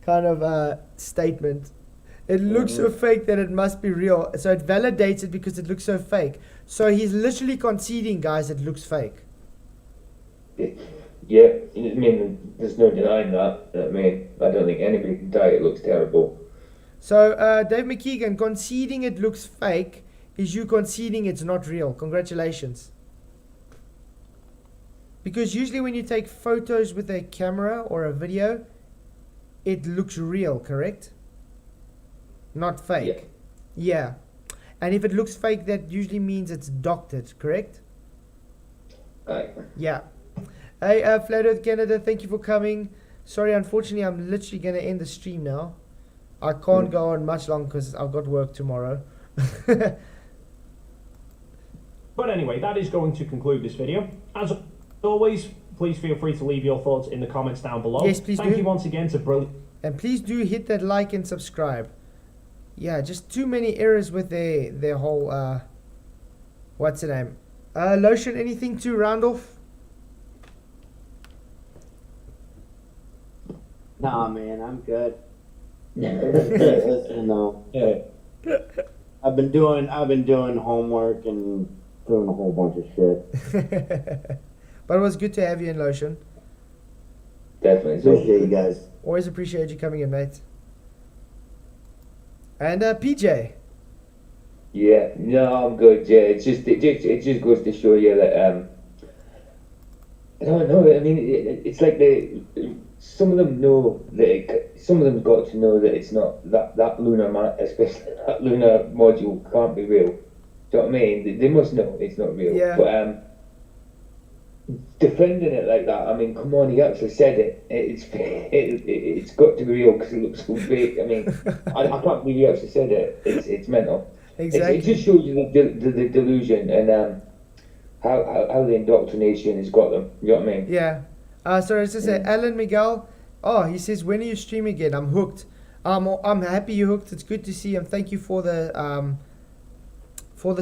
kind of statement. It looks so fake that it must be real. So it validates it because it looks so fake. So he's literally conceding, guys, it looks fake. Yeah, I mean, there's no denying that. I mean, I don't think anybody can deny it looks terrible. So, Dave McKeegan, conceding it looks fake is you conceding it's not real. Congratulations. Because usually when you take photos with a camera or a video, it looks real, correct? Not fake. Yeah. And if it looks fake, that usually means it's doctored, correct? Aye. Yeah. Hey, Flat Earth Canada, thank you for coming. Sorry, unfortunately, I'm literally going to end the stream now. I can't go on much longer because I've got work tomorrow. But anyway, that is going to conclude this video. As always, please feel free to leave your thoughts in the comments down below. Yes, please Thank do. you once again to Brilliant. And please do hit that like and subscribe. Yeah, just too many errors with their whole, what's the name? Lotion, anything to round off? Nah, man, I'm good. Listen, no. I've been doing homework and doing a whole bunch of shit. But it was good to have you in, Lotion. Definitely. Appreciate you guys. Always appreciate you coming in, mate. And PJ. Yeah, no, I'm good. Yeah, it just goes to show you that I don't know. I mean, it's like some of them know that some of them got to know that it's not that lunar especially that lunar module can't be real. Do you know what I mean? They must know it's not real. Yeah. But defending it like that, I mean, come on, he actually said it. It's got to be real because it looks so fake. I mean, I can't believe he actually said it. It's mental. Exactly. It just shows you the delusion and how the indoctrination has got them. You know what I mean? Yeah. Sorry, it's just Alan Miguel. Oh, he says, when are you streaming again? I'm hooked. I'm happy you hooked. It's good to see him. Thank you for the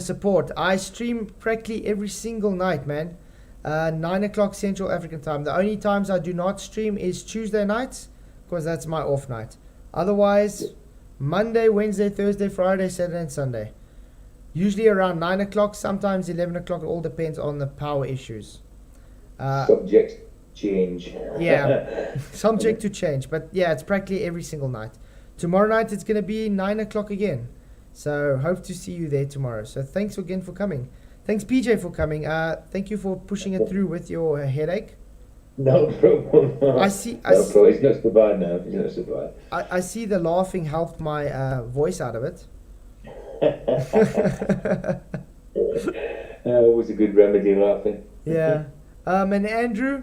support. I stream practically every single night, man. 9 o'clock Central African time. The only times I do not stream is Tuesday nights, because that's my off night. Otherwise, Monday, Wednesday, Thursday, Friday, Saturday, and Sunday. Usually around 9 o'clock, sometimes 11 o'clock. It all depends on the power issues. Subject change. Yeah, subject to change. But yeah, it's practically every single night. Tomorrow night, it's going to be 9 o'clock again. So hope to see you there tomorrow. So thanks again for coming. Thanks, PJ, for coming. Thank you for pushing it through with your headache. No problem. I see. It's not so bad now. It's not so bad. I see the laughing helped my voice out of it. Always a good remedy, laughing. Yeah. And Andrew,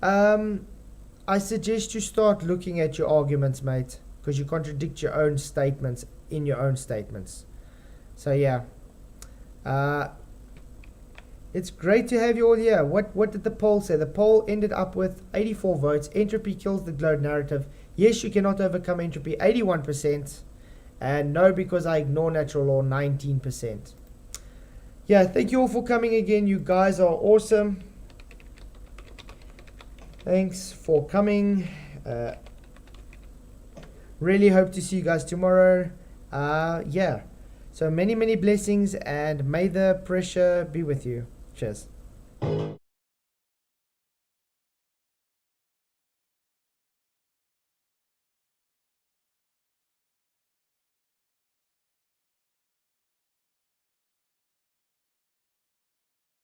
I suggest you start looking at your arguments, mate, because you contradict your own statements in your own statements. So yeah. It's great to have you all here. What did the poll say? The poll ended up with 84 votes. Entropy kills the globe narrative. Yes, you cannot overcome entropy, 81%. And no, because I ignore natural law, 19%. Yeah, thank you all for coming again. You guys are awesome. Thanks for coming. Really hope to see you guys tomorrow. Yeah. So many blessings, and may the pressure be with you. Cheers.